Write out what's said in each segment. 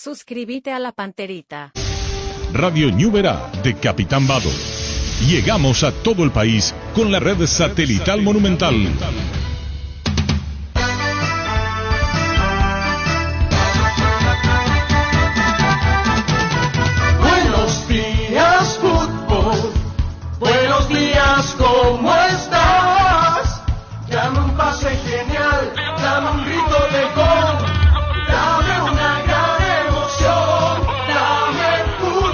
Suscríbete a la Panterita. Radio Ñuberá de Capitán Vado. Llegamos a todo el país con la red satelital Monumental. Buenos días, fútbol. Buenos días, ¿cómo estás? Dame un pase genial, dame un grito de gol, dame una gran emoción, dame fútbol,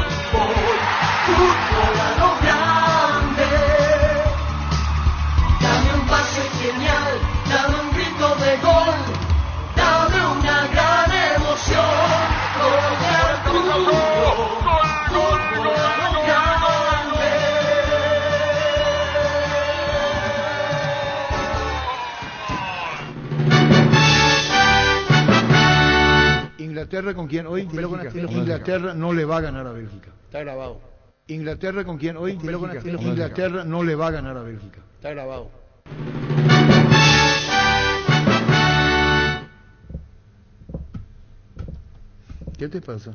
fútbol a lo grande. Dame un pase genial, dame un grito de gol, dame una gran emoción, fútbol a lo grande. Inglaterra con quien hoy Inglaterra no le va a ganar a Bélgica. Está grabado. Inglaterra con quien hoy Inglaterra no le va a ganar a Bélgica. Está grabado. ¿Qué te pasa?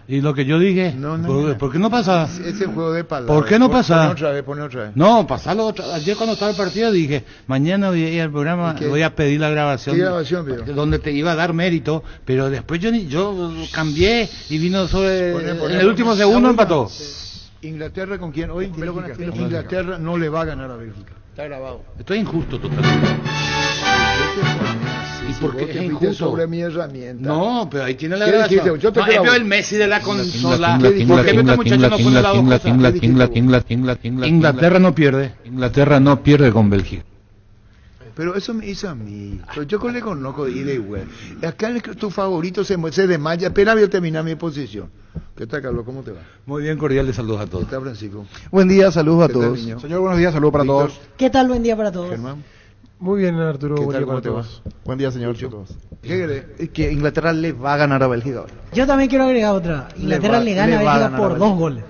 Y lo que yo dije, ¿por qué no pasa? Ese juego de palabras. ¿Por qué no pasa? Pone otra vez. No, pasalo otra vez. Ayer cuando estaba el partido dije, mañana voy a ir al programa, voy a pedir la grabación. ¿Qué grabación pidió? Donde te iba a dar mérito, pero después yo cambié y vino sobre... en el último segundo empató. Inglaterra con quien hoy Inglaterra no le va a ganar a Bélgica. Está grabado. Esto es injusto totalmente. ¿Y por qué es injusto? Sobre mi herramienta. No, pero ahí tiene la ¿Qué grabación. dijiste? Yo te No, grabo. es el Messi de la consola. ¿Por qué este muchacho no pone las dos cosas? Inglaterra no pierde. Inglaterra no pierde con Bélgica. Pero eso me hizo a mí. Pero yo le conozco de ida y vuelta. Acá tu favorito se desmaya. Espera, voy a terminar mi posición. ¿Qué tal, Carlos? ¿Cómo te va? Muy bien, cordiales saludos a todos. ¿Qué tal, Francisco? Buen día, saludos a ¿Qué tal, todos. niño? Señor, buenos días, saludos para Víctor. todos. ¿Qué tal? Buen día para todos. Germán. Muy bien, Arturo, ¿Qué buen tal? día ¿Cómo para te va? todos. Buen día, señor. para todos. ¿Qué querés? Que Inglaterra le va a ganar a Bélgica hoy. Yo también quiero agregar otra. Inglaterra le gana a Bélgica por 2 goles.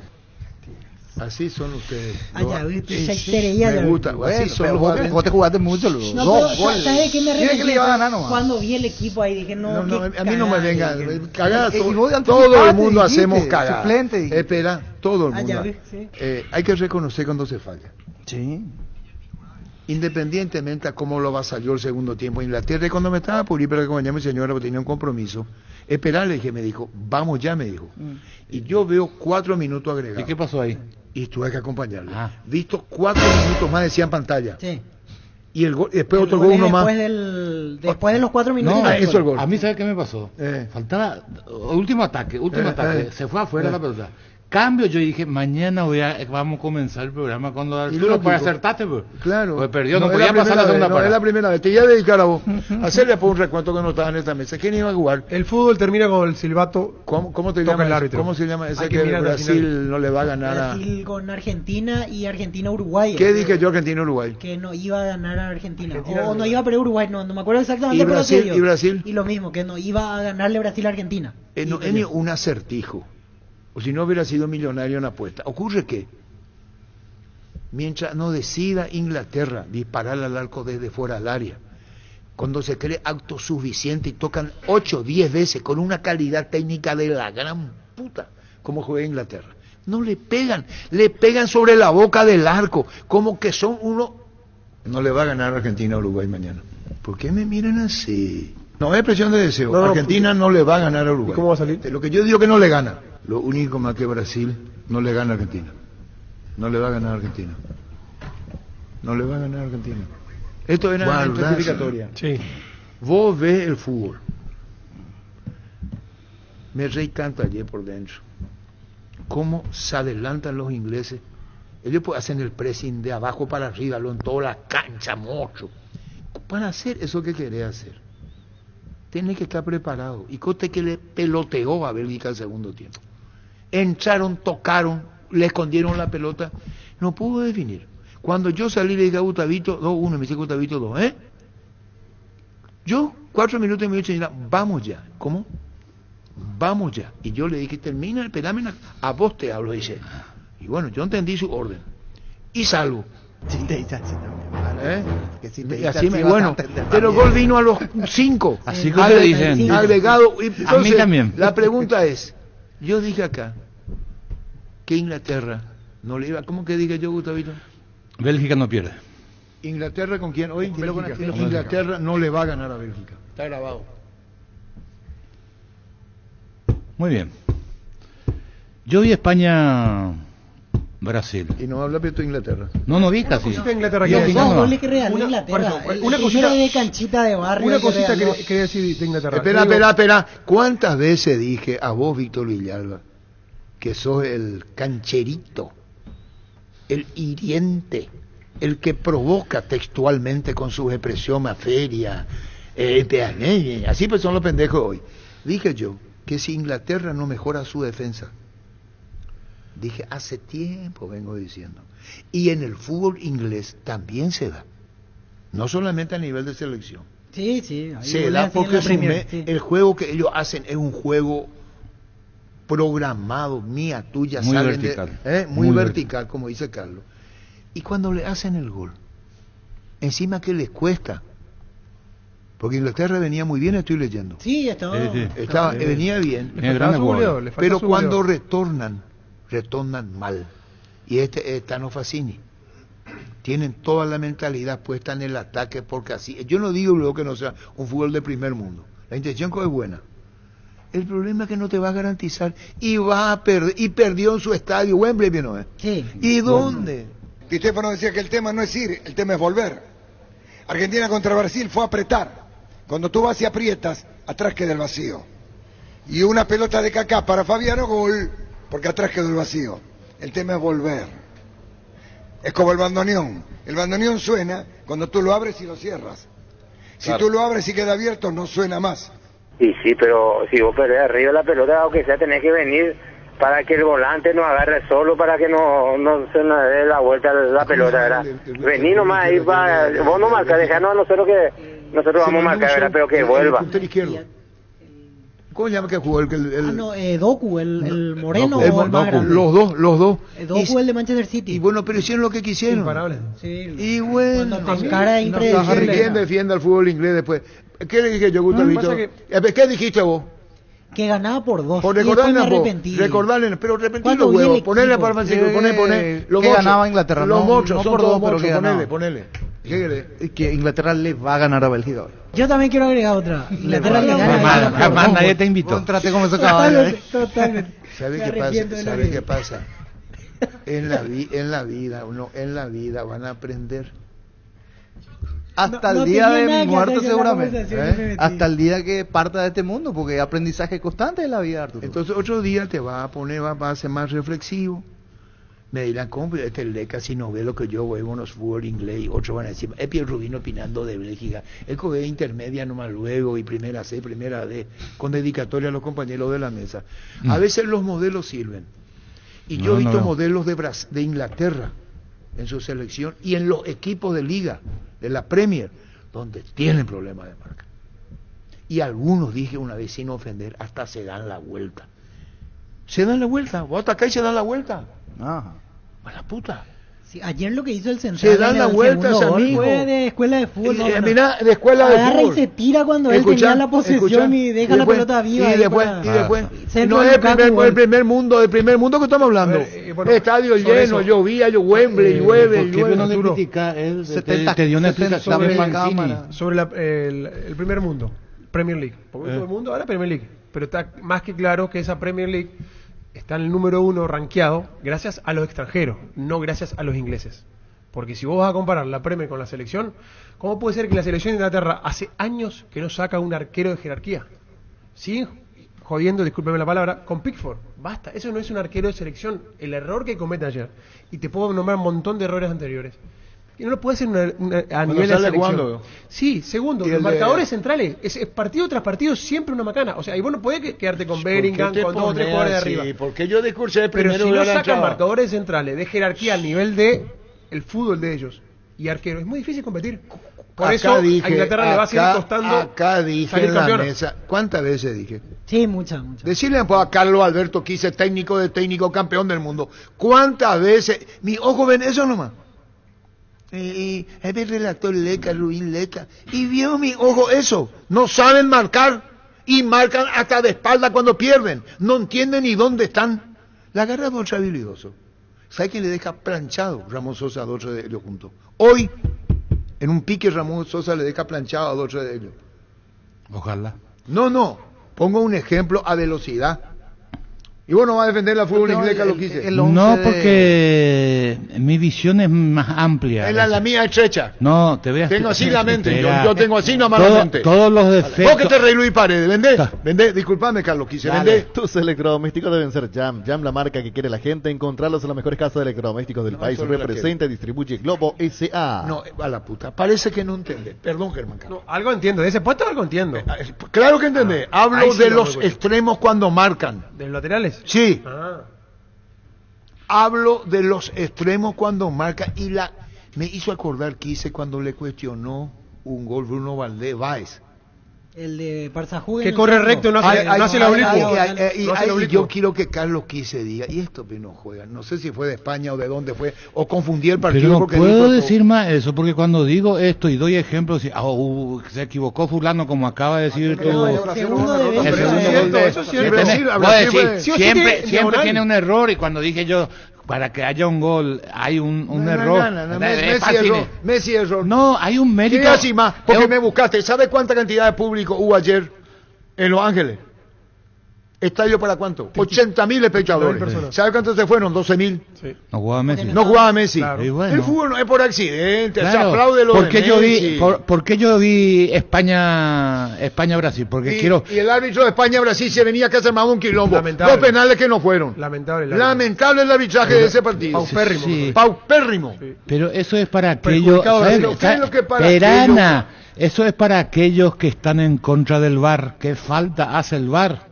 Así son ustedes. Allá, viste, esa Sí, estrella ya. me gusta. Así son los jugadores. Vos te jugaste mucho, los No, dos pero goles. ¿sabes de qué me Mira que le iba a ganar arrepentí? nomás. Cuando vi el equipo ahí dije, no, No, qué a mí no me cagada, venga dije. cagada. Y vos de Todo el anticipaste, mundo dijiste, hacemos cagada. suplente, dijiste. Espera, todo el Allá, mundo. sí. Hay que reconocer cuando se falla. Sí. Independientemente a cómo lo vasalló el segundo tiempo Inglaterra, y cuando me estaba por ir para acompañar a mi señora porque tenía un compromiso, esperarle que me dijo, vamos ya, me dijo. Y yo veo 4 minutos ¿Y agregados. qué pasó ahí? Y tuve que acompañarle. Ah. Visto 4 minutos más decía en pantalla. Sí. Y el gol, después El otro gol gol es uno más. después de los 4 minutos. No, del eso gol. el gol. A mí, ¿sabes qué me pasó? Faltaba último ataque. Se fue afuera la pelota. Cambio, yo dije, mañana vamos a comenzar el programa con lo de Arturo lógico. para acertarte, pues. Claro. Pues perdió, no es podía la pasar la primera segunda vez, no, parte. es la primera vez. Te iba a dedicar a vos. Hacerle por un recuento que no estaba en esta mesa. ¿Quién iba a jugar? El fútbol termina con el silbato. ¿Cómo te Toca llama? el árbitro. ¿Cómo se llama ese Hay que que mirar la Brasil final. no le va a ganar a... Brasil con Argentina y Argentina-Uruguay. ¿Qué dije yo, Argentina-Uruguay? Que no iba a ganar a Argentina. Argentina o no no. iba a perder Uruguay, no me acuerdo exactamente. ¿Y pero Brasil? sí dio. ¿Y Brasil? Y lo mismo, que no iba a ganarle Brasil a Argentina. No, Y es ni un acertijo. O si no hubiera sido millonario en apuesta. Ocurre que, mientras no decida Inglaterra disparar al arco desde fuera del área, cuando se cree autosuficiente y tocan 8 o 10 veces con una calidad técnica de la gran puta, como juega Inglaterra, no le pegan sobre la boca del arco, como que son uno... No le va a ganar Argentina a Uruguay mañana. ¿Por qué me miran así? No es expresión de deseo. No, Argentina no le va a ganar a Uruguay. ¿Y cómo va a salir? De lo que yo digo que no le gana. Lo único más que Brasil no le gana a Argentina. No le va a ganar a Argentina. No le va a ganar a Argentina. Esto era en clasificatoria. Sí. Vos ves el fútbol. Me reí tanto ayer por dentro. Cómo se adelantan los ingleses. Ellos hacen el pressing de abajo para arriba, en toda la cancha, mocho. Para hacer eso que querés hacer, tenés que estar preparado. Y coste que le peloteó a Bélgica el segundo tiempo. Entraron, tocaron, le escondieron la pelota. No pudo definir. Cuando yo salí le dije a Gustavito 2-1, me dice Gustavito 2, ¿eh? Yo, 4 minutos y me dice, vamos ya. ¿Cómo? Vamos ya. Y yo le dije, termina el pedámeno, a vos te hablo, dice. Y bueno, yo entendí su orden. Y salgo. Que si Y te dice así me, vas a bueno, entender pero el también. gol vino a los 5. Así como te dicen. Agregado. Y entonces, también. la pregunta es, yo dije acá que Inglaterra no le iba, ¿cómo que dije yo, Gustavito? Bélgica no pierde. ¿Inglaterra con quién hoy? Bélgica. Inglaterra no le va a ganar a Bélgica. Está grabado. Muy bien. Yo vi España, Brasil. Y no habla de tu Inglaterra. No vi casi. cosita de Inglaterra Yo que vi decir. Dos no. goles que regaló Una- Inglaterra. por eso, El una primero cosita- de canchita de barrio. Una que cosita regaló. quería decir de Inglaterra. Espera, Yo digo, espera. ¿Cuántas veces dije a vos, Víctor Villalba, que sos el cancherito, el hiriente, el que provoca textualmente con sus expresiones feria, así pues son los pendejos hoy? Dije yo que si Inglaterra no mejora su defensa, dije hace tiempo vengo diciendo, y en el fútbol inglés también se da, no solamente a nivel de selección. Sí, sí. ahí Se goles da así en porque la Premier, sí. el juego que ellos hacen es un juego programado, mía, tuya, Muy salen vertical. muy Muy vertical, como dice Carlos. Y cuando le hacen el gol, encima que les cuesta, porque Inglaterra venía muy bien, estoy leyendo. Sí, estaba. Sí. Venía bien, Le Tiene faltaba grandes su jugadores. goleador, le falta pero su cuando goleador. retornan mal. Y este es Tano Fassini. Tienen toda la mentalidad puesta en el ataque, porque así, yo no digo luego que no sea un fútbol de primer mundo, la intención es buena. El problema es que no te va a garantizar y va a perder, y perdió en su estadio Wembley, ¿no es? Sí. ¿Y dónde? Di Stéfano decía que el tema no es ir, el tema es volver. Argentina contra Brasil fue apretar. Cuando tú vas y aprietas, atrás queda el vacío. Y una pelota de Kaká para Fabiano, gol, porque atrás quedó el vacío. El tema es volver. Es como el bandoneón. El bandoneón suena cuando tú lo abres y lo cierras. Si tú lo abres y queda abierto, no suena más. Y sí, pero si vos perdés arriba la pelota, aunque sea, tenés que venir para que el volante no agarre solo, para que no se nos dé la vuelta la pelota, ¿verdad? Vení nomás ahí, vos no marcas, dejanos a nosotros que nosotros vamos a marcar, ¿verdad? Pero que vuelva. Puntel izquierdo. ¿Cómo se llama que jugó el Doku, el moreno el- o el más grande. los dos. Doku, el de Manchester City. Y bueno, pero hicieron lo que quisieron. Imparable. Sí, Y bueno, cuando te encara es impredecible. ¿quién defiende al fútbol inglés después? ¿Qué le dije yo, Gustavito? pasa ¿Qué dijiste vos? Que ganaba por 2. Por y después recordarle me a vos, arrepentí. pero arrepentí Cuando los vi el huevos, equipo, ponerle para Francisco, poner los que mochos. ganaba Inglaterra, Los no- mochos, no son por todos dos, pero mochos, que ponele. ¿Qué querés? Es que Inglaterra le va a ganar a Bélgica hoy. Yo también quiero agregar otra. Inglaterra le gana. Jamás nadie te invitó. Contrate como esos caballos. Totalmente. ¿Sabe Me qué pasa? arrepiento de lo ¿Sabe que qué dije. pasa? En la vida van a aprender. Hasta No el día tenía nada de que muerte hacer con la seguramente. conversación que me metí. Hasta el día que parta de este mundo, porque hay aprendizaje constante de la vida, Arturo. Entonces otro día te va a poner, va a ser más reflexivo. Me dirán, ¿cómo este lee casi no ve lo que yo veo en los fútbol inglés? Otros van a decir, es Pierre Rubino opinando de Bélgica. Es que ve intermedia nomás luego y primera C, primera D, con dedicatoria a los compañeros de la mesa. A veces los modelos sirven. Y yo he visto modelos de Inglaterra en su selección y en los equipos de liga, de la Premier, donde tienen problemas de marca. Y algunos, dije una vez sin ofender, hasta se dan la vuelta. Se dan la vuelta, vos atacás y se dan la vuelta. Ajá. A la puta. Sí, ayer lo que hizo el central Se dan en la el vuelta segundo ese gol amigo. fue de escuela de fútbol. Mirá, de escuela de Agarra fútbol. y se tira cuando él Escuchá, tenía la posesión escuchá, y deja la pelota viva. Y ahí después, para- Centro no de es Lukaku, el gol. primer mundo que estamos hablando. A ver, bueno, Estadio sobre lleno, eso. llovía, Wembley, llueve, ¿Por qué no le Arturo. critica él? 70, Te dio una 70 explicación de sobre Mancini. cámara. Sobre el primer mundo, Premier League. Porque todo el mundo ahora Premier League. Pero está más que claro que esa Premier League está en el número 1 rankeado gracias a los extranjeros, no gracias a los ingleses. Porque si vos vas a comparar la Premier con la selección, ¿cómo puede ser que la selección de Inglaterra hace años que no saca un arquero de jerarquía? Sí, jodiendo, discúlpeme la palabra, con Pickford. Basta, eso no es un arquero de selección. El error que comete ayer, y te puedo nombrar un montón de errores anteriores, y no lo puede hacer a nivel de sale selección. jugando. Sí, segundo, Y los el de- marcadores centrales, es partido tras partido siempre una macana. O sea, y vos no podés quedarte con Bellingham, con 2 o 3 jugadores de arriba. Porque yo discursé Pero primero si no de la sacan chava. marcadores centrales de jerarquía al nivel de el fútbol de ellos y arquero, es muy difícil competir. Por Acá eso dije, a Inglaterra le va a seguir costando acá dije salir en la campeona. mesa, ¿cuántas veces dije? Sí, muchas. Decirle pues, a Carlos Alberto Quise, técnico campeón del mundo. ¿Cuántas veces? Mi ojo ven eso nomás. Es el relator Leca, Ruin Leca. Y vio mi ojo eso. No saben marcar. Y marcan hasta de espalda cuando pierden. No entienden ni dónde están. La agarra Bocha habilidoso. ¿Sabe quién le deja planchado Ramón Sosa a Docho de Helio juntos? Hoy, en un pique, Ramón Sosa le deja planchado a Docho de Helio. Ojalá. No. Pongo un ejemplo a velocidad. Y vos no vas a defender la fútbol inglés, lo quise. No, porque mi visión es más amplia. La mía es estrecha. No, te voy a... Tengo así la mente, Espera. yo tengo así nomás la mente. Todos los defectos... Vos que te reí Luis Paredes, vendé, disculpame Carlos, quise vender. Tus electrodomésticos deben ser Jam, la marca que quiere la gente, encontrarlos en las mejores casas de electrodomésticos del país. Representa y distribuye Globo S.A. No, a la puta, parece que no entendés. Perdón, Germán Carlos. No, algo entiendo, de ese puesto algo entiendo. Claro que entendés, hablo ahí sí de lo los recuerdo. extremos cuando marcan. ¿De los laterales? Sí. Ah. Hablo de los extremos cuando marca y me hizo acordar que hice cuando le cuestionó un gol Bruno Valdés Báez. El de Parsajú. Que corre recto, no hace la oblicuo. Y yo quiero que Carlos Quise diga, y esto que no juegan, no sé si fue de España o de dónde fue, o confundí el partido. Pero no porque puedo dijo decir más eso, porque cuando digo esto y doy ejemplos, se equivocó fulano, como acaba de decir tú. Segundo de El Vélez. segundo gol de- Eso sí, Tenés- Brasil, voy a Brasil decir, fue- sí o sí siempre tiene siempre diagonal. tiene un error, y cuando dije yo, para que haya un gol, hay un error. Es Messi fácil. error, Messi error. No, hay un ¿Qué mérito. así más? Porque Es un- me buscaste. ¿Sabe cuánta cantidad de público hubo ayer en Los Ángeles? ¿Estadio para cuánto? 80.000 espectadores. 80.000 personas. ¿Sabe cuántos se fueron? 12.000. Sí. No jugaba Messi. No jugaba Messi. Claro. Y bueno. El fútbol no es por accidente, se Claro. aplaude lo ¿Por de qué yo Messi. vi, por qué yo vi España-Brasil? Porque quiero... Y el árbitro de España-Brasil se venía que hacer más un quilombo. Lamentable. Dos penales que no fueron. Lamentable. Lamentable el arbitraje de ese partido. Paupérrimo. Sí. Paupérrimo. Sí. Pero eso es para aquellos... Perjudicado ¿sabes? Brasil. ¿Qué es lo que para Perana, eso es para aquellos que están en contra del VAR. ¿Qué falta hace el VAR?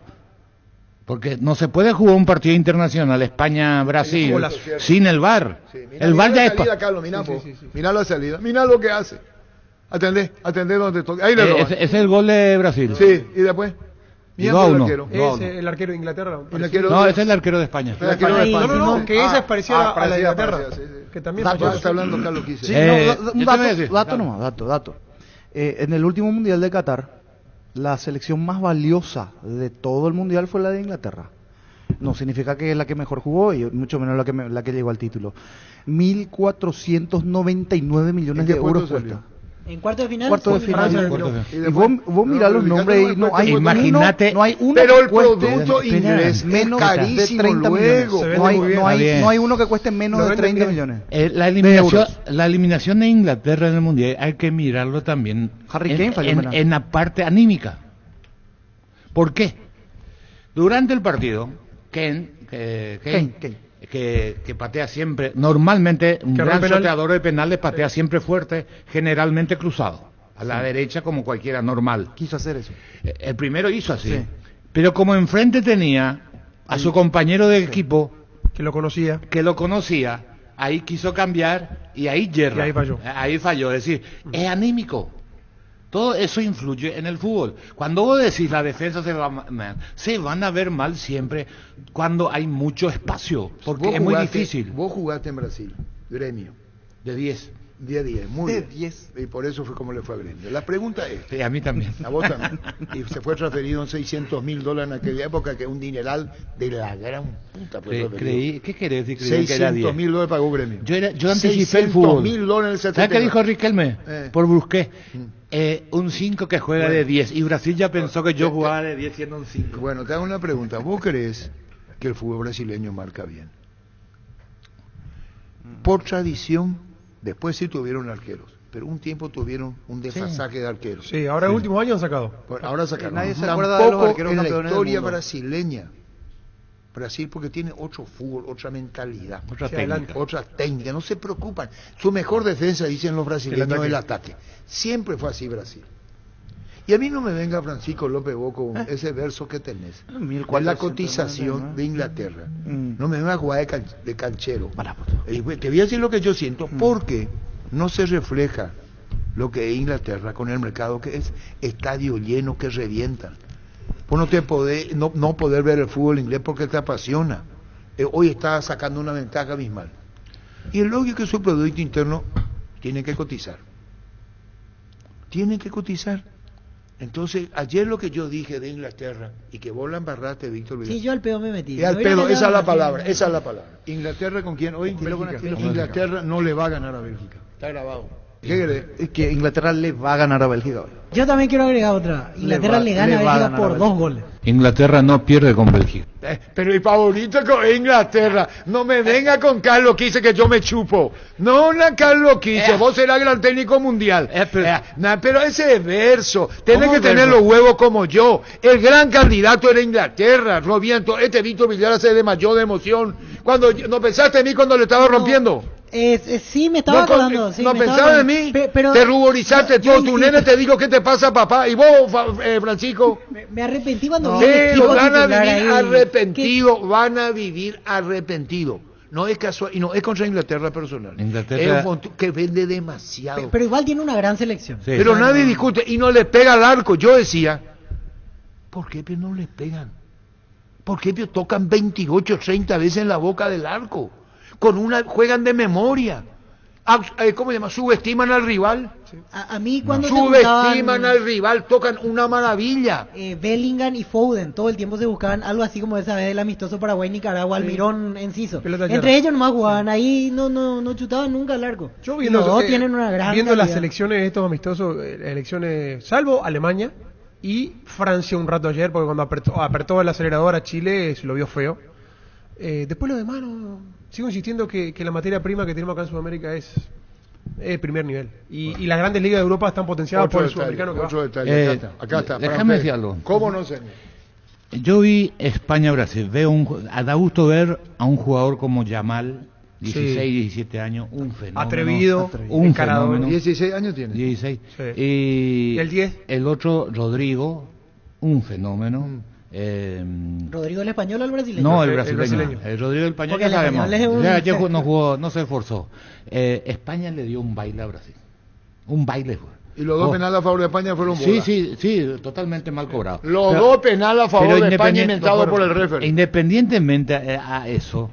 Porque no se puede jugar un partido internacional, España-Brasil, Golazo. sin el VAR. Sí, mirá, El VAR mirá ya la es... salida, Carlos, mirá, Sí, po. sí, sí. Mirá la salida, mirá lo que hace. Atendé donde toca. Ahí le roban. ese es el gol de Brasil. Sí, y después. Y Mirá dos a el uno. arquero. No, Es el arquero de Inglaterra. El arquero No, de- ese es el arquero de España. el arquero de Ahí, España. No, que esa es parecida a la de parecida, Inglaterra. parecida, sí, sí. Que también Dato, falló. está hablando Carlos Quise. Sí, Eh, no, yo un te dato, voy a decir, dato dale. nomás, dato. En el último mundial de Qatar, la selección más valiosa de todo el mundial fue la de Inglaterra. No significa que es la que mejor jugó y mucho menos la que llegó al título. 1.499 millones ¿En qué de euros puesto salió? cuesta. En cuarto de final. Cuarto de sí, final. Francia. Cuarto de Y Y después- vos mirá no, los pero nombres fíjate, y no hay Imagínate- no hay uno Pero que el cueste producto Espera, inglés menos es de carísimo 30 luego. millones. Se vende No hay, muy bien. no, hay, Está bien. no hay uno que cueste menos Lo de venden 30 bien. millones. euros. La eliminación de Inglaterra en el Mundial hay que mirarlo también Harry Kane falló penal. en la parte anímica. ¿Por qué? Durante el partido, Kane, que patea siempre, normalmente un Que gran rompe penal. sorteador de penales patea siempre fuerte, generalmente cruzado, a la derecha como cualquiera normal. Quiso hacer eso. El primero hizo así, Sí. pero como enfrente tenía a su compañero de equipo Que lo conocía. que lo conocía, ahí quiso cambiar y ahí yerra. Y ahí falló. Ahí falló, es decir, es anímico. Todo eso influye en el fútbol. Cuando vos decís la defensa se van a ver mal siempre cuando hay mucho espacio, porque Vos es muy jugaste- difícil. Vos jugaste en Brasil, Gremio, De 10. 10-10, muy De bien. 10. Y por eso fue como le fue a Gremio. La pregunta es, Sí, a mí también. a vos también, y se fue transferido en $600.000 en aquella época, que es un dineral de la gran puta. Fue transferido. Creí, ¿qué querés decir? Creí que era 10. $600.000 pagó Gremio. Yo anticipé el fútbol. $600.000 en el ¿Sabes 70. qué dijo Riquelme? Por Brusqué. Mm. Un 5 que juega de 10. Y Brasil ya pensó que yo jugaba de 10 siendo un 5. Bueno, te hago una pregunta. ¿Vos crees que el fútbol brasileño marca bien? Por tradición, después sí tuvieron arqueros, pero un tiempo tuvieron un desfasaje de arqueros. Sí, ahora en los últimos años han sacado. Ahora sacaron. Nadie se acuerda de los Tampoco arqueros en la campeones del historia mundo. brasileña. Brasil porque tiene otro fútbol, otra mentalidad, Otra Sí, técnica. adelante. otra técnica, no se preocupan. Su mejor defensa, dicen los brasileños, El es ataque. el ataque. Siempre fue así Brasil. Y a mí no me venga Francisco López Bo con ese verso que tenés. De la 1499. cotización de Inglaterra. Mm. No me venga a jugar de canchero. Te voy a decir lo que yo siento, porque no se refleja lo que es Inglaterra con el mercado que es estadio lleno que revientan. Vos no te podés, no poder ver el fútbol inglés porque te apasiona. Hoy está sacando una ventaja abismal. Y es lógico que su Producto Interno tienen que cotizar. Tienen que cotizar. Entonces, ayer lo que yo dije de Inglaterra, y que vos la embarraste, Víctor Vidal. Sí, yo al pedo me metí. Al No pedo, hubiera esa es la quedado palabra, así. esa es la palabra. ¿Inglaterra con quién hoy? Bélgica. Inglaterra no le va a ganar a Bélgica. Está grabado. ¿Qué querés? Es que Inglaterra le va a ganar a Bélgica hoy. Yo también quiero agregar otra. Inglaterra le gana a le va a Bélgica ganar a por Bélgica. 2 goles. Inglaterra no pierde con Bélgica. Pero el favorito con Inglaterra. No me venga con Carlos Quise que yo me chupo. No, Carlos Quise, vos serás gran técnico mundial. Pero ese es verso. Tenés que tener los huevos como yo. El gran candidato era Inglaterra. Robiento, Víctor Villar se desmayó de emoción. Cuando ¿no pensaste en mí cuando le estaba rompiendo? Sí, me estaba acordando. Sí, no me estaba pensabas en acordando. mí, Pero te ruborizaste yo todo, tu insisto. nene te dijo, ¿qué te pasa, papá? Y vos, Francisco, Me arrepentí cuando vi sí, el equipo van a titular vivir ahí. arrepentidos, van a vivir arrepentidos. No es casual, y no es contra Inglaterra personal. Inglaterra- Es un montu- que vende demasiado. Pero igual tiene una gran selección. Sí. Pero nadie discute, y no le pega al arco. Yo decía, ¿por qué no les pegan? ¿Por qué tocan 28, 30 veces en la boca del arco? Juegan de memoria. ¿Cómo se llama? Subestiman al rival. A mí cuando se Subestiman buscaban al rival, tocan una maravilla. Bellingham y Foden, todo el tiempo se buscaban algo así como esa vez del amistoso Paraguay-Nicaragua, Almirón, Enciso. Pelota Entre llana. ellos nomás jugaban, ahí no chutaban nunca al arco. Yo Y viendo, los dos tienen una gran viendo las calidad. selecciones, estos amistosos, elecciones, salvo Alemania y Francia un rato ayer, porque cuando apretó el acelerador a Chile se lo vio feo. Después lo demás, sigo insistiendo que la materia prima que tenemos acá en Sudamérica es primer nivel. Y las grandes ligas de Europa están potenciadas por el sudamericano que va. Otro detalle, acá está. Déjame Fran decir Pérez. algo. ¿Cómo no sé? Yo vi España-Brasil. Da gusto ver a un jugador como Yamal, 16, 17 años, un fenómeno. Atrevido, un encarador. fenómeno. 16 años tiene. 16. Sí. Y ¿Y el 10? El otro, Rodrigo, un fenómeno. ¿Rodrigo el español o el brasileño? No, el El brasileño. brasileño. El Rodrigo el español Porque ya el sabemos. español es un- Ya ayer no jugó, no se esforzó. España le dio un baile a Brasil. Un baile fue. Y los dos penales a favor de España fueron Sí, bolas. sí, totalmente mal cobrado. Los dos penales a favor de España inventados por el referee. Independientemente a eso,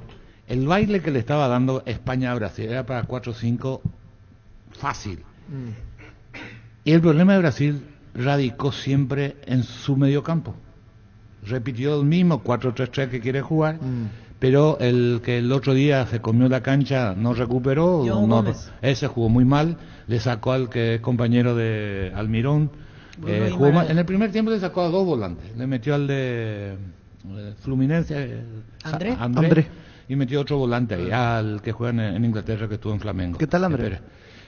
el baile que le estaba dando España a Brasil era para 4-5 fácil. Y el problema de Brasil radicó siempre en su mediocampo. Repitió el mismo 4-3-3 que quiere jugar, pero el que el otro día se comió la cancha no recuperó, Joao Gómez. ese jugó muy mal, le sacó al que es compañero de Almirón, Bruno jugó mal. Guimaraes. En el primer tiempo le sacó a 2 volantes, le metió al de Fluminense, André. y metió otro volante ahí, al que juega en Inglaterra, que estuvo en Flamengo. ¿Qué tal, André? Espera.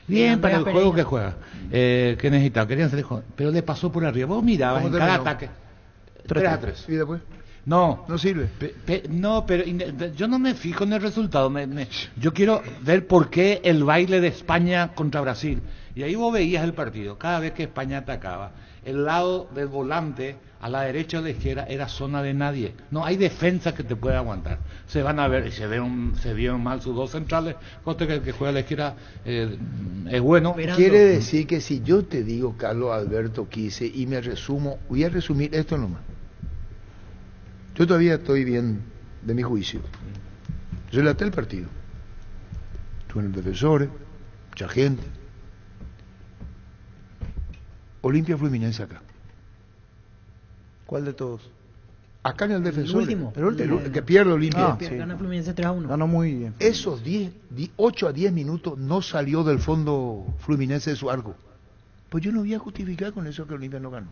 Bien, Andrea para el Pereira. juego que juega. Que necesitaba, querían hacer, pero le pasó por arriba. Vos mirabas ¿Cómo en cada terminó? ataque. 3-3. ¿Y después? No, No sirve. no, pero yo no me fijo en el resultado. Yo quiero ver por qué el baile de España contra Brasil. Y ahí vos veías el partido. Cada vez que España atacaba, el lado del volante, a la derecha o a la izquierda, era zona de nadie. No hay defensa que te pueda aguantar. Se van a ver, se vieron mal sus dos centrales. Coste que el que juega a la izquierda es bueno. Quiere decir que si yo te digo Carlos Alberto Quise y me resumo, voy a resumir esto nomás. Yo todavía estoy bien de mi juicio. Relaté el partido. Estuve en el defensor, mucha gente. Olimpia Fluminense acá. ¿Cuál de todos? Acá en el defensor. El último. El que pierde Olimpia. Ah, sí. Gana Fluminense 3-1. Ganó muy bien. Esos 8 a 10 minutos no salió del fondo Fluminense de su arco. Pues yo no voy a justificar con eso que Olimpia no ganó.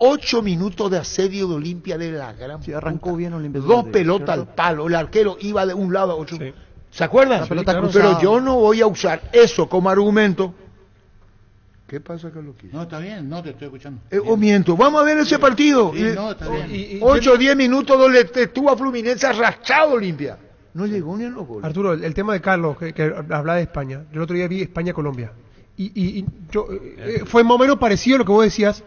8 minutos de asedio de Olimpia de la gran Sí, arrancó puta. bien Olimpia. 2 pelotas al palo, el arquero iba de un lado a otro. Sí. ¿Se acuerdan? La pelota Pero cruzada. yo no voy a usar eso como argumento. ¿Qué pasa, Carlos Quise? No, está bien, no te estoy escuchando. O miento, vamos a ver ese partido. Sí, no, está bien. 8 o 10 minutos donde estuvo a Fluminense arrastrado Olimpia. No llegó ni a los goles. Arturo, el tema de Carlos, que hablaba de España. Yo el otro día vi España-Colombia. Y yo, fue más o menos parecido a lo que vos decías.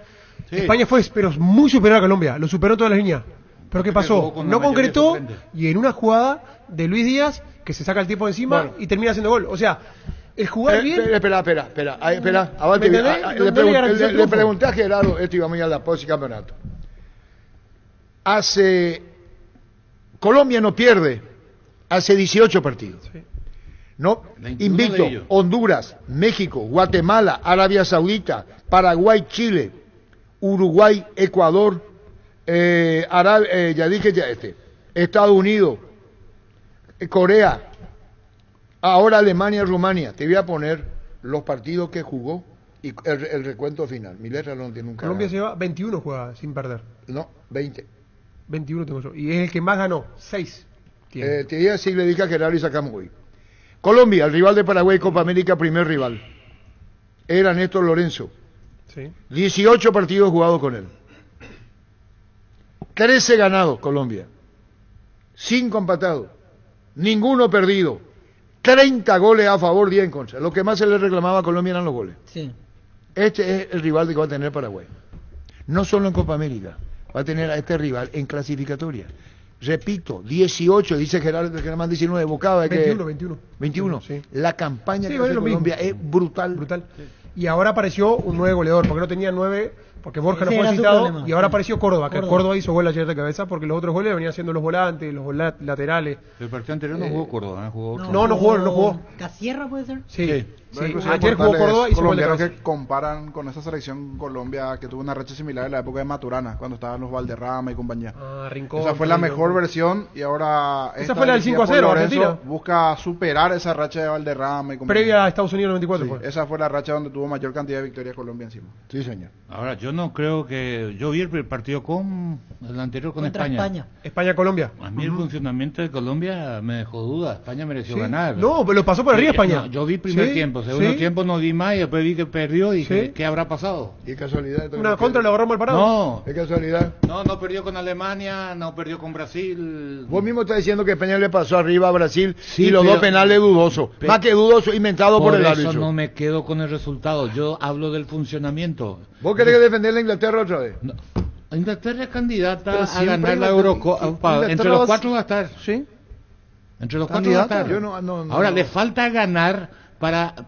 Sí. España fue, pero muy superior a Colombia. Lo superó en todas las líneas. Pero ¿qué Porque jugó pasó? con la No mayoría concretó suplente. y en una jugada de Luis Díaz que se saca el tiempo de encima Bueno. y termina haciendo gol. O sea, el jugar bien... Espera. Ahora ¿Me entendés? No le garantizó el le triunfo. pregunté a Gerardo, esto íbamos a ir a la pausa y campeonato. Colombia no pierde hace 18 partidos. Sí. No, 21 invicto, de ellos. Honduras, México, Guatemala, Arabia Saudita, Paraguay, Chile, Uruguay, Ecuador, Estados Unidos, Corea, ahora Alemania, Rumania. Te voy a poner los partidos que jugó y el recuento final. Mi letra no tiene un carajo. Colombia lleva 21 jugadas sin perder. No, 20. 21 tengo yo. Y es el que más ganó. 6 tiene. Te voy a decir, le dije a Gerardo y sacamos hoy. Colombia, el rival de Paraguay, Copa América, primer rival. Era Néstor Lorenzo. Sí. 18 partidos jugados con él. 13 ganados, Colombia. 5 empatados. Ninguno perdido. 30 goles a favor, 10 en contra. Lo que más se le reclamaba a Colombia eran los goles. Sí. Este es el rival que va a tener Paraguay. No solo en Copa América. Va a tener a este rival en clasificatoria. Repito, 18, dice Gerardo, que más 19, Bocaba. 21. Sí. La campaña Sí, que vale hace lo mismo. Colombia es brutal. Brutal. Y ahora apareció un 9 goleador, porque no tenía 9, porque Borja no Ese fue era su citado, problema. y ahora apareció Córdoba, que Córdoba. Córdoba hizo gol ayer de cabeza, porque los otros goles venían siendo los volantes, los laterales. El partido anterior no jugó Córdoba, jugó otro. No jugó. ¿Casierra puede ser? Sí. Pero incluso Ayer los jugó portales Córdoba y hizo gol de colombianos cabeza. que comparan con esa selección Colombia que tuvo una racha similar en la época de Maturana, cuando estaban los Valderrama y compañía. Rincón. Esa fue la Rincón. mejor versión y ahora Esa fue la del 5-0, Lorenzo Argentina. busca superar esa racha de Valderrama y compañía. Previa a Estados Unidos 94 Sí, fue. esa fue la racha donde tuvo mayor cantidad de victorias Colombia encima. Sí, señor. Ahora, yo no creo que... Yo vi el partido con... El anterior con Contra España. España-Colombia. A mí el funcionamiento de Colombia me dejó duda. España mereció Sí. ganar. No, pero lo pasó por arriba España. No, yo vi primer Sí, tiempo. Segundo sí. tiempo no vi más y después vi que perdió y dije, Sí. ¿qué habrá pasado? Y casualidad. Una contra le agarramos el parado. No, Es casualidad. no perdió con Alemania, no perdió con Brasil. Vos mismo estás diciendo que España le pasó arriba a Brasil Sí, y los pero- dos penales dudosos. Más que dudosos, inventados por el eso árbitro. no me quedo con el resultado. Yo hablo del funcionamiento. ¿Vos querés defender la Inglaterra otra vez? No. Inglaterra es candidata Pero a siempre ganar la Inglaterra- Eurocopa. Inglaterra Entre los va a- 4 va a estar. Sí. Entre los 4 va a Candidata. estar. Yo no- Ahora, no. le falta ganar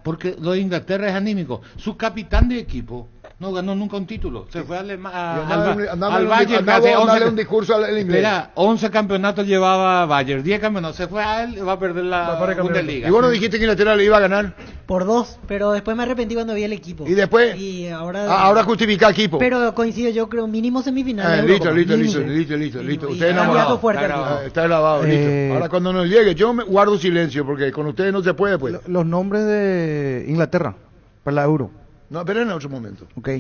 porque lo de Inglaterra es anímico. Su capitán de equipo no ganó nunca un título. Se fue al Bayern. Andale un discurso al inglés. Espera, 11 campeonatos llevaba Bayern, 10 campeonatos. Se fue a él, va a perder la Bundesliga. Y vos no dijiste que Inglaterra le iba a ganar. Por 2, pero después me arrepentí cuando vi el equipo. Y después, Y ahora... ahora justifica equipo. Pero coincido, yo creo mínimo semifinal. de Listo, Eurocopa, listo. mínimo. Usted Y enamorado. candidato fuerte Está al grabado. título. Está grabado, listo. Ahora cuando nos llegue, yo me guardo silencio porque con ustedes no se puede, pues. Los nombres de Inglaterra para la Euro. No, pero en otro momento. Ok.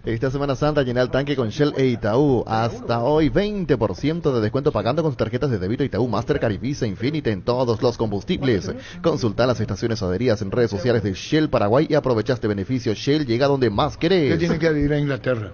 Esta Semana Santa llena el tanque con Shell e Itaú. Hasta hoy 20% de descuento pagando con sus tarjetas de débito Itaú, Mastercard y Visa Infinite en todos los combustibles. Consulta las estaciones adheridas en redes sociales de Shell Paraguay y aprovecha este beneficio. Shell llega donde más ¿Qué querés. tiene que vivir en Inglaterra?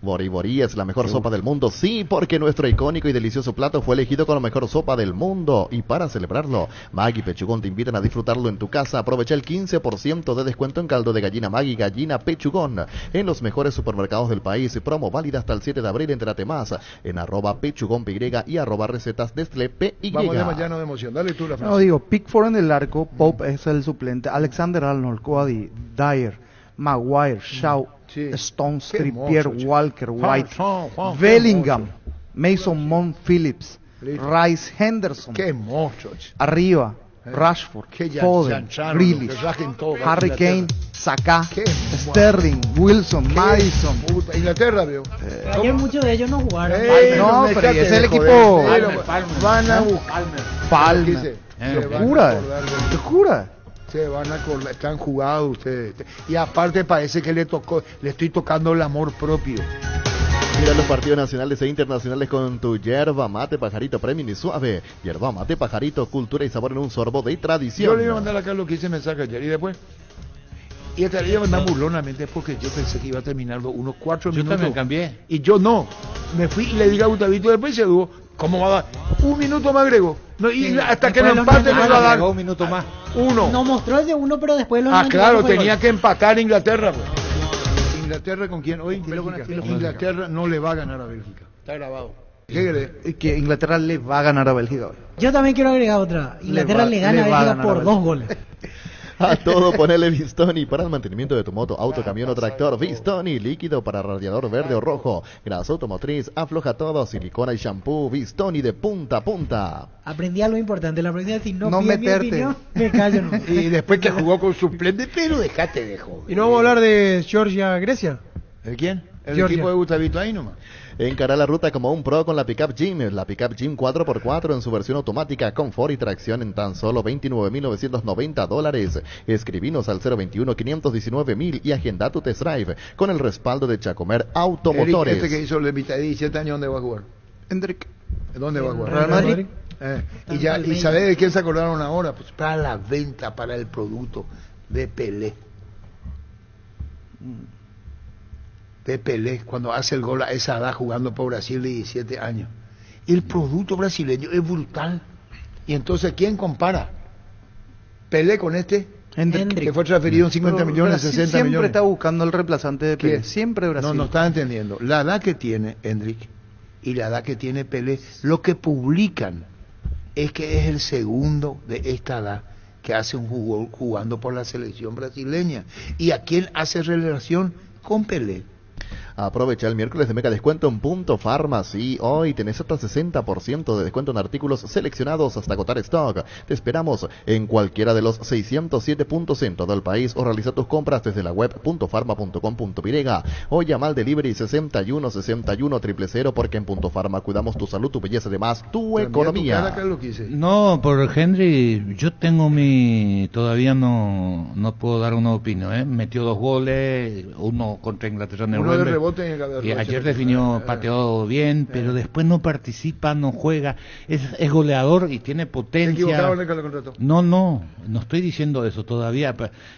Bori Bori es la mejor sopa del mundo, sí, porque nuestro icónico y delicioso plato fue elegido como la mejor sopa del mundo. Y para celebrarlo, Maggi y Pechugón te invitan a disfrutarlo en tu casa. Aprovecha el 15% de descuento en caldo de gallina Maggi, gallina Pechugón, en los mejores supermercados del país. Promo válida hasta el 7 de abril. Entérate más en @pechugónpy y @recetas Nestlé PY. Vamos de mañana de emoción. Dale tú la frase. No, digo, Pickford en el arco, Pope es el suplente, Alexander Arnold, Cody, Dyer, Maguire, Shaw, Sí. Stones, Qué Trippier, hermoso, che. Walker, White, Juan, Bellingham, Mason Mount Phillips, Listo. Rice Henderson, Qué monstruo. che. arriba, Rashford, Qué Foden, chanchano, Grealish, que rajen todo, Harry Inglaterra. Kane, Saka, Qué Sterling, Wilson, Madison. Puta, Inglaterra, veo. Ayer muchos de ellos no jugaron. No, pero déjate ese es el de equipo- joder, Palmer. Van a buscar. Palmer. Dice, se van a Locura, acordar de- locura. Se van a acordar, están jugados ustedes. Y aparte parece que le estoy tocando el amor propio. Mira los partidos nacionales e internacionales con tu yerba mate pajarito premium y suave. Yerba mate pajarito, cultura y sabor en un sorbo de tradición. Yo le iba a mandar acá lo que hice mensaje ayer y después. Y esta le iba a mandar burlonamente porque yo pensé que iba a terminar unos 4 Yo minutos. también cambié. Y yo no. Me fui y le dije a Gustavito después se dudó. ¿Cómo va a dar? Un minuto más agrego. No, y Sí, hasta que después no lo empate mandó. me va a dar Agregó un minuto más. uno. No mostró el de uno, pero después lo Claro, tenía que empatar Inglaterra. Pues. ¿Inglaterra con quién? Hoy Inglaterra no le va a ganar a Bélgica. Está grabado. ¿Qué crees? Que Inglaterra le va a ganar a Bélgica hoy. Yo también quiero agregar otra. Inglaterra le gana a va a Bélgica ganar a por Bélgica. 2 goles. A todo ponele Vistoni para el mantenimiento de tu moto, auto, camión o tractor. Vistoni, líquido para radiador verde o rojo, grasa automotriz, afloja todo, silicona y shampoo. Vistoni de punta a punta. Aprendí algo importante, la aprendí a decir no No pide mi meterte. opinión, me callo. No. Y después que jugó con suplente, pero dejate de joder. Y no vamos a hablar de Georgia, Grecia. ¿De quién? El Georgia. equipo de Gustavito ahí nomás. Encara la ruta como un pro con la Pickup Jim. La Pickup Jim 4x4 en su versión automática, confort y tracción en tan solo $29,990. Escribinos al 021-519,000 y agenda tu test drive con el respaldo de Chacomer Automotores. Eric, este que hizo el de mitad de 17 años, ¿dónde va a jugar? Hendrik. ¿Dónde va a jugar? Real Madrid. ¿Y sabés de quién se acordaron ahora? Pues para la venta, para el producto de Pelé. De Pelé, cuando hace el gol a esa edad jugando por Brasil de 17 años. El producto brasileño es brutal. Y entonces, ¿quién compara? Pelé con este, Hendrik. que fue transferido en 50 Pero millones, Brasil 60 siempre millones. está buscando el reemplazante de Pelé. ¿Quién? Siempre Brasil. No está entendiendo. La edad que tiene Hendrik y la edad que tiene Pelé, lo que publican es que es el segundo de esta edad que hace un jugando por la selección brasileña. ¿Y a quién hace relación? Con Pelé. Aprovecha el miércoles de mega descuento en Punto Farma. Sí, hoy tenés hasta 60% de descuento en artículos seleccionados hasta agotar stock. Te esperamos en cualquiera de los 607 puntos en todo el país o realiza tus compras desde la web .farma.com.py o llama al delivery 61 61 000 porque en Punto Farma cuidamos tu salud, tu belleza, además tu economía. No, por Henry, yo tengo todavía no puedo dar una opinión, ¿eh? Metió 2 goles, uno contra Inglaterra en el Uno de Wembley. rebote y el Y rebote. ayer definió, pateó bien, pero después no participa, no juega, es goleador y tiene ¿Se potencia. equivocaron en el que lo contrató? No estoy diciendo eso todavía.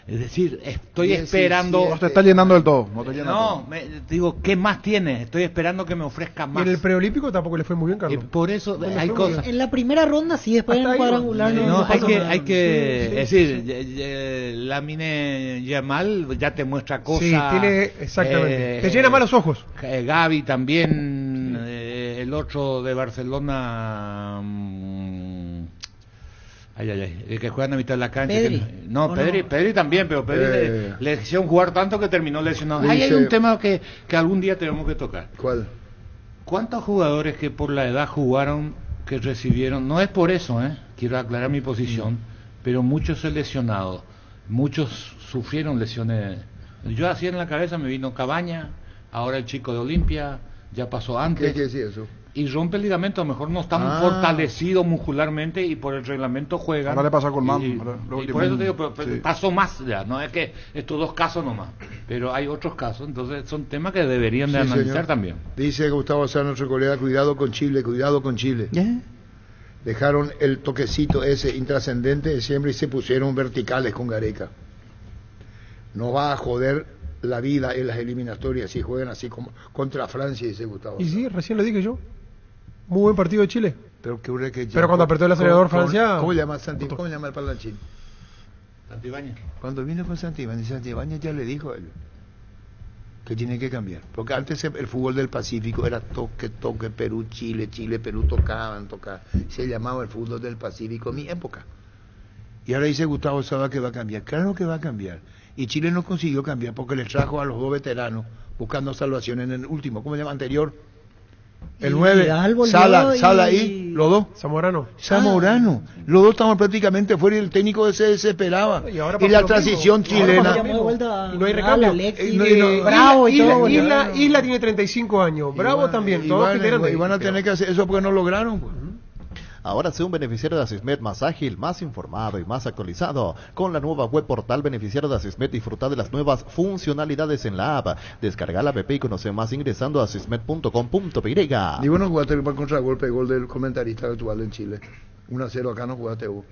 Es decir, estoy 17. esperando. No te está llenando del todo. No te llena No, digo, ¿qué más tiene? Estoy esperando que me ofrezca Y más. en el preolímpico tampoco le fue muy bien, Carlos. Por eso No le hay fue muy cosas. bien. En la primera ronda sí, después en Hasta el ahí, cuadrangular No, no hay pasó que, nada. hay que, Sí, es sí, decir, Lamine Yamal ya te muestra cosas. Sí, tiene, exactamente. Te llena más los ojos. Gavi también, el otro de Barcelona. El que juega en la mitad de la cancha. Pedri. Pedri también, pero Pedri le hicieron jugar tanto que terminó lesionado. Ahí hay un tema que algún día tenemos que tocar. ¿Cuál? ¿Cuántos jugadores que por la edad jugaron, que recibieron, no es por eso, quiero aclarar mi posición, pero muchos lesionados, muchos sufrieron lesiones. Yo así en la cabeza me vino Cabaña, ahora el chico de Olimpia, ya pasó antes. ¿Qué quiere decir eso? Y rompe el ligamento, a lo mejor no están fortalecidos muscularmente y por el reglamento juegan. Ahora le pasó a Colmán. Y por eso te digo, pero Sí. pasó más ya, no es que estos 2 casos nomás, pero hay otros casos, entonces son temas que deberían de Sí, analizar señor. también. Dice Gustavo Sá, nuestro colega, cuidado con Chile, cuidado con Chile. Dejaron el toquecito ese intrascendente de siempre y se pusieron verticales con Gareca. No va a joder la vida en las eliminatorias si juegan así como contra Francia, dice Gustavo Y Sá. sí, recién lo dije yo. Muy buen partido de Chile. Pero, que Pero cuando apretó el acelerador Francia... ¿Cómo llama Santi? ¿Cómo llama el parlanchín? Santibáñez. Cuando vino con Santibáñez, Santibáñez ya le dijo a él que tiene que cambiar. Porque antes el fútbol del Pacífico era toque, Perú, Chile, Perú, tocaban. Se llamaba el fútbol del Pacífico en mi época. Y ahora dice Gustavo Saba que va a cambiar. Claro que va a cambiar. Y Chile no consiguió cambiar porque le trajo a los 2 veteranos buscando salvación en el último, ¿cómo se llama? Anterior. El Y 9, Vidal volvió Sala y- ahí, los 2. Zamorano. Zamorano. Los 2 estaban prácticamente fuera y el técnico se desesperaba. Y ahora Y pasó la lo transición mismo. Ahora chilena. pasó lo Llamó de vuelta Y no hay a recambio. Alexis, No, Bravo y todo. Isla tiene 35 años. Bravo también. Todos veterantes. Y van a tener que hacer eso porque no lograron. Pues. Ahora sé un beneficiario de Asismet más ágil, más informado y más actualizado. Con la nueva web portal beneficiario de Asismet, disfruta de las nuevas funcionalidades en la app. Descarga la app y conoce más ingresando a asismet.com.py. Y vos no jugaste para el contragolpe, gol del comentarista actual en Chile. 1-0 acá no jugaste vos.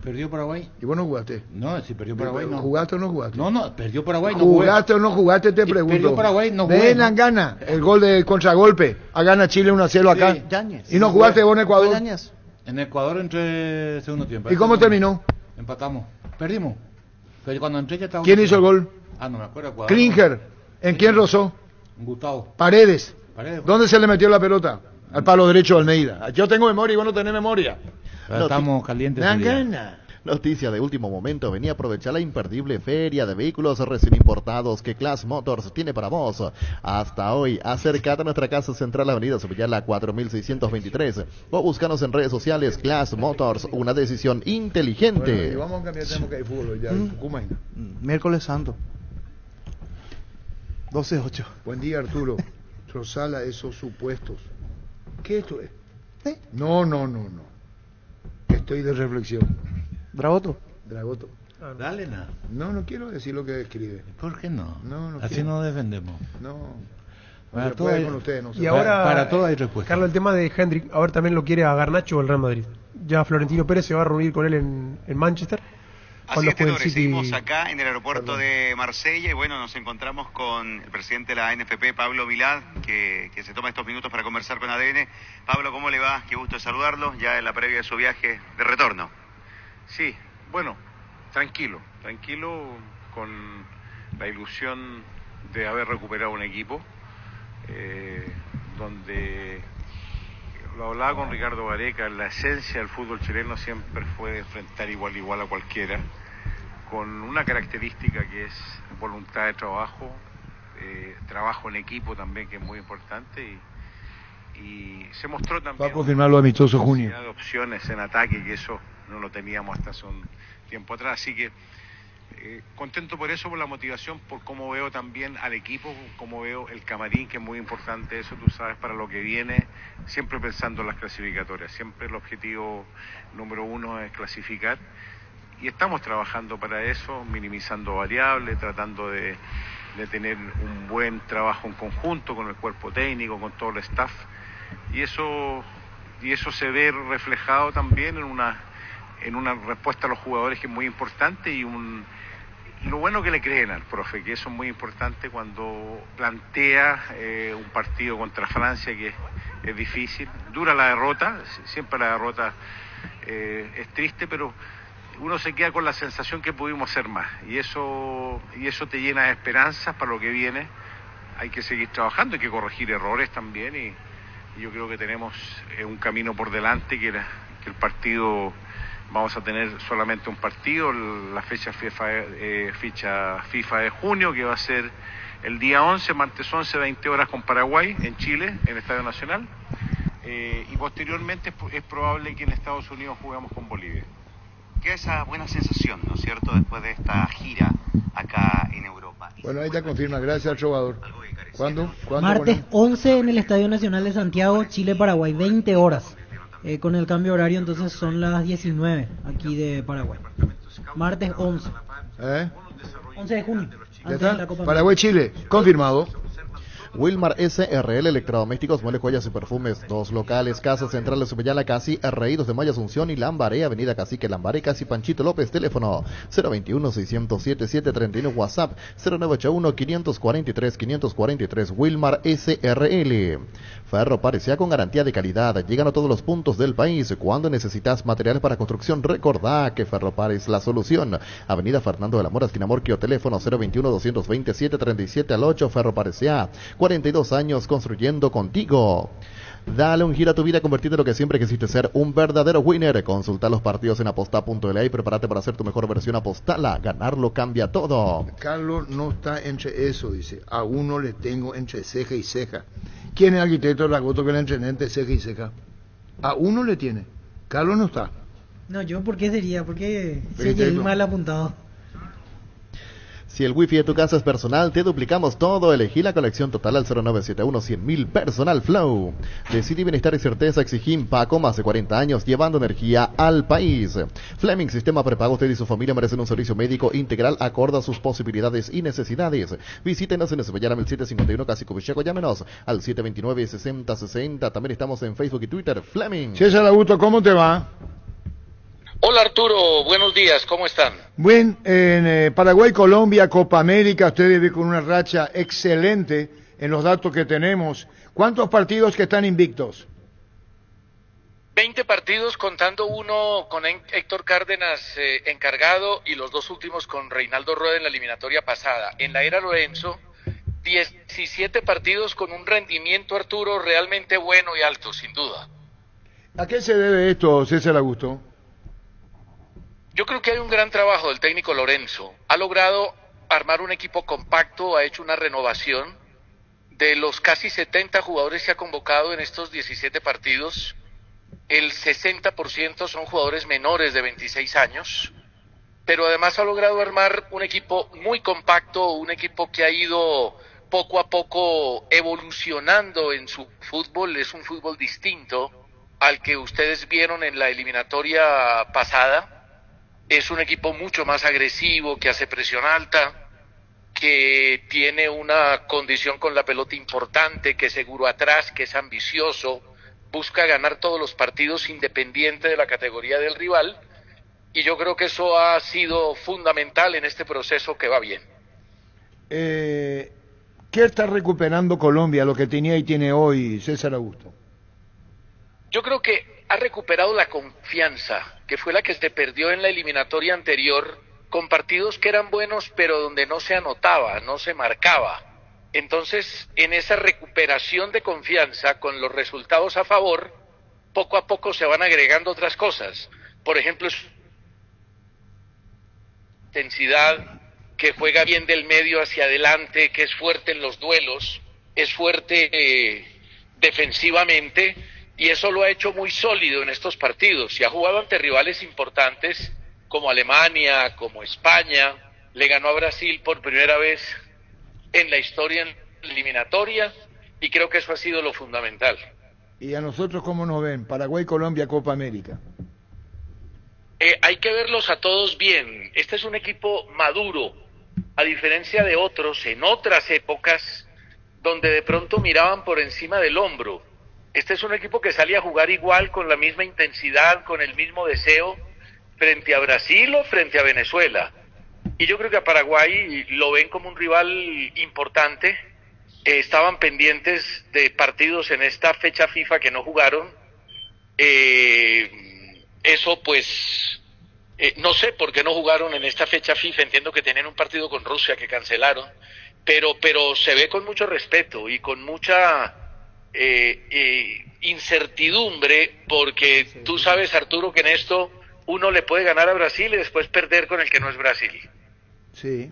¿Perdió Paraguay? ¿Y vos no jugaste? No, si perdió Paraguay no. ¿Jugaste o no jugaste? No, perdió Paraguay, no jugué. ¿Jugaste o no jugaste? Te pregunto. Perdió Paraguay, no jugué. Ven, gana. El gol de contragolpe. A gana Chile 1-0 acá. Sí, Yáñez. ¿Y no jugaste vos en Ecuador? Yáñez. En Ecuador entré segundo tiempo. ¿Y cómo terminó? Empatamos. Perdimos. Pero cuando entré ya estaba... ¿Quién hizo el gol? Ah, no me acuerdo. Ecuador. Klinger. ¿En quién rozó? Gustavo. Paredes. Paredes. ¿Dónde se le metió la pelota? Al palo derecho de Almeida. Yo tengo memoria y vos no tenés memoria. Pero estamos calientes. Dan ese día. gana. Noticia de último momento, venía a aprovechar la imperdible feria de vehículos recién importados que Class Motors tiene para vos. Hasta hoy, acércate a nuestra casa central, Avenida Subillala 4623, o búscanos en redes sociales. Class Motors, una decisión inteligente. Bueno, y vamos a cambiar de tema que hay fútbol ya. Tucumán. Miércoles Santo. 12-8. Buen día, Arturo. Trozala esos supuestos. ¿Qué esto es? No. Estoy de reflexión. Dragoto. Dale nada. No quiero decir lo que escribe. ¿Por qué no? No Así quiero. no defendemos. No. Para Se todo puede hay- con ustedes, no se Y puede. ahora, para todo hay respuesta. Carlos, el tema de Hendrik, ahora también lo quiere a Garnacho o el Real Madrid. Ya Florentino Pérez se va a reunir con él en Manchester. Así cuando es, juegue el Tenores, City. seguimos acá en el aeropuerto de Marsella y bueno, nos encontramos con el presidente de la ANFP, Pablo Milad, que se toma estos minutos para conversar con ADN. Pablo, ¿cómo le va? Qué gusto saludarlo, ya en la previa de su viaje de retorno. Sí, bueno, tranquilo con la ilusión de haber recuperado un equipo, donde lo hablaba con Ricardo Gareca, la esencia del fútbol chileno siempre fue enfrentar igual a cualquiera, con una característica que es voluntad de trabajo, trabajo en equipo también, que es muy importante, y se mostró también Va a confirmar lo amistoso junio. de opciones en ataque, que eso no lo teníamos hasta hace un tiempo atrás, así que contento por eso, por la motivación, por cómo veo también al equipo, cómo veo el camarín, que es muy importante eso, tú sabes, para lo que viene, siempre pensando en las clasificatorias, siempre el objetivo número uno es clasificar, y estamos trabajando para eso, minimizando variables, tratando de tener un buen trabajo en conjunto con el cuerpo técnico, con todo el staff, y eso se ve reflejado también en una respuesta a los jugadores que es muy importante, y lo bueno que le creen al profe, que eso es muy importante cuando plantea un partido contra Francia, que es difícil, dura la derrota, siempre la derrota es triste, pero uno se queda con la sensación que pudimos hacer más, y eso te llena de esperanzas para lo que viene. Hay que seguir trabajando, hay que corregir errores también, y yo creo que tenemos un camino por delante, que el partido, vamos a tener solamente un partido, la fecha FIFA de junio, que va a ser el día 11, martes 11, 20 horas con Paraguay, en Chile, en el Estadio Nacional, y posteriormente es probable que en Estados Unidos juguemos con Bolivia. Queda esa buena sensación, ¿no es cierto?, después de esta gira acá en Europa. Bueno, ahí te confirma. Gracias al trovador. ¿Cuándo? Martes 11 en el Estadio Nacional de Santiago, Chile-Paraguay, 20 horas. Con el cambio horario, entonces son las 19 aquí de Paraguay. Martes 11. 11 de junio. ¿Ya Antes de la está? Copa Paraguay-Chile. Confirmado. Wilmar SRL Electrodomésticos, muebles, joyas y perfumes. Dos locales, Casa Central de Subellala, Casi, RI 2 de Mayo, Asunción y Lambaré, Avenida Cacique Lambaré, Casi Panchito López, teléfono 021-607-731, WhatsApp 0981-543-543, Wilmar SRL. Ferro Parecía con garantía de calidad, llegan a todos los puntos del país. Cuando necesitas materiales para construcción, recordá que Ferro Pare es la solución. Avenida Fernando de la Mora, esquina Morquio, teléfono 021-227-37 al 8, Ferro Parecía. 42 años construyendo contigo. Dale un giro a tu vida, convertirte en lo que siempre quisiste ser, un verdadero winner. Consulta los partidos en aposta.la y prepárate para hacer tu mejor versión. Apostala, ganarlo cambia todo. Carlos no está entre eso, dice. A uno le tengo entre ceja y ceja. ¿Quién es el arquitecto Dragoto que le entrené entre ceja y ceja? A uno le tiene. Carlos no está. No, yo, ¿por qué sería? Porque se Perfecto. llevé mal apuntado. Si el wifi de tu casa es personal, te duplicamos todo. Elegí la colección total al 0971-100.000 Personal Flow. Decidí bienestar y certeza, exigí Paco, más de 40 años, llevando energía al país. Fleming Sistema Prepago, usted y su familia merecen un servicio médico integral acorde a sus posibilidades y necesidades. Visítenos en Esbellara 1751, Casi Cubichaco, llámenos al 729-6060. También estamos en Facebook y Twitter, Fleming. César Augusto, ¿cómo te va? Hola Arturo, buenos días, ¿cómo están? Bueno, en Paraguay, Colombia, Copa América, usted vive con una racha excelente en los datos que tenemos. ¿Cuántos partidos que están invictos? 20 partidos, contando uno con Héctor Cárdenas encargado y los dos últimos con Reinaldo Rueda en la eliminatoria pasada. En la era Lorenzo, 17 partidos con un rendimiento, Arturo, realmente bueno y alto, sin duda. ¿A qué se debe esto, César Augusto? Yo creo que hay un gran trabajo del técnico Lorenzo. Ha logrado armar un equipo compacto, ha hecho una renovación. De los casi 70 jugadores que ha convocado en estos 17 partidos, el 60% son jugadores menores de 26 años, pero además ha logrado armar un equipo muy compacto, un equipo que ha ido poco a poco evolucionando en su fútbol. Es un fútbol distinto al que ustedes vieron en la eliminatoria pasada. Es un equipo mucho más agresivo, que hace presión alta, que tiene una condición con la pelota importante, que es seguro atrás, que es ambicioso, busca ganar todos los partidos independiente de la categoría del rival, y yo creo que eso ha sido fundamental en este proceso que va bien. ¿Qué está recuperando Colombia, lo que tenía y tiene hoy César Augusto? Yo creo que ha recuperado la confianza, que fue la que se perdió en la eliminatoria anterior, con partidos que eran buenos, pero donde no se anotaba, no se marcaba. Entonces, en esa recuperación de confianza, con los resultados a favor, poco a poco se van agregando otras cosas. Por ejemplo, intensidad, que juega bien del medio hacia adelante, que es fuerte en los duelos, es fuerte defensivamente, y eso lo ha hecho muy sólido en estos partidos. Y ha jugado ante rivales importantes, como Alemania, como España. Le ganó a Brasil por primera vez en la historia eliminatoria, y creo que eso ha sido lo fundamental. ¿Y a nosotros cómo nos ven? Paraguay, Colombia, Copa América. Hay que verlos a todos bien. Este es un equipo maduro, a diferencia de otros en otras épocas, donde de pronto miraban por encima del hombro. Este es un equipo que sale a jugar igual, con la misma intensidad, con el mismo deseo, frente a Brasil o frente a Venezuela. Y yo creo que a Paraguay lo ven como un rival importante. Estaban pendientes de partidos en esta fecha FIFA que no jugaron. Eso pues, no sé por qué no jugaron en esta fecha FIFA. Entiendo que tenían un partido con Rusia que cancelaron, pero se ve con mucho respeto y con mucha incertidumbre, porque tú sabes, Arturo, que en esto uno le puede ganar a Brasil y después perder con el que no es Brasil. Sí.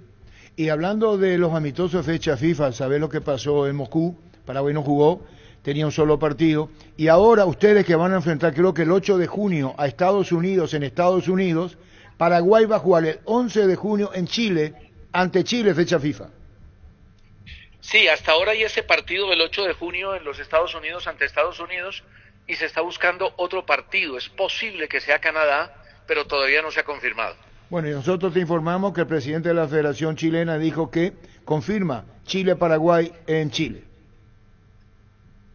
Y hablando de los amistosos de fecha FIFA, ¿sabés lo que pasó en Moscú? Paraguay no jugó, tenía un solo partido. Y ahora ustedes que van a enfrentar, creo que el 8 de junio a Estados Unidos, en Estados Unidos, Paraguay va a jugar el 11 de junio en Chile, ante Chile, fecha FIFA. Sí, hasta ahora hay ese partido del 8 de junio en los Estados Unidos ante Estados Unidos, y se está buscando otro partido. Es posible que sea Canadá, pero todavía no se ha confirmado. Bueno, y nosotros te informamos que el presidente de la Federación Chilena dijo que confirma Chile-Paraguay en Chile.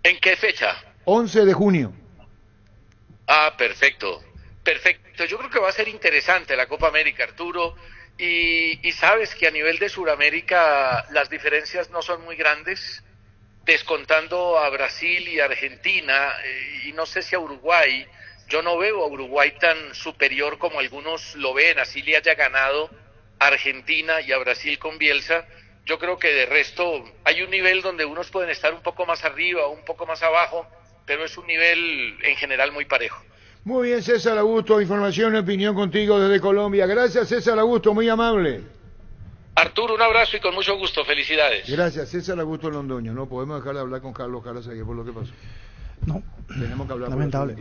¿En qué fecha? 11 de junio. Ah, perfecto. Perfecto. Yo creo que va a ser interesante la Copa América, Arturo. Y sabes que a nivel de Sudamérica las diferencias no son muy grandes, descontando a Brasil y Argentina, y no sé si a Uruguay. Yo no veo a Uruguay tan superior como algunos lo ven, así le haya ganado a Argentina y a Brasil con Bielsa. Yo creo que de resto hay un nivel donde unos pueden estar un poco más arriba, un poco más abajo, pero es un nivel en general muy parejo. Muy bien, César Augusto, información y opinión contigo desde Colombia. Gracias, César Augusto, muy amable. Arturo, un abrazo y con mucho gusto, felicidades. Gracias, César Augusto Londoño. No podemos dejar de hablar con Carlos Carazagui por lo que pasó. No. Tenemos que hablar. Lamentable.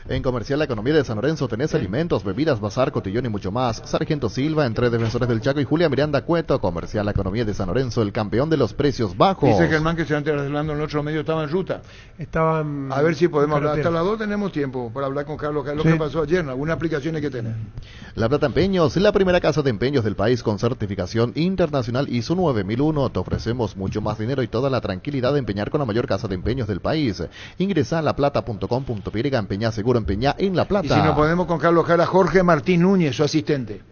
En Comercial La Economía de San Lorenzo tenés alimentos, bebidas, bazar, cotillón y mucho más. Sargento Silva, entre Defensores del Chaco, y Julia Miranda Cueto. Comercial La Economía de San Lorenzo, el campeón de los precios bajos. Dice Germán que se antes hablando en otro medio estaba en ruta. Estaban. A ver si podemos hablar. Hasta las 2 tenemos tiempo para hablar con Carlos. ¿Qué es lo que pasó ayer? Algunas aplicaciones que tener. La Plata Empeños, la primera casa de empeños del país con certificación internacional ISO 9001. Te ofrecemos mucho más dinero y toda la tranquilidad de empeñar con la mayor casa de empeños del país. Ingresa a laplata.com.py, empeñá seguro, empeñá en La Plata. Y si nos ponemos con Carlos Jara, Jorge Martín Núñez, su asistente.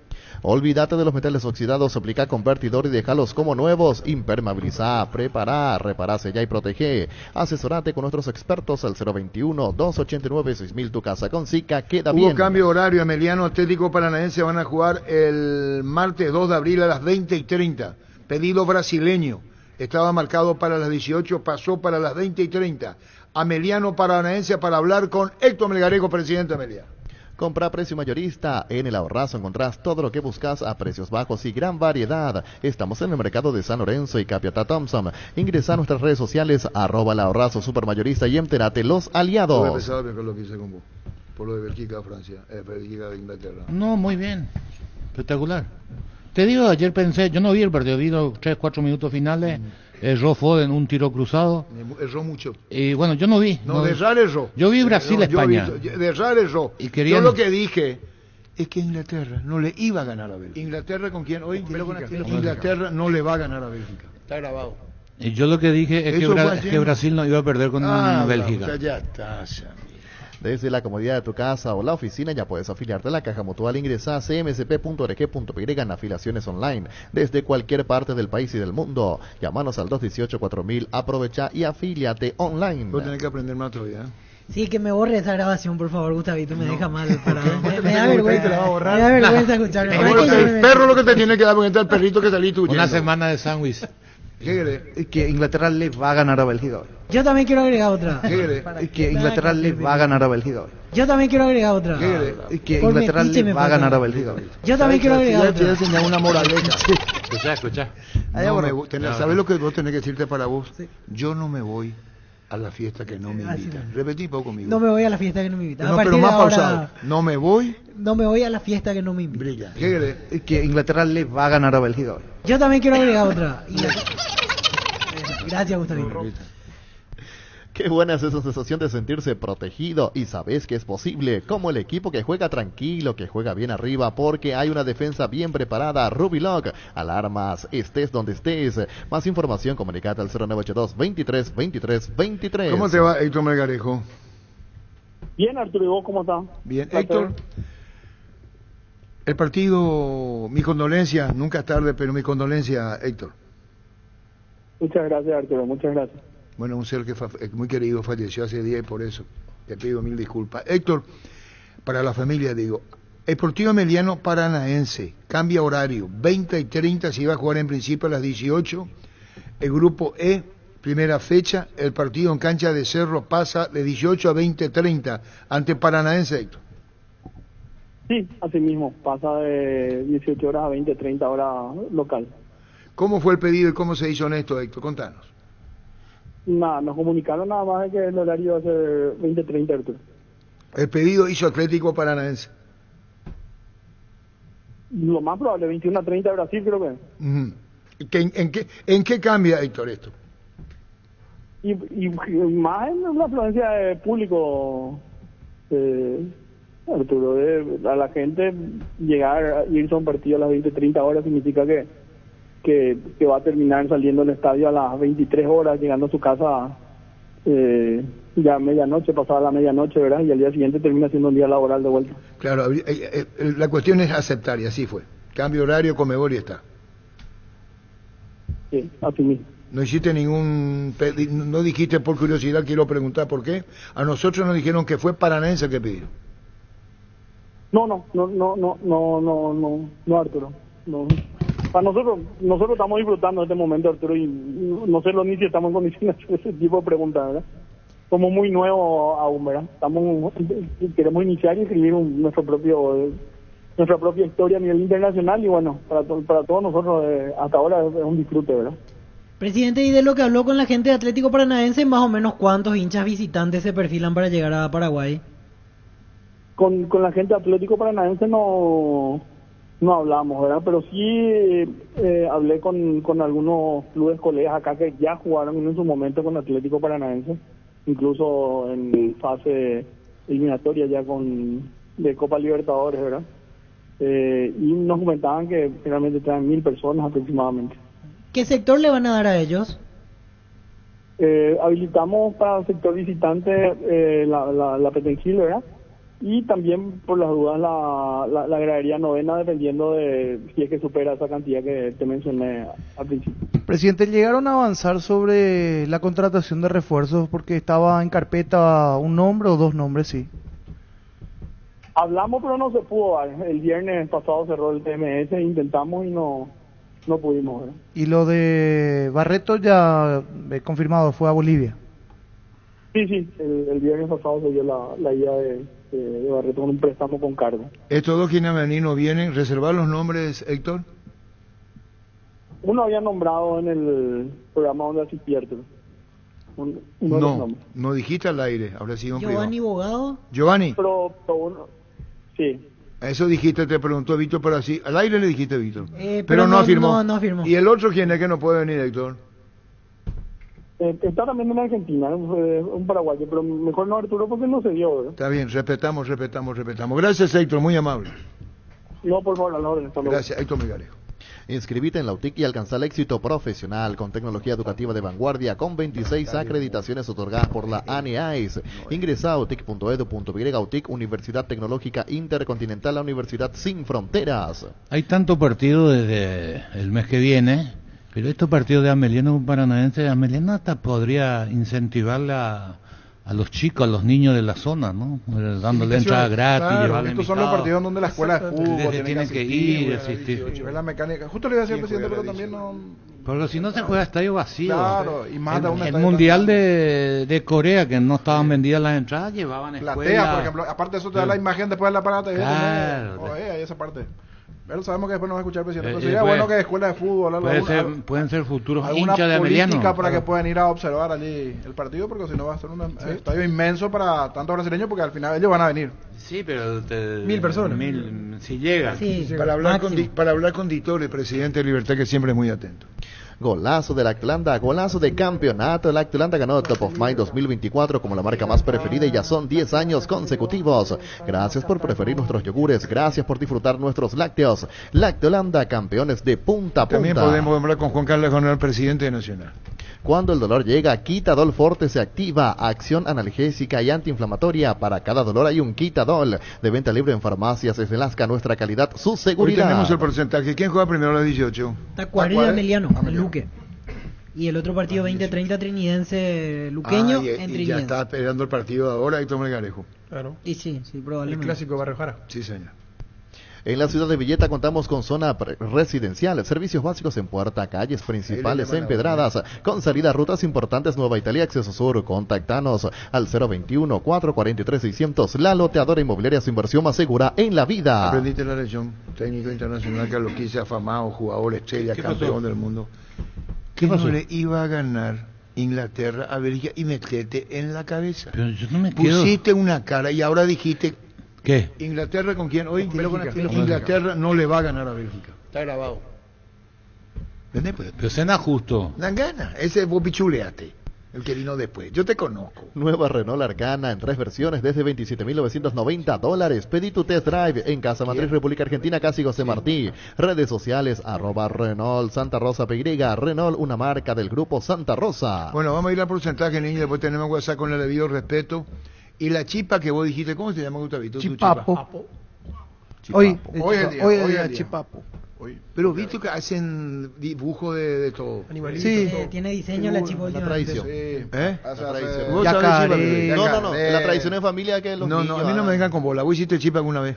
Olvídate de los metales oxidados, aplica convertidor y déjalos como nuevos. Impermeabilizá, prepará, repará, sellá y protege. Asesorate con nuestros expertos al 021-289-6000. Tu casa con SICA queda bien. Hubo cambio horario. Emiliano Atlético Paranaense van a jugar el martes 2 de abril a las 20:30. Pedido brasileño. Estaba marcado para las 18, pasó para las 20:30. Ameliano Paranaense para hablar con Héctor Melgarejo, presidente Amelia. Compra a precio mayorista. En El Ahorrazo encontrás todo lo que buscas a precios bajos y gran variedad. Estamos en el mercado de San Lorenzo y Capiatá Thompson. Ingresa a nuestras redes sociales, @El Ahorrazo Supermayorista y entérate los aliados. Yo he empezado con lo que hice con vos. Por lo de Bélgica a Francia, Bélgica a Inglaterra. No, muy bien. Espectacular. Te digo, ayer pensé, yo no vi el partido, vi los 3-4 minutos finales. Erró Foden un tiro cruzado. Erró mucho. Y bueno, yo no vi. No, de errar erró. Yo vi Brasil-España. De errar erró. Y querían... Yo lo que dije es que Inglaterra no le iba a ganar a Bélgica. ¿Inglaterra con quién? Hoy Inglaterra no le va a ganar a Bélgica. Está grabado. Y yo lo que dije es que Brasil no iba a perder con Bélgica. O sea, ya está, Desde la comodidad de tu casa o la oficina ya puedes afiliarte a la Caja Mutual. Ingresa a cmsp.org.py en afiliaciones online desde cualquier parte del país y del mundo. Llámanos al 218-4000, aprovecha y afíliate online. Vos tenés que aprender más todavía. Sí, que me borre esa grabación, por favor, Gustavito, me deja mal. Me da vergüenza. Me da vergüenza escucharme. El perro lo que te tiene que dar porque está el perrito que salí tú. Una semana de sándwich. ¿Qué querés? Que Inglaterra le va a ganar a Bélgica hoy. Yo también quiero agregar otra. ¿Qué querés? Que Inglaterra le va a ganar a Bélgica hoy. Yo también quiero agregar otra. ¿Qué querés? Que Inglaterra le va a ganar a Bélgica hoy. Yo también quiero agregar otra. Te voy a enseñar una moraleja. Escuchá. ¿Sabes lo que vos tenés que decirte para vos? Yo no me voy a la fiesta que no me invitan. Repetí poco conmigo. No me voy a la fiesta que no me invitan. No, pero más pausado. No me voy. No me voy a la fiesta que no me invitan. Brilla. ¿Qué querés? Que Inglaterra le va a ganar a Bélgica hoy. Yo también quiero agregar otra. Gracias, Gustavo. Qué buena es esa sensación de sentirse protegido y sabes que es posible, como el equipo que juega tranquilo, que juega bien arriba porque hay una defensa bien preparada. Rubiloc, alarmas, estés donde estés. Más información, comunicate al 0982 23 23 23. ¿Cómo te va, Héctor Melgarejo? Bien, Arturo, ¿y vos cómo estás? Bien, Héctor. El partido, mi condolencia, nunca es tarde, pero mi condolencia, Héctor. Muchas gracias, Arturo, muchas gracias. Bueno, un ser que muy querido falleció hace días y por eso te pido mil disculpas. Héctor, para la familia digo, Sportivo Emiliano Paranaense, cambia horario, 20 y 30 se iba a jugar en principio a las 18, el grupo E, primera fecha, el partido en cancha de Cerro pasa de 18 a 20:30 ante Paranaense, Héctor. Sí, así mismo, pasa de 18 horas a 20:30 horas local. ¿Cómo fue el pedido y cómo se hizo en esto, Héctor? Contanos. Nada, nos comunicaron nada más de que el horario va a ser 20:30, Arturo. El pedido hizo Atlético Paranaense. Lo más probable, 21:30 de Brasil, creo que. ¿En qué cambia, Héctor, esto? Y más en la afluencia de público, Arturo, a la gente llegar, irse a un partido a las 20:30 horas significa que va a terminar saliendo del estadio a las 23 horas, llegando a su casa ya medianoche, pasada la medianoche, ¿verdad? Y al día siguiente termina siendo un día laboral de vuelta. Claro, la cuestión es aceptar, y así fue. Cambio horario, comedor y está. Sí, así mismo. No hiciste no dijiste por curiosidad, quiero preguntar por qué. A nosotros nos dijeron que fue Paranaense que pidió. No, Arturo. No. Para nosotros estamos disfrutando de este momento, Arturo, y no sé ni si estamos en condiciones de hacer ese tipo de preguntas, ¿verdad? Somos muy nuevos aún, ¿verdad? Queremos iniciar y escribir nuestra propia historia a nivel internacional y bueno, para todos nosotros hasta ahora es un disfrute, ¿verdad? Presidente, y de lo que habló con la gente de Atlético Paranaense, más o menos ¿cuántos hinchas visitantes se perfilan para llegar a Paraguay? Con la gente de Atlético Paranaense no hablamos, ¿verdad? Pero sí hablé con algunos clubes colegas acá que ya jugaron en su momento con Atlético Paranaense, incluso en fase eliminatoria ya de Copa Libertadores, ¿verdad? Y nos comentaban que realmente traen 1.000 personas aproximadamente. ¿Qué sector le van a dar a ellos? Habilitamos para el sector visitante la Petengil, ¿verdad? Y también, por las dudas, la gradería novena, dependiendo de si es que supera esa cantidad que te mencioné al principio. Presidente, ¿llegaron a avanzar sobre la contratación de refuerzos? Porque estaba en carpeta un nombre o dos nombres, sí. Hablamos, pero no se pudo dar. El viernes pasado cerró el TMS, intentamos y no pudimos, ¿verdad? Y lo de Barreto ya confirmado, fue a Bolivia. Sí, el viernes pasado se dio la ida de Barreto con un préstamo con cargo. Estos dos quienes no vienen, reservar los nombres, Héctor. Uno había nombrado en el programa donde asistieron. Uno de los No, nombres. no dijiste al aire, habrá sido un Giovanni privado. Bogado. Giovanni, Pero uno, sí. eso dijiste, te preguntó Víctor, pero así, al aire le dijiste Víctor. Pero no afirmó. no afirmó. ¿Y el otro quién es que no puede venir, Héctor? Está también en Argentina, un paraguayo, pero mejor no Arturo porque no se dio, ¿verdad? Está bien, respetamos. Gracias, Héctor, muy amable. No, por favor, a la orden. Hasta luego. Gracias, Héctor Melgarejo. Inscribite en la UTIC y alcanza el éxito profesional con tecnología educativa de vanguardia con 26 acreditaciones otorgadas por la ANEAIS. Ingresa a utic.edu.y. UTIC, Universidad Tecnológica Intercontinental, la Universidad Sin Fronteras. Hay tanto partido desde el mes que viene, pero estos partidos de Ameliano Paranaense, Ameliano hasta podría incentivar a los chicos, a los niños de la zona, ¿no? Dándole entrada gratis, claro, llevarle estos son los partidos donde la escuela de fútbol tienen que ir, asistir. Ver la mecánica. Justo le iba a decir al presidente, pero también no... Pero si no se juega estadio vacío. Claro, y más de un el estadio mundial de Corea, que no estaban vendidas las entradas, llevaban Platea, escuelas. por ejemplo, aparte de eso te da la imagen después del aparato. Claro. Ahí esa parte. Pero sabemos que después no va a escuchar el presidente. Pero Y sería después, bueno que escuela de fútbol, pueden ser futuros alguna hinchas de Ameliano. política para que puedan ir a observar allí el partido, porque si no va a ser un estadio inmenso para tantos brasileños, porque al final ellos van a venir. Sí, pero 1000 personas. Si llegan. Sí, Para hablar con Dito, el presidente de Libertad, que siempre es muy atento. Golazo del Lactolanda, golazo de campeonato. El Lactolanda ganó Top of Mind 2024 como la marca más preferida y ya son 10 años consecutivos. Gracias por preferir nuestros yogures, gracias por disfrutar nuestros lácteos. Lactolanda, campeones de punta a punta. También podemos hablar con Juan Carlos Leonel, presidente de Nacional. Cuando el dolor llega, Quitadol Forte se activa. Acción analgésica y antiinflamatoria. Para cada dolor hay un Quitadol. De venta libre en farmacias. Es Velasca, nuestra calidad, su Hoy seguridad. tenemos el porcentaje. ¿Quién juega primero a las 18? Tacuarí de Ameliano, el Luque. Y el otro partido 20-30 trinidense luqueño en y ya Trinidense. está esperando el partido ahora Héctor Melgarejo. Claro. Y sí, El probablemente. clásico Barrio Jara. Sí, señor. En la ciudad de Villeta contamos con zona residencial, servicios básicos en Puerta, calles principales empedradas, con salida a rutas importantes Nueva Italia, Acceso Sur. Contactanos al 021-443-600. La loteadora inmobiliaria, su inversión más segura en la vida. Aprendiste la lección, técnico internacional, Carlos Quise, afamado, jugador estrella, campeón del mundo. ¿Qué pasó? No le iba a ganar Inglaterra a Bélgica y meterte en la cabeza. Pero yo no me quedo... Pusiste una cara y ahora dijiste... ¿Qué? ¿Inglaterra con quién? Hoy Bélgica. Inglaterra no le va a ganar a Bélgica. Está grabado. ¿Entendés? Pues, Pero cena justo. dan ganas. Ese es vos pichuleate, el que vino después. Yo te conozco. Nueva Renault Arcana en 3 versiones desde $27,990. Pedí tu test drive en Casa Matriz, República Argentina, casi José Martí. Redes sociales, @Renault Santa Rosa PY. Renault, una marca del grupo Santa Rosa. Bueno, vamos a ir al porcentaje, niños. Después tenemos WhatsApp con el debido respeto. Y la chipa que vos dijiste, ¿cómo se llama, Gustavito? Tu Chipapo. chipa. Hoy en día, hoy en es día. Chipapo. Pero viste que hacen dibujo de todo. Sí. Tiene diseño la chipa La últimamente. tradición. ¿Eh? La tradición. ¿Vos sabés Yacaré. chipa? No, la tradición en familia que los No, niños... a mí no me vengan con bola. ¿Vos hiciste chipa alguna vez?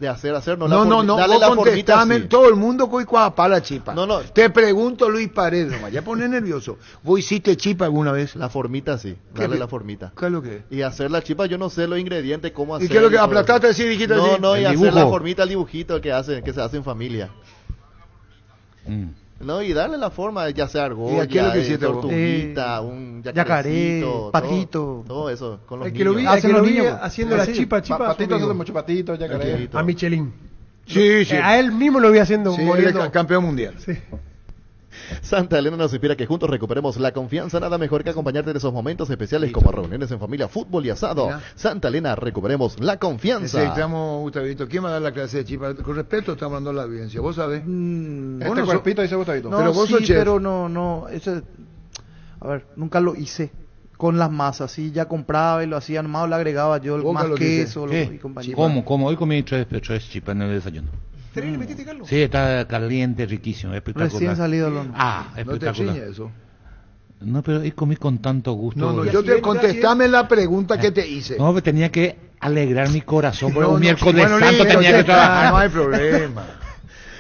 De hacer, no. No, Dale vos la formita contestame, así. todo el mundo para la chipa. No. Te pregunto, Luis Paredes, nomás, ya pones nervioso. ¿Vos hiciste chipa alguna vez? La formita sí, dale la formita. ¿Qué es lo que es? Y hacer la chipa, yo no sé los ingredientes, cómo ¿Y hacerlo. qué es lo que aplastaste así, dijiste así? No, y El hacer dibujo. la formita, el dibujito que se hace en familia. No, y darle la forma, ya sea ¿Y argolla, a qué es lo que hiciste vos? tortuguita, un Yacaré, yacarecito, patito. todo eso, con los El que lo vi, niños. el que lo vi niños. haciendo la Sí, chipa, patitos, amigo. mucho patitos, yacaré. A Michelin. Sí. A él mismo lo vi haciendo, Sí, él moliendo. es campeón mundial. Sí. Santa Elena nos inspira que juntos recuperemos la confianza. Nada mejor que acompañarte en esos momentos especiales como reuniones en familia, fútbol y asado. Mira. Santa Elena, recuperemos la confianza. Necesitamos, Gustavito, ¿quién va a dar la clase de chipa? Con respeto estamos hablando de la audiencia, ¿vos sabés? Este Vos no cuerpito dice Gustavito. No, Pero vos sí, sos chef. pero no, eso, a ver, nunca lo hice con las masas, sí, ya compraba y lo hacía nomás, le agregaba yo Boca más lo que queso ¿Qué? y compañía. ¿Cómo? Hoy comí tres chipas en el desayuno. ¿Le metiste, Carlos? Sí, está caliente, riquísimo, espectacular. Recién salido del horno. Ah, No te espectacular. enseñe eso. No, pero hoy comí con tanto gusto. No, Y yo así te es, contestame la pregunta que te hice. No, pero tenía que alegrar mi corazón, porque No, un no, miércoles bueno, santo listo, tenía ya que está, trabajar. no hay problema.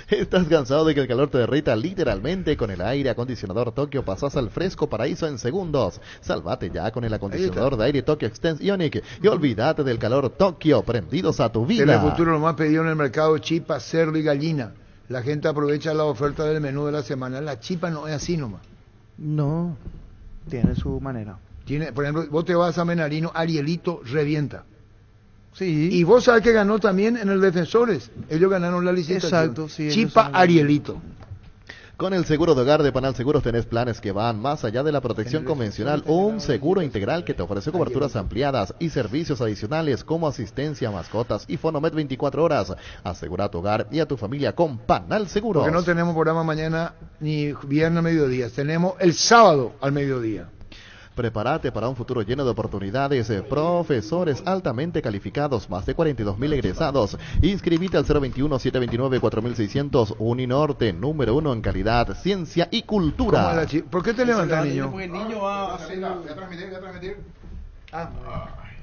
¿Estás cansado de que el calor te derrita literalmente? Con el aire acondicionador Tokio pasas al fresco paraíso en segundos. Sálvate ya con el acondicionador de aire Tokio Extens Ionic y olvídate del calor Tokio, prendidos a tu vida. En el futuro lo más pedido en el mercado, chipa, cerdo y gallina. La gente aprovecha la oferta del menú de la semana. La chipa no es así nomás. No, tiene su manera. Tiene, por ejemplo, vos te vas a Menarino, Arielito revienta. Sí. Y vos sabés que ganó también en el Defensores. Ellos ganaron la licitación. Exacto, sí, Chipa Arielito. Con el seguro de hogar de Panal Seguros tenés planes que van más allá de la protección convencional, un seguro integral que te ofrece coberturas ampliadas y servicios adicionales como asistencia a mascotas y Fonomed 24 horas. Asegura a tu hogar y a tu familia con Panal Seguros. Porque no tenemos programa mañana ni viernes a mediodía, tenemos el sábado al mediodía. Prepárate para un futuro lleno de oportunidades. Profesores altamente calificados, más de 42.000 egresados. Inscribite al 021-729-4600. Uninorte, número 1 en calidad, ciencia y cultura. ¿Por qué te levantas, niño? Porque el niño va a hacer... Voy a transmitir.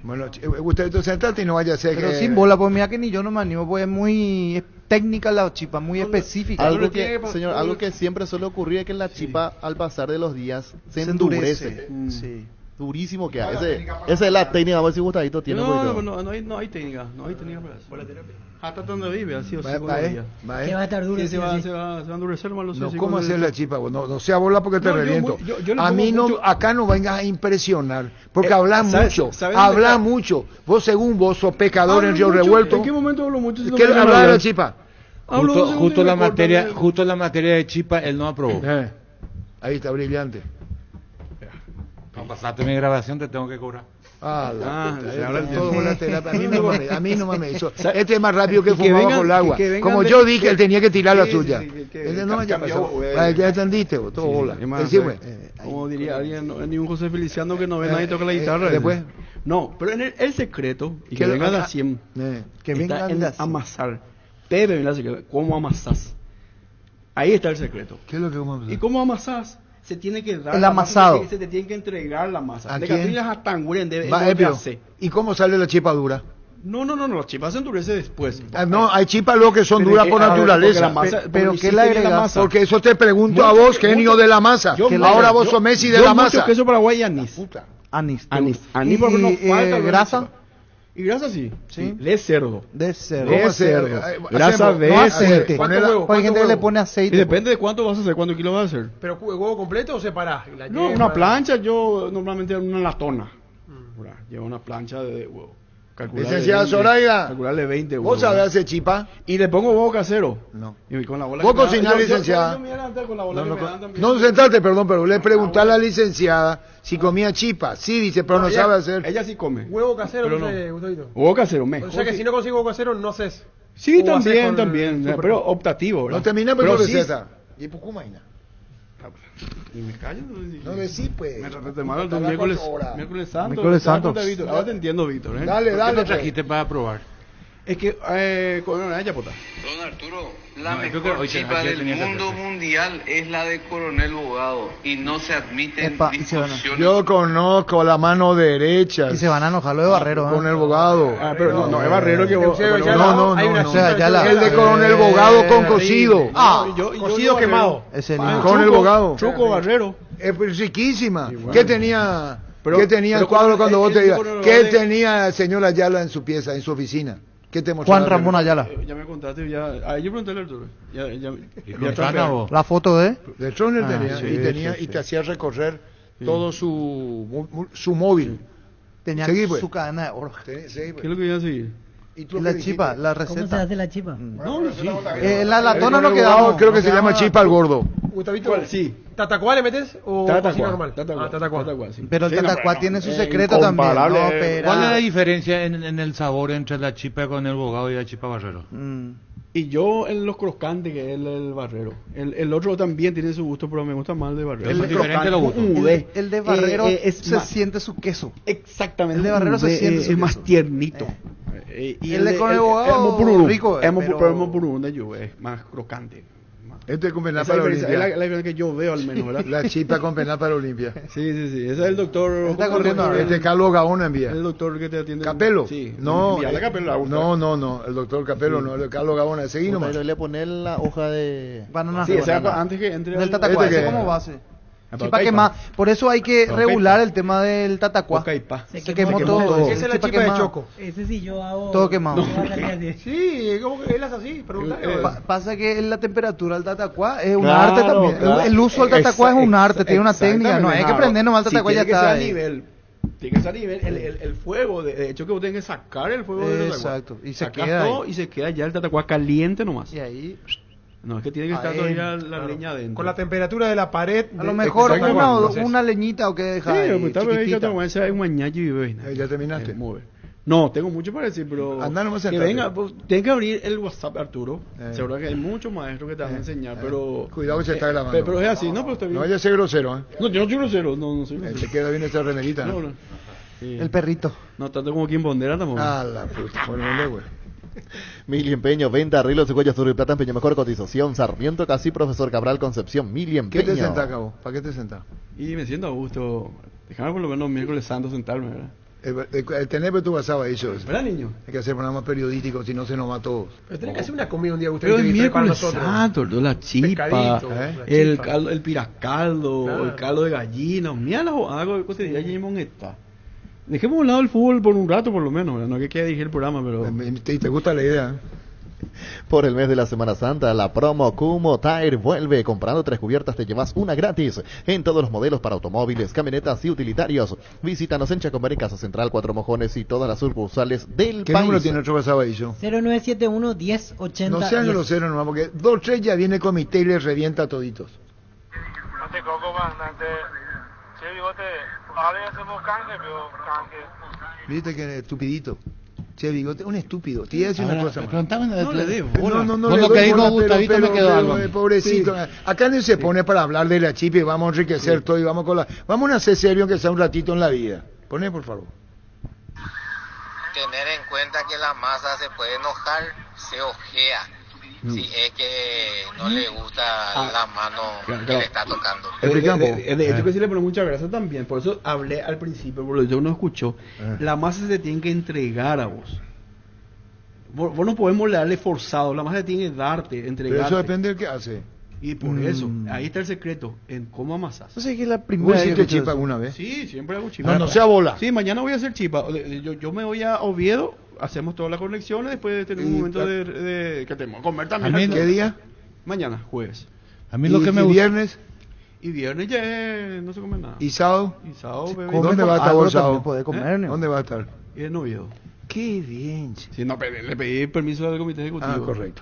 Bueno, usted sentate y no vaya a ser Pero que... sin bola, pues mira que ni yo no me animo, pues es muy técnica la chipa, muy específica. Algo que, señor, algo que siempre suele ocurrir es que la chipa al pasar de los días se endurece. Sí. Durísimo que hay. Esa es la técnica, a ver si Gustadito tiene un poquito. No hay técnica, no hay técnica para eso. Hasta donde vive, así o así. Que va a estar duro. Se va a endurecer más los No, ¿cómo hacer la chipa? No sea bola porque te reviento. yo a mí no, acá no vengas a impresionar, porque hablas mucho, hablas mucho. Vos según vos sos pecador en Río Revuelto. ¿En qué momento hablo mucho? ¿Qué hablar de la chipa? Justo la materia de chipa él no aprobó. Ahí está, brillante. Para pasarte mi grabación te tengo que cobrar. A mí no me hizo. Este es más rápido que fumaba bajo el agua. Como yo dije, él tenía que tirar la suya. No vaya a pasar. Ya entendiste, todo bola. Como diría alguien, ni un José Feliciano que no ve nadie toca la guitarra. Después. No, pero en el secreto, y que venga de a 100, que venga en amasar. Pepe, ¿cómo amasás? Ahí está el secreto. ¿Qué es lo que vamos a hacer? ¿Y cómo amasás? Se tiene que dar el amasado. Se te tiene que entregar la masa. ¿A de quién? ¿Y cómo sale la chipa dura? No, la chipa se endurece después. No, hay chipas luego que son duras por naturaleza. Pero ¿qué le agregas? Porque eso te pregunto a vos, genio de la masa. Ahora vos sos Messi de la masa. Mucho queso paraguay y anís. Anís. Anís porque no falta. ¿Grasa? Y grasa sí. De cerdo. De cerdo. Grasa de aceite. Hay gente que le pone aceite. Y depende de cuánto vas a hacer, cuántos kilos vas a hacer. ¿Pero huevo completo o separás? No, una plancha, yo normalmente una latona. Llevo una plancha de huevo. Licenciada Zoraida, calcularle 20 huevos. ¿Vos sabés hacer chipa? Y le pongo huevo casero. No. Y con la bola ¿Vos cocinás, licenciada? Perdón, pero le pregunté a la licenciada si comía chipa. Sí, dice, pero no sabe hacer. Ella sí come. ¿Huevo casero? No sé, Gustavo. Huevo casero, mejor. O sea que si no consigo huevo casero, no haces. Sí, también. Pero optativo, ¿verdad? No termina por tu receta. ¿Y por cómo Y me callo. No decís, pues. Me trataste mal el miércoles santo. Miércoles santo. Ahora te entiendo, Víctor. Dale. ¿Qué lo trajiste para probar? Es que, con una pota. Don Arturo, la mejor chipa del mundo mundial es la de Coronel Bogado y no se admiten discusiones. Yo conozco la mano derecha. Y se van a enojar lo de Barrero. Coronel Bogado. Pero no es Barrero que vos. No. El de Coronel Bogado con cocido. Cocido quemado. Coronel Bogado. Chuco Barrero. Es riquísima. ¿Qué tenía el cuadro cuando vos te ibas? ¿Qué tenía el señor Ayala en su pieza, en su oficina? ¿Qué te mostraba? Juan Ramón Ayala. Ya me contaste, yo pregunté a Arturo. La foto de Troner tenía, y te hacía recorrer todo su móvil. Tenía su cadena de oro. ¿Qué es lo que iba a seguir? La chipa, la receta. ¿Cómo se hace la chipa? La latona no quedamos. Creo que se llama chipa al gordo. ¿Cuál? Sí. ¿Tatacuá le metes o cocina normal? Tatacuá. Sí. Pero el tatacuá tiene su secreto también. ¿Cuál es la diferencia en el sabor entre la chipa con el bogado y la chipa Barrero? Y yo en los crocantes, que es el Barrero. El otro también tiene su gusto, pero me gusta más el de Barrero. Es diferente los gustos. El de Barrero se siente su queso. Exactamente. El de Barrero se siente su queso. Es más tiernito. Y el de con el bogado rico. Es más purú de yo, es más crocante. Este es con penal Esa para diferencia, Olimpia. es la diferencia que yo veo al menos, ¿verdad? La chipa con penal para Olimpia. Sí. Ese es el doctor. Está corriendo ahora. Este Carlos Gaona envía. El doctor que te atiende. ¿Capelo? Sí. No, Envíale a Capelo, la gusta. no, el doctor Capelo no, el Carlos Gaona. Seguí nomás. Pero le pone la hoja de Banana. Sí, o sea, antes que entre Del al- Tatacuá, Este ese que- como base. Ah, Chipa Caipa. quemada. Por eso hay que Para regular Caipa. el tema del Tatacuá. Caipa. Se quemó todo. Esa es la chipa de quemada. Choco. Ese sí yo hago. Todo quemado. No va a salir así. Sí, como que él hace así, pregúntale. Pasa que la temperatura del Tatacuá es un Claro, arte también. claro. El uso del Tatacuá es un arte, tiene una técnica. No hay que Exactamente. prender nomás el Sí, Tatacuá y ya tiene que ser está. a ahí. nivel. Tiene que ser a nivel. El fuego, de hecho, que vos tenés que sacar el fuego del Tatacuá. Exacto. Y se Sacás queda todo ahí. y se queda ya el Tatacuá caliente nomás. Y ahí. No, es que tiene que estar Ahí, todavía la leña adentro. Con la temperatura de la pared. A lo mejor Exactamente. una leñita o que Sí, dejar ahí, pues tal vez hay que chiquitita. tomarse un mañacho y bebé. ¿Ya terminaste? No, tengo mucho para decir, pero Andá nomás que sentate. venga, pues, tienes que abrir el WhatsApp, Arturo. Eh. Seguro que hay muchos maestros que te van a enseñar, pero Cuidado que se está grabando. Pero es así, no, pero está bien. No vaya a ser grosero, ¿eh? No, yo no soy grosero, no soy grosero. Te queda bien esa remerita, No, ¿no? no. Sí. El perrito. No tanto como quien Bondera tampoco. Ah, la puta. Bueno, vende, güey. Mili Empeño, venta, arreglos de cuellos, oro y plata, empeño mejor cotización, Sarmiento Casi, Profesor Cabral, Concepción, Mili Empeño. ¿Qué te sentás, cabo? ¿Para qué te sentás? Y me siento a gusto. Déjame por lo menos miércoles santo sentarme, ¿verdad? El tener tu WhatsApp ahí, eso. ¿Verdad, niño? Hay que hacer programas periodísticos, si no se nos va a todos. Pero tenés que hacer una comida un día usted Pero es tiene que preparar miércoles nosotros. santo, la chipa, Pescadito, el, la chipa. caldo, el piracaldo, Claro. el caldo de gallina, mira algo cotidiano ya llevamos esta. Dejemos a un lado el fútbol por un rato por lo menos, ¿verdad? No que quede dirigir el programa, pero... ¿Te gusta la idea? Por el mes de la Semana Santa, la promo Kumo Tire vuelve. Comprando 3 cubiertas te llevas una gratis en todos los modelos para automóviles, camionetas y utilitarios. Visítanos en Chacomar, en Casa Central, Cuatro Mojones y todas las sucursales del ¿Qué país. número tiene nuestro WhatsApp ahí, yo? 0971 1080. No sean groseros nomás, porque 2-3 ya viene el comité y les revienta a toditos. No te coco bastante. Sí, bigote, ahora hacemos canje, pero canje. Viste que estupidito. Che, bigote, un estúpido. Te iba a decir una Ahora, cosa más. preguntame, No le dé bola. No Con le lo doy que dijo bola, Gustavito me quedó algo. Pobrecito. Acá no se pone para hablar de la chip y vamos a enriquecer todo y vamos con la... Vamos a hacer serio que sea un ratito en la vida. Poné, por favor. Tener en cuenta que la masa se puede enojar, se ojea. Si es que no le gusta la mano que le está tocando. De hecho que sí le pone mucha grasa también, por eso hablé al principio, por lo que uno escuchó, la masa se tiene que entregar a vos. Vos no podemos darle forzado, la masa se tiene que darte, entregarte. Pero eso depende del que hace. Y por eso, ahí está el secreto, en cómo amasas. Entonces que la ¿Vos primera vez que hiciste escucho chipa eso. alguna vez? Sí, siempre hago chipa. No sea bola. Sí, mañana voy a hacer chipa. Yo me voy a Oviedo, hacemos todas las conexiones, después de tener un momento de que tenemos que comer también. ¿A mí ¿Qué día? Mañana, jueves. A mí lo que me ¿Y gusta... viernes? Y viernes ya no se come nada. ¿Y sábado? Y sábado, bebé. ¿Dónde va a estar algo vos sábado? también podés comer, ¿no? ¿Dónde va a estar? Y en Oviedo. Qué bien. Che. Sí, no, le pedí permiso al comité ejecutivo. Ah, correcto.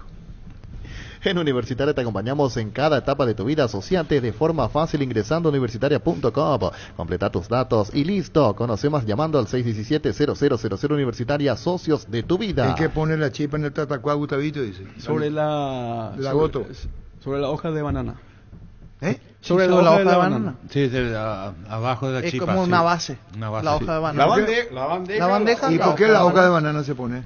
En Universitaria te acompañamos en cada etapa de tu vida. Asociate de forma fácil ingresando a universitaria.com. Completa tus datos y listo. Conoce más llamando al 617-0000 Universitaria, socios de tu vida. El que pone la chipa en el tatacuá, Gustavito, dice. Sobre la... La goto. Sobre la hoja de banana. ¿Eh? Sobre Sí, la hoja de la banana. Sí, abajo de la Es chipa. como sí. una base. Una base, La sí. hoja de banana. La bandeja. ¿Y por qué la hoja de banana se pone?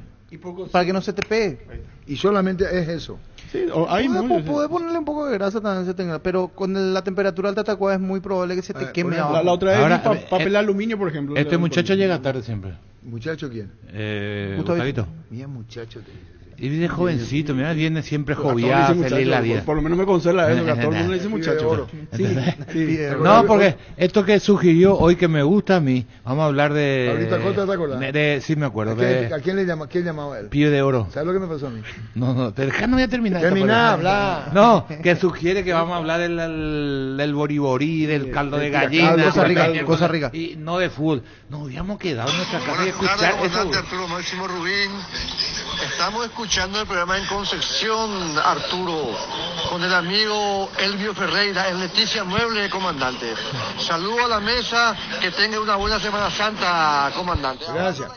Para que no se te pegue. Y solamente es eso. Sí, hay Puede ponerle un poco de grasa también, se tenga, pero con la temperatura del tatacuá es muy probable que se te queme abajo. La otra vez Ahora, papel de aluminio, por ejemplo. Este muchacho llega tarde siempre. ¿Muchacho quién? Gustavito. Mira, muchacho, te dice. Y viene jovencito, mira, viene siempre A todos le jovial, dice feliz la muchacho, vida. por lo menos me consuela eso, que a todo el mundo le dice muchacho. Sí. No, porque esto que sugirió hoy que me gusta a mí, vamos a hablar de... ¿Ahorita Cota te acordás? Sí, me acuerdo. ¿A quién le llama? ¿Quién llamaba a él? Pío de oro. ¿Sabes lo que me pasó a mí? No, pero no voy a terminar. Terminá, habla. No, que sugiere que vamos a hablar del boriborí, del caldo de gallina. Cosa rica. Y no de fútbol. Nos habíamos quedado en nuestra casa y Buenas tardes, escuchar eso. comandante Arturo Máximo Rubín. Estamos escuchando el programa en Concepción, Arturo, con el amigo Elvio Ferreira, en Leticia Mueble, comandante. Saludo a la mesa, que tenga una buena Semana Santa, comandante. Gracias.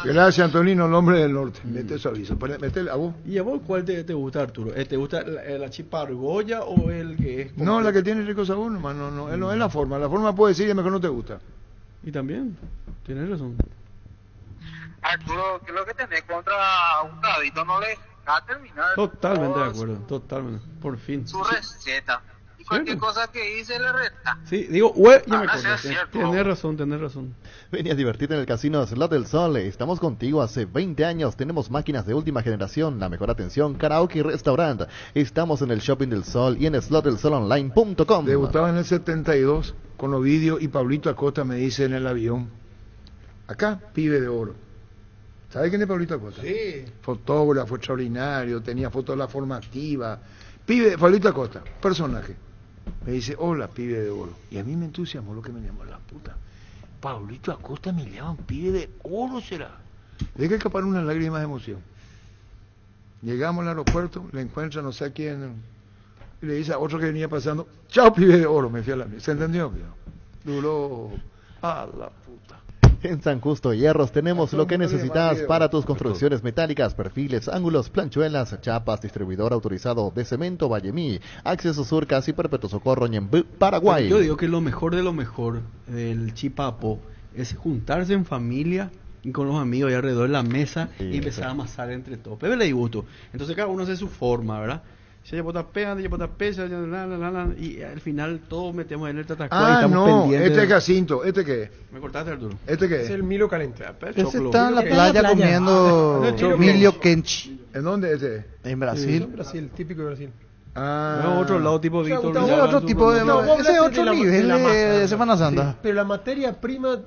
Gracias, Antonino, el hombre del norte. Mete su aviso. Mete a vos. ¿Y a vos cuál te gusta, Arturo? ¿Te gusta la chipa argolla o el que es? No, la que tiene rico sabor, nomás. No es la forma. La forma puede decir que mejor no te gusta. Y también, tienes razón. Arturo, ¿qué es lo que tenés contra Gustavito? Pablito no le va a terminar Totalmente de acuerdo, totalmente. Por fin. su receta. Y cualquier cosa que hice le resta. Sí, digo, ya me Ahora sí acuerdo. es cierto. Tenés razón. Vení a divertirte en el casino Slot del Sol. Estamos contigo hace 20 años. Tenemos máquinas de última generación, la mejor atención, karaoke y restaurante. Estamos en el Shopping del Sol y en slotdelsolonline.com. Debutaba en el 72 con Ovidio y Pablito Acosta me dice en el avión. Acá, pibe de oro. ¿Sabe quién es Pablito Acosta? Sí. Fotógrafo extraordinario, tenía fotos de la formativa. Pablito Acosta, personaje. Me dice, hola, pibe de oro. Y a mí me entusiasmó lo que me llamó la puta. Pablito Acosta me llaman pibe de oro, será. Le que escapar una lágrima de emoción. Llegamos al aeropuerto, le encuentra no sé a quién, y le dice a otro que venía pasando, chao, pibe de oro, me fui a la mía. ¿Se entendió? Duró a la puta. En San Justo Hierros tenemos lo que necesitas para tus construcciones metálicas, perfiles, ángulos, planchuelas, chapas, distribuidor autorizado de cemento Vallemí, Acceso Surcas y Perpetuo Socorro Ñembú, Paraguay. Yo digo que lo mejor de lo mejor del Chipapo es juntarse en familia y con los amigos ahí alrededor de la mesa y empezar a amasar entre todos. Pero le gusto. Entonces cada uno hace su forma, ¿verdad? Y al final todos metemos en el tatacón y estamos pendientes. Este es Jacinto, ¿este qué es? Me cortaste, Arturo. ¿Este qué es? Es el Milo Calente. Ese está en la playa comiendo Milio Kenchi. ¿En dónde ese? En Brasil. En Brasil, típico de Brasil. No, otro lado tipo Víctor. Ese es otro tipo de... Ese es otro nivel de Semana Santa. Sí, pero la materia prima,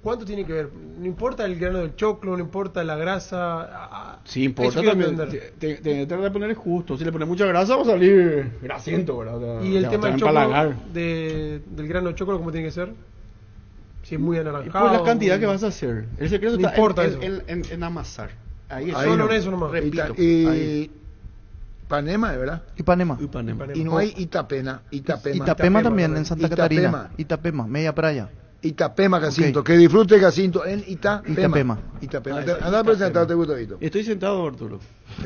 ¿cuánto tiene que ver? No importa el grano del choclo, no importa la grasa. Sí, importa también. Te trata de poner justo. Si le pones mucha grasa va a salir grasiento, ¿verdad? Y el tema del choclo, del grano del choclo, ¿cómo tiene que ser? Si es muy anaranjado. Por la cantidad que vas a hacer. El secreto no está importa en amasar. Ahí solo en eso nomás. Repito. Y Ipanema, ¿verdad? Ipanema. Y no hay Itapema. Itapema también, en Santa Catarina. Itapema, media playa. Itapema, Jacinto. Okay. Que disfrute, Jacinto, en Itapema. Anda a presentarte, Gustavito. Estoy sentado, Arturo.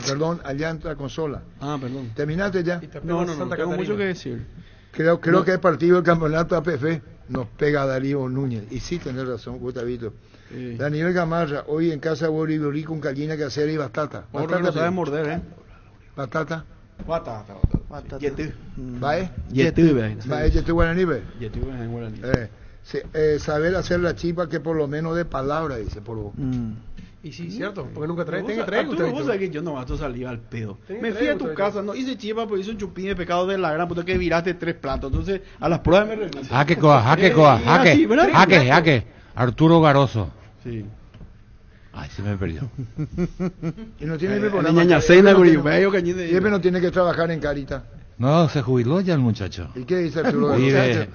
Perdón, allá en la consola. Perdón. ¿Terminaste ya? No, tengo mucho que decir. Creo que el partido del campeonato APF nos pega a Darío Núñez. Y sí, tenés razón, Gustavito. Sí. Daniel Gamarra, hoy en casa Boriborí con gallina casera y batata. Batata no sabe morder, ¿eh? Batata. Yetu. ¿Vae? Yetu guaraní, ¿ve? Yetu guaraní. Saber hacer la chipa que por lo menos de palabra, dice por vos. Y sí, cierto, porque nunca traes. Vos sabés que yo no gasto salida al pedo. Me fui a tu casa, no hice chipa, pues hice un chupín de pecado de la gran puta que viraste 3 platos. Entonces, a las pruebas me regresé. Jaque. Arturo Garoso. Sí. Ay, se me perdió. Y no tiene no tiene que trabajar en Carita. No, se jubiló ya el muchacho. ¿Y qué dice Arturo Garoso?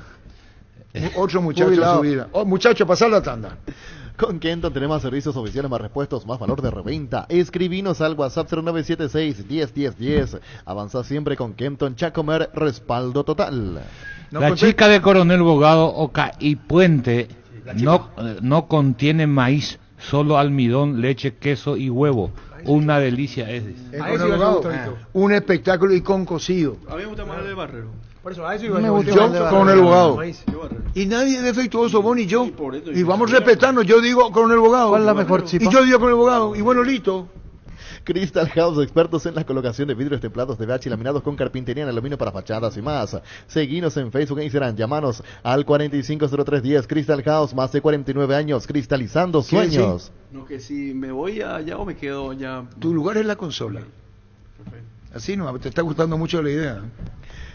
Otro muchacho en su vida. Muchacho, pasar la tanda. Con Kenton tenemos servicios oficiales más repuestos, más valor de reventa. Escribinos al WhatsApp 0976-101010. Avanza siempre con Kenton Chacomer, respaldo total. La chica de Coronel Bogado, Oca y Puente no contiene maíz, solo almidón, leche, queso y huevo. Una delicia es. Un espectáculo y con cocido. A mí me gusta más el de Barrero. Por eso, a eso iba yo con el abogado. Y nadie es defectuoso, vos ni yo. Y vamos respetando. Yo digo con el abogado. ¿Cuál es la mejor chipa? Y yo digo con el abogado. Y bueno, listo. Crystal House, expertos en la colocación de vidrios templados de BH laminados con carpintería en aluminio para fachadas y más. Seguinos en Facebook e Instagram, llamanos al 450310. Crystal House, más de 49 años, cristalizando sueños. Sí? No, que si me voy allá o me quedo ya. Tu lugar es la consola. Así no, te está gustando mucho la idea.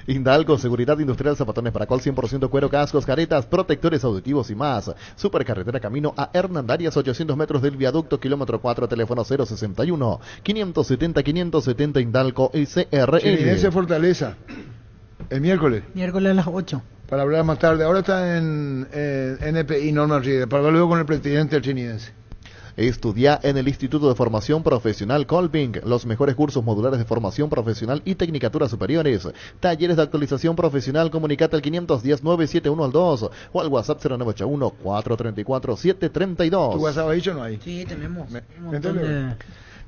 Hindalco, seguridad industrial, zapatones para col 100% cuero, cascos, caretas, protectores auditivos y más. Supercarretera camino a Hernandarias, 800 metros del viaducto, kilómetro 4, teléfono 061-570-570 Hindalco SRL. Chinidense Fortaleza, el miércoles. Miércoles a las 8. Para hablar más tarde, ahora está en NPI Normal Rieder, para hablar luego con el presidente del Chinidense. Estudia en el Instituto de Formación Profesional Colping, los mejores cursos modulares de formación profesional y tecnicaturas superiores. Talleres de actualización profesional, comunicate al 510-971-2 o al WhatsApp 0981-434-732. ¿Tu WhatsApp ha dicho o no hay? Sí, tenemos.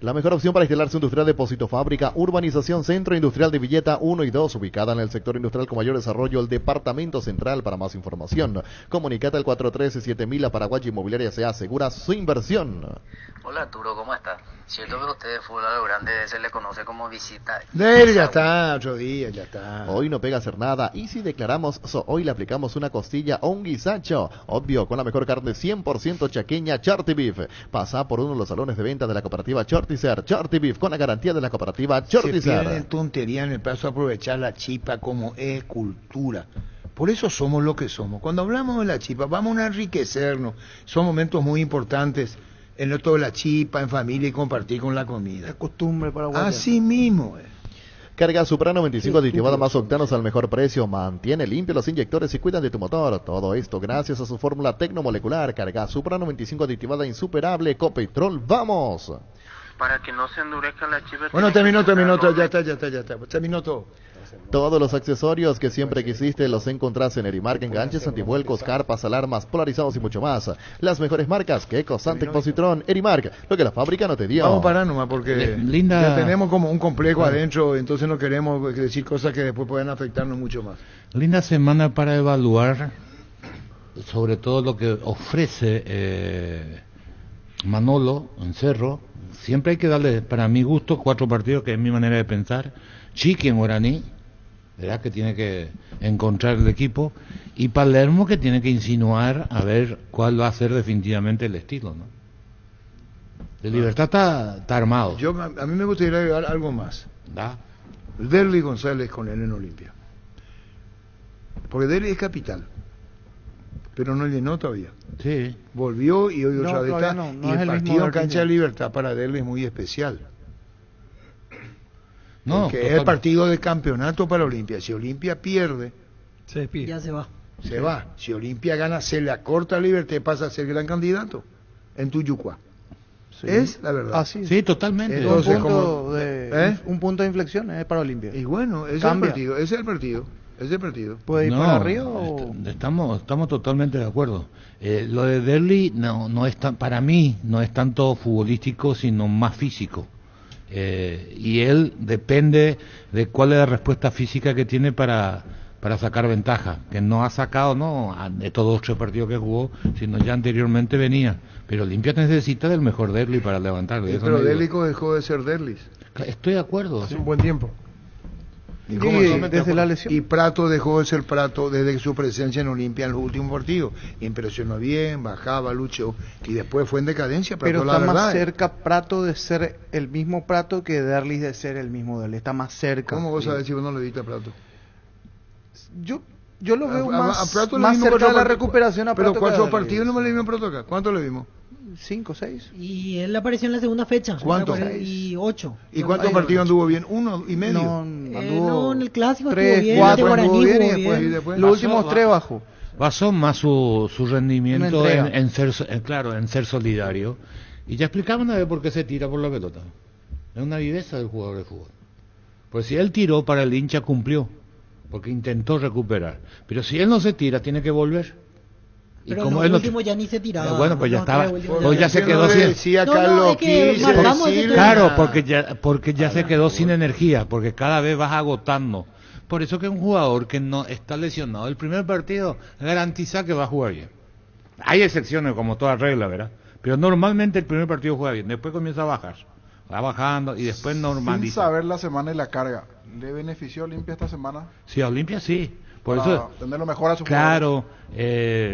La mejor opción para instalarse industrial Depósito Fábrica, urbanización Centro Industrial de Villeta 1 y 2, ubicada en el sector industrial con mayor desarrollo, el Departamento Central. Para más información, comunicate al 413-7000. A Paraguay Inmobiliaria se asegura su inversión. Hola Arturo, ¿cómo está? Cierto que a usted de fútbol a lo grande se le conoce como visita. De él ya está, otro día, ya está. Hoy no pega hacer nada, y si declaramos, hoy le aplicamos una costilla o un guisacho. Obvio, con la mejor carne 100% chaqueña, Charty Beef. Pasa por uno de los salones de venta de la cooperativa Chortizer. Charty Beef, con la garantía de la cooperativa Chortizer. Se pierden tontería en el paso a aprovechar la chipa como es cultura. Por eso somos lo que somos. Cuando hablamos de la chipa, vamos a enriquecernos. Son momentos muy importantes en esto de la chipa, en familia y compartir con la comida. Es costumbre paraguaya. Así mismo. Carga Supra 95 aditivada más octanos al mejor precio. Mantiene limpio los inyectores y cuidan de tu motor. Todo esto gracias a su fórmula tecnomolecular. Carga Supra 95 aditivada insuperable. Copetrol, ¡vamos! Para que no se endurezca la chiva. Bueno, terminó, ya está. Terminó todo. Todos los accesorios que siempre quisiste los encontrás en Erimark, enganches, antivuelcos, carpas, alarmas, polarizados y mucho más. Las mejores marcas, Keco, Santec, Positron, Erimark, lo que la fábrica no te dio. Vamos a parar nomás porque ya tenemos como un complejo Bueno. adentro, entonces no queremos decir cosas que después pueden afectarnos mucho más. Linda semana para evaluar sobre todo lo que ofrece Manolo en Cerro. Siempre hay que darle, para mi gusto, 4 partidos, que es mi manera de pensar. Chiqui en Guaraní, ¿verdad?, que tiene que encontrar el equipo, y Palermo, que tiene que insinuar a ver cuál va a ser definitivamente el estilo, ¿no? De Libertad está armado. A mí me gustaría agregar algo más. ¿Da? Derly González con él en Olimpia. Porque Derly es capital, pero no llenó todavía. Sí. Volvió y hoy otra vez está. No Y es el el mismo partido en Derly. cancha de Libertad para Derly es muy especial. No, porque es el partido de campeonato para Olimpia. Si Olimpia pierde, ya se va. se va. Si Olimpia gana, se le acorta a Libertad y pasa a ser gran candidato en Tuyucua. Sí. Es la verdad. Sí, totalmente. Entonces, un punto de inflexión para Olimpia. Y bueno, ese Cambia. es el partido. ¿Puede ir No, para arriba o...? Estamos totalmente de acuerdo. Lo de Derly no es tan, para mí no es tanto futbolístico, sino más físico. Y él depende de cuál es la respuesta física que tiene para sacar ventaja, que no ha sacado de todos los 3 partidos que jugó, sino ya anteriormente venía. Pero Olimpia necesita del mejor Derly para levantarlo. Sí, pero Derly dejó de ser Derlis. Estoy de acuerdo. Hace un buen tiempo. ¿Y desde la lesión? Y Prato dejó de ser Prato desde su presencia en Olimpia en los últimos partidos. Impresionó bien, bajaba, luchó, y después fue en decadencia. Pero la está verdad, más cerca Prato de ser el mismo Prato que Derlis de ser el mismo Derlis. Está más cerca. ¿Cómo vos sabés si vos no le diste a Prato? Yo lo veo a Prato le más vimos cerca de la 4 recuperación a Pero Prato que a 4 Derlis. partidos no me le vimos a Prato acá. ¿Cuánto le vimos? 5, 6. Y él apareció en la segunda fecha. ¿Cuánto? Y 8. ¿Y cuántos partidos anduvo bien? 1 y medio. No, en el clásico 3, estuvo bien, 4 de Guaraní anduvo bien, jugó y bien. después los últimos 3 bajó. Basó más su rendimiento Una entrega. en ser solidario. Y ya explicaba una vez por qué se tira por la pelota. Es una viveza del jugador de fútbol. Pues si él tiró para el hincha, cumplió, porque intentó recuperar. Pero si él no se tira, tiene que volver. Y Pero como los él no últimos ya ni se tiraba. bueno, pues ya No, estaba, tres últimos pues ya se quedó sin... Decía No, Carlos, es que quise marcamos ese decirle Claro, nada. porque ya se quedó sin energía, porque cada vez vas agotando. Por eso que un jugador que no está lesionado, el primer partido garantiza que va a jugar bien. Hay excepciones, como toda regla, ¿verdad? Pero normalmente el primer partido juega bien, después comienza a bajar. Va bajando y después Sin normaliza. saber la semana y la carga, ¿le benefició a Olimpia esta semana? Sí, a Olimpia sí. Por Para eso, tenerlo mejor a su claro,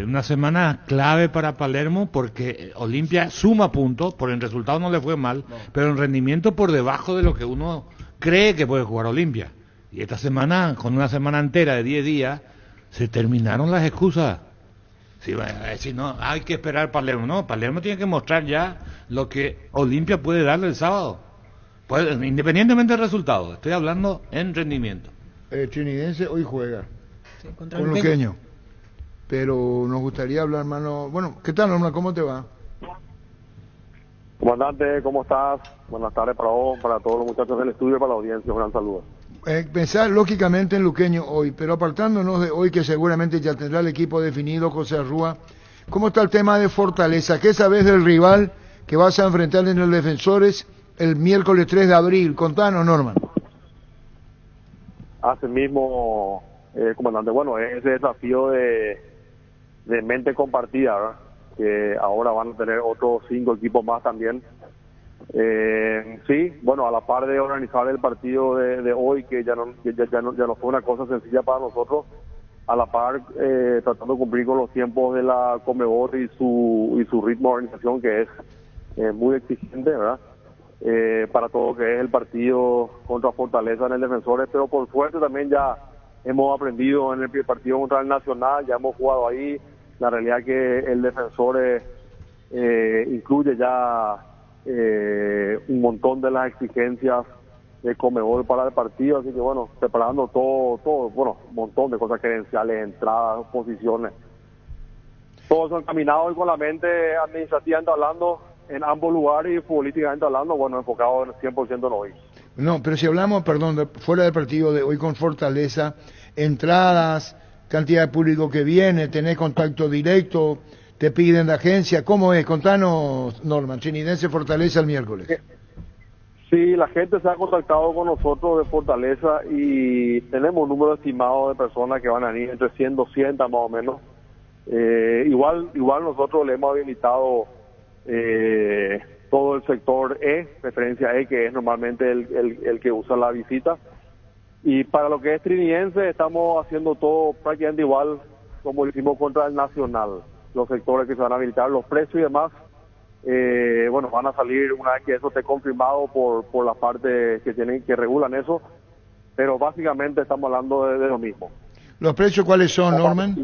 una semana clave para Palermo, porque Olimpia suma puntos, por el resultado no le fue mal, pero en rendimiento por debajo de lo que uno cree que puede jugar Olimpia. Y esta semana, con una semana entera de 10 días, se terminaron las excusas. Si no, hay que esperar Palermo. No, Palermo tiene que mostrar ya lo que Olimpia puede darle el sábado. Pues, independientemente del resultado, estoy hablando en rendimiento. Trinidense hoy juega contra con Luqueño. Luqueño. Pero nos gustaría hablar, hermano. Bueno, ¿qué tal, Norma? ¿Cómo te va? Comandante, ¿cómo estás? Buenas tardes para vos, para todos los muchachos del estudio y para la audiencia. Un gran saludo. Pensar lógicamente en Luqueño hoy, pero apartándonos de hoy, que seguramente ya tendrá el equipo definido, José Arrúa, ¿cómo está el tema de Fortaleza? ¿Qué sabes del rival que vas a enfrentar en el Defensores el miércoles 3 de abril. Contanos, Norman. Así mismo, comandante, bueno, ese desafío de mente compartida, ¿verdad? Que ahora van a tener otros 5 equipos más también. Sí, bueno, a la par de organizar el partido de hoy, que ya no fue una cosa sencilla para nosotros, a la par tratando de cumplir con los tiempos de la Conmebol y su ritmo de organización, que es muy exigente, ¿verdad? Para todo lo que es el partido contra Fortaleza en el Defensores, pero por suerte también ya hemos aprendido en el partido contra el Nacional, ya hemos jugado ahí. La realidad es que el Defensores incluye ya un montón de las exigencias de Conmebol para el partido, así que bueno, preparando todo, bueno, un montón de cosas credenciales, entradas, posiciones. Todos son encaminados y con la mente administrativamente hablando en ambos lugares y futbolísticamente hablando, bueno, enfocado en 100% en hoy. No, pero si hablamos, perdón, fuera del partido de hoy con Fortaleza, entradas, cantidad de público que viene, tenés contacto directo, te piden de agencia, ¿cómo es? Contanos, Norman, Chinidense Fortaleza el miércoles. Sí, la gente se ha contactado con nosotros de Fortaleza y tenemos un número estimado de personas que van a ir entre 100, 200 más o menos. Igual nosotros le hemos habilitado todo el sector preferencia E, que es normalmente el que usa la visita. Y para lo que es Trinidense, estamos haciendo todo prácticamente igual como lo hicimos contra el Nacional. Los sectores que se van a habilitar, los precios y demás, bueno, van a salir una vez que eso esté confirmado por la parte que regulan eso, pero básicamente estamos hablando de lo mismo. ¿Los precios cuáles son, Norman?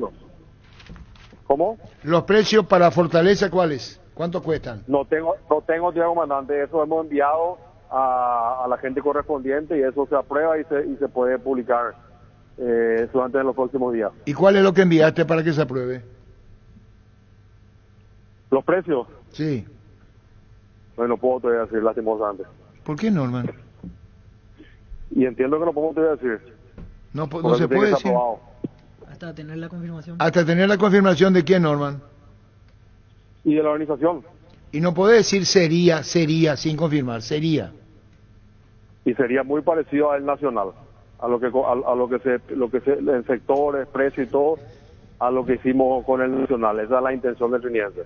¿Cómo? ¿Los precios para Fortaleza cuáles? ¿Cuánto cuestan? No tengo, tío comandante, eso hemos enviado a la gente correspondiente y eso se aprueba y se puede publicar durante los próximos días. ¿Y cuál es lo que enviaste para que se apruebe? ¿Los precios? Sí. No puedo todavía decir, lastimosamente. ¿Por qué, Norman? Y entiendo que no puedo todavía decir. No se puede decir. Hasta tener la confirmación. Hasta tener la confirmación de quién, Norman. Y de la organización. Y no puede decir sería, sin confirmar, sería. Y sería muy parecido al Nacional, a lo que se en sectores, precios y todo, a lo que hicimos con el Nacional. Esa es la intención del Trinidense.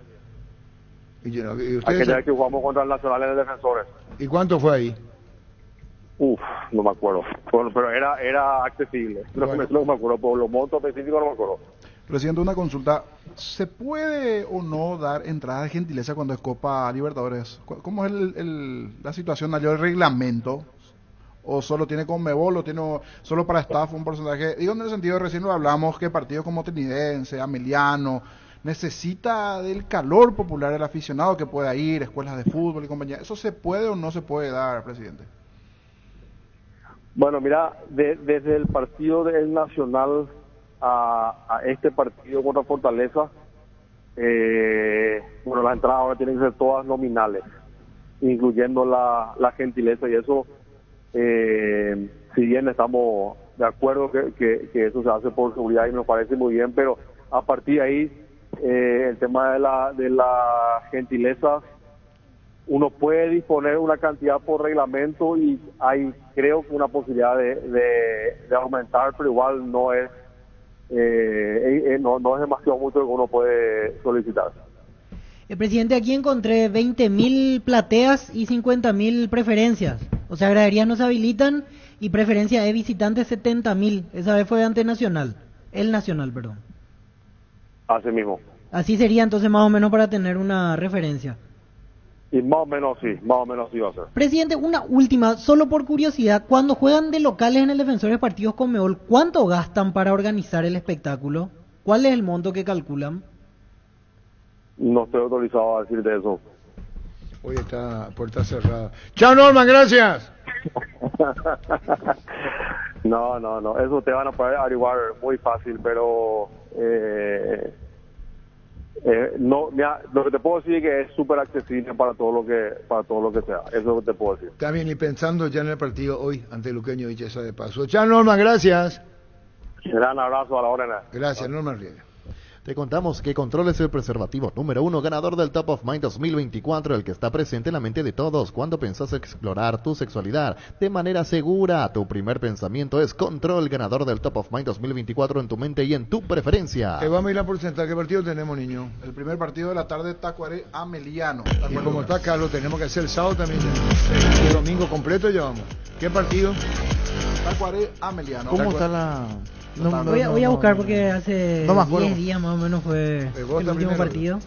¿Y aquella vez que jugamos contra el Nacional en el Defensores. ¿Y cuánto fue ahí? No me acuerdo. Bueno, pero era accesible. No me acuerdo, por los montos específicos no me acuerdo. Presidente, una consulta. ¿Se puede o no dar entrada de gentileza cuando es Copa Libertadores? ¿Cómo es la situación allá, el reglamento? ¿O solo tiene Conmebol o tiene solo para staff un porcentaje? Digo, en el sentido, recién lo hablamos, que partidos como Trinidense, Ameliano, necesita del calor popular del aficionado que pueda ir, escuelas de fútbol y compañía. ¿Eso se puede o no se puede dar, presidente? Bueno, mira, desde el partido del Nacional a este partido contra Fortaleza, bueno, las entradas ahora tienen que ser todas nominales, incluyendo la gentileza, y eso, si bien estamos de acuerdo que eso se hace por seguridad y nos parece muy bien, pero a partir de ahí, el tema de la gentileza, uno puede disponer una cantidad por reglamento y hay, creo que una posibilidad de aumentar, pero igual no es demasiado mucho lo que uno puede solicitar. Presidente, aquí encontré 20.000 plateas y 50.000 preferencias. O sea, graderías no se habilitan y preferencia de visitantes 70.000. Esa vez fue ante Nacional. El Nacional, perdón. Así mismo. Así sería entonces más o menos para tener una referencia. Y más o menos sí va a ser. Presidente, una última, solo por curiosidad, cuando juegan de locales en el Defensores partidos con Conmebol, ¿cuánto gastan para organizar el espectáculo? ¿Cuál es el monto que calculan? No estoy autorizado a decir de eso. Hoy está puerta cerrada. Chao, Norman, gracias. No, eso te van a poder averiguar muy fácil, pero no, mira, lo que te puedo decir es que es súper accesible para todo lo que sea. Eso es lo que te puedo decir. Está bien, y pensando ya en el partido hoy ante Luqueño y Chesa de paso. Chao, Norman, gracias. Gran abrazo a la hora. Gracias, Norman Riega. Te contamos que Control es el preservativo número 1 ganador del Top of Mind 2024, el que está presente en la mente de todos cuando pensás explorar tu sexualidad de manera segura. Tu primer pensamiento es Control, ganador del Top of Mind 2024 en tu mente y en tu preferencia. Vamos a ir a porcentaje. ¿Qué partido tenemos, niño? El primer partido de la tarde, Tacuaré Ameliano. Y como está Carlos, tenemos que hacer el sábado también. El domingo completo llevamos. ¿Qué partido? Tacuaré Ameliano. ¿Cómo está la...? Voy a buscar porque hace 10 días más o menos fue el último partido.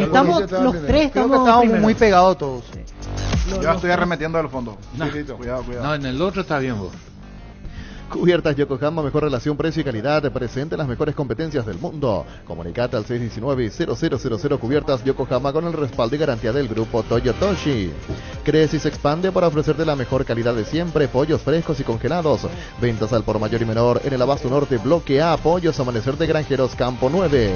Estamos los tres, creo que estábamos muy pegados todos. Yo estoy arremetiendo del fondo. Cuidado. No, en el otro está bien vos. Cubiertas Yokohama, mejor relación precio y calidad, presente las mejores competencias del mundo. Comunicate al 619-0000 Cubiertas Yokohama con el respaldo y garantía del grupo Toyotoshi. Crece y se expande para ofrecerte la mejor calidad de siempre, pollos frescos y congelados. Ventas al por mayor y menor en el Abasto Norte, Bloque A, Pollos Amanecer de Granjeros, Campo 9.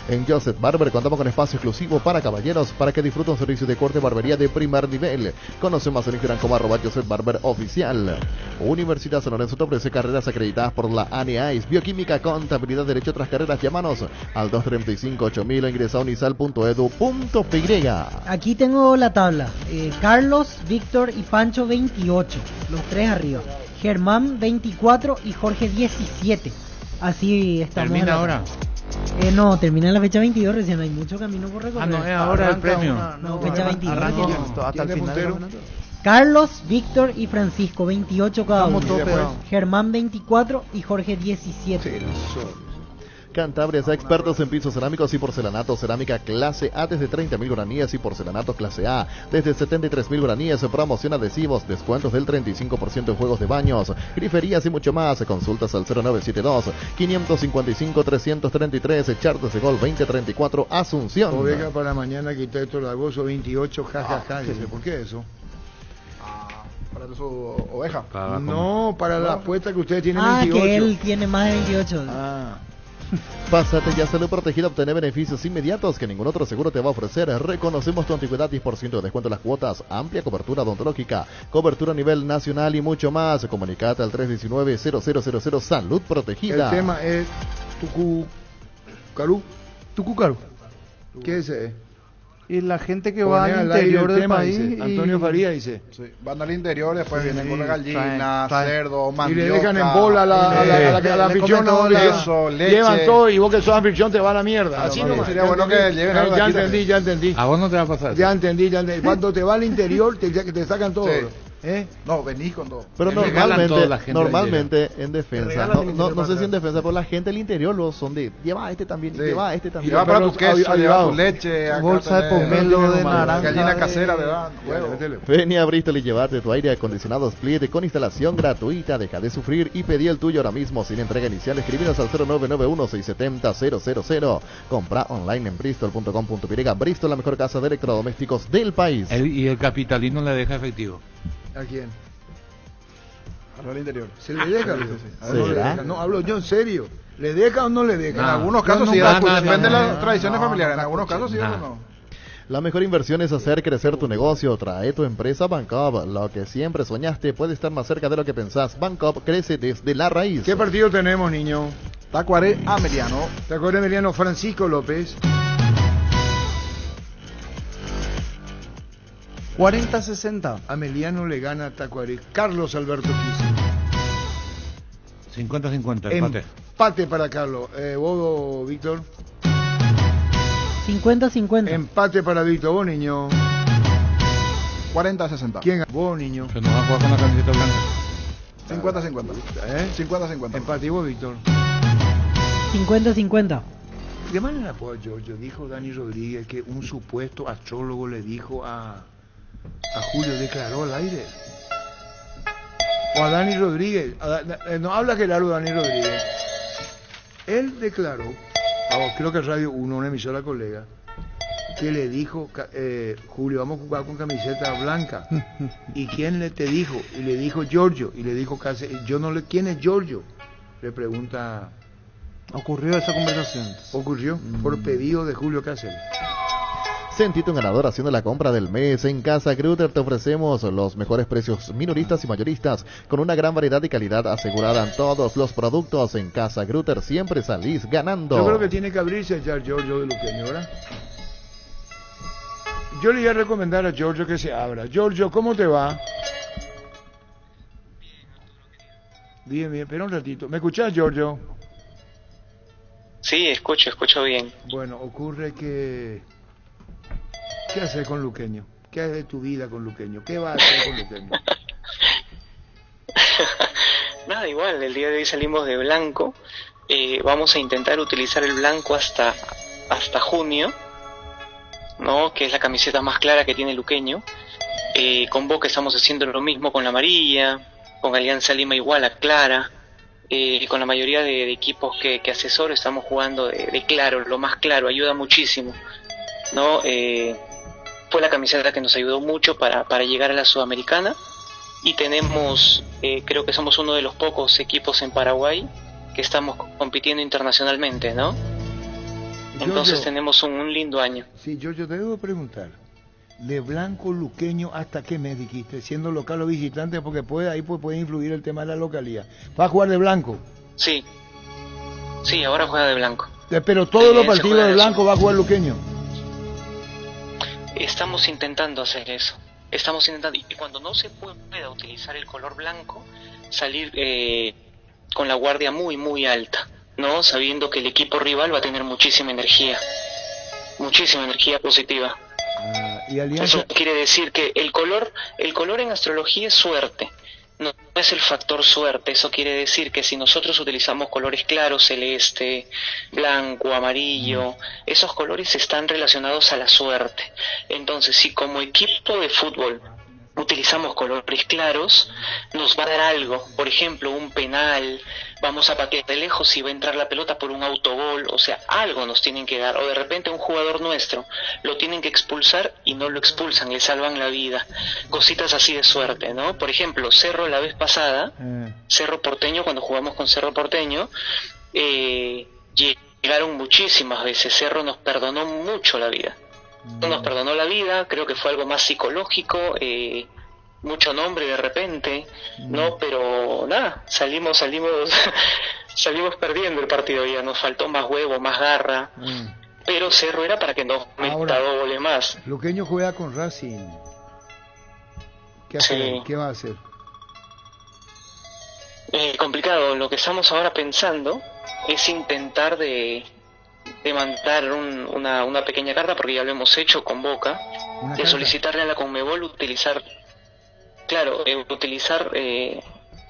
En Joseph Barber contamos con espacio exclusivo para caballeros para que disfruten un servicio de corte barbería de primer nivel. Conoce más en Instagram como @Joseph Barber Oficial. Universidad San Lorenzo te ofrece carreras acreditadas por la ANEAIS, Bioquímica, Contabilidad, Derecho, otras carreras. Llámanos al 235-8000 o ingresa a unisal.edu.py. Aquí tengo la tabla. Carlos, Víctor y Pancho 28, los tres arriba. Germán 24 y Jorge 17. Así estamos. ¿Termina ahora? No, termina en la fecha 22 recién, hay mucho camino por recorrer. No, es ahora el premio. No, fecha 22. Hasta el final. Carlos, Víctor y Francisco, 28 cada uno. Estamos todos pegados. Germán 24 y Jorge 17. Cantabria es expertos en pisos cerámicos y porcelanato cerámica clase A desde 30.000 guaraníes y porcelanato clase A desde 73.000 guaraníes. Promoción adhesivos, descuentos del 35% en juegos de baños, griferías y mucho más. Consultas al 0972-555-333, Chartes de Gol 2034, Asunción. Oveja para mañana, arquitecto Lagoso 28, jajaja. Dice, ¿por qué eso? ¿Para su oveja? No, para la apuesta que ustedes tienen 28. Que él tiene más de 28. Pásate ya Salud Protegida, obtener beneficios inmediatos que ningún otro seguro te va a ofrecer. Reconocemos tu antigüedad, 10% de descuento en las cuotas, amplia cobertura odontológica, cobertura a nivel nacional y mucho más. Comunicate al 319-0000 Salud Protegida. El tema es Tucucaru. ¿Qué es ese? Y la gente que va al interior del país. Dice, Antonio Faría dice. Sí, van al interior, después vienen con la gallina, cerdo, mandioca. Y le dejan en bola a la anfitrión. Llevan todo y vos que sos anfitrión te va a la mierda. Así no sería bueno que lleven algo. Ya entendí. A vos no te va a pasar. Ya entendí. Cuando te va al interior te sacan todo. No, venís con todo. Pero normalmente en defensa, no sé si en defensa, pero la gente del interior lo son de lleva este también, lleva este también. Lleva para tu queso, lleva tu leche, bolsa de pomelo, de naranja, gallina casera, ¿verdad? Ven a Bristol y llevate tu aire acondicionado Split con instalación gratuita. Deja de sufrir y pedí el tuyo ahora mismo sin entrega inicial. Escribinos al 0991-670-000. Compra online en bristol.com.py. Bristol, la mejor casa de electrodomésticos del país. Y el capitalino le deja efectivo. ¿A quién? Al interior. ¿Se le deja? No, hablo yo en serio. ¿Le deja o no le deja? En algunos casos sí, depende de las tradiciones familiares. En algunos casos sí o no. La mejor inversión es hacer crecer tu negocio. Trae tu empresa Bancopp. Lo que siempre soñaste puede estar más cerca de lo que pensás. Bancopp crece desde la raíz. ¿Qué partido tenemos, niño? Tacuaré Ameliano. Tacuaré Ameliano, Francisco López. 40-60. Ameliano le gana a Tacuaré. Carlos Alberto Quise. 50-50, empate. Empate para Carlos. ¿Vos, Víctor? 50-50. Empate para Víctor. ¿Vos, niño? 40-60. ¿Quién? ¿Vos, niño? Se nos va a jugar con la camiseta blanca. 50-50. 50-50. Empate. ¿Y vos, Víctor? 50-50. ¿De manera pues, Giorgio? Dijo Dani Rodríguez que un supuesto astrólogo le dijo a Julio, declaró al aire. O a Dani Rodríguez. No habla Gerardo Dani Rodríguez. Él declaró, creo que Radio 1, una emisora colega, que le dijo, Julio, vamos a jugar con camiseta blanca. ¿Y quién te dijo? Y le dijo Giorgio. Y le dijo ¿quién es Giorgio? Le pregunta. Ocurrió esa conversación. Ocurrió por pedido de Julio Cáceres. Sentite un ganador haciendo la compra del mes. En Casa Grutter te ofrecemos los mejores precios minoristas y mayoristas con una gran variedad y calidad asegurada en todos los productos. En Casa Grutter siempre salís ganando. Yo creo que tiene que abrirse ya Giorgio de Luqueño, ¿verdad? Yo le voy a recomendar a Giorgio que se abra. Giorgio, ¿cómo te va? Bien, bien, espera un ratito. ¿Me escuchás, Giorgio? Sí, escucho bien. Bueno, ocurre que... ¿Qué haces con Luqueño? ¿Qué haces de tu vida con Luqueño? ¿Qué vas a hacer con Luqueño? Nada, igual, el día de hoy salimos de blanco. Vamos a intentar utilizar el blanco hasta junio, ¿no? Que es la camiseta más clara que tiene Luqueño. Con Boca estamos haciendo lo mismo con la amarilla, con Alianza Lima igual a clara. Con la mayoría de equipos que asesoro estamos jugando de claro, lo más claro, ayuda muchísimo, ¿no? Fue la camiseta que nos ayudó mucho para llegar a la Sudamericana, y tenemos, creo que somos uno de los pocos equipos en Paraguay que estamos compitiendo internacionalmente, ¿no? Entonces tenemos un lindo año. Sí, yo te debo preguntar, de blanco Luqueño, ¿hasta qué mes dijiste? Siendo local o visitante, porque ahí puede influir el tema de la localidad. ¿Va a jugar de blanco? Sí, ahora juega de blanco. Pero todos los partidos de blanco va a jugar Luqueño. Estamos intentando hacer eso. Y cuando no se pueda utilizar el color blanco, salir con la guardia muy, muy alta, ¿no? Sabiendo que el equipo rival va a tener muchísima energía positiva. ¿Y Alianza? Eso quiere decir que el color en astrología es suerte, no es el factor suerte. Eso quiere decir que si nosotros utilizamos colores claros, celeste, blanco, amarillo, esos colores están relacionados a la suerte. Entonces, si como equipo de fútbol utilizamos colores claros, nos va a dar algo, por ejemplo un penal, vamos a patear de lejos y va a entrar la pelota por un autogol, o sea, algo nos tienen que dar, o de repente un jugador nuestro lo tienen que expulsar y no lo expulsan, le salvan la vida, cositas así de suerte, ¿no? Por ejemplo, Cerro la vez pasada, Cerro Porteño, cuando jugamos con Cerro Porteño, llegaron muchísimas veces, Cerro nos perdonó mucho la vida. Nos perdonó la vida, creo que fue algo más psicológico, mucho nombre de repente, ¿no? Pero nada, salimos perdiendo el partido, ya nos faltó más huevo, más garra, pero Cerro era para que nos meta doble más. Luqueño juega con Racing. ¿Qué hace? Sí. ¿Qué va a hacer? Complicado, lo que estamos ahora pensando es intentar de mandar una pequeña carta, porque ya lo hemos hecho con Boca, de solicitarle a la Conmebol utilizar,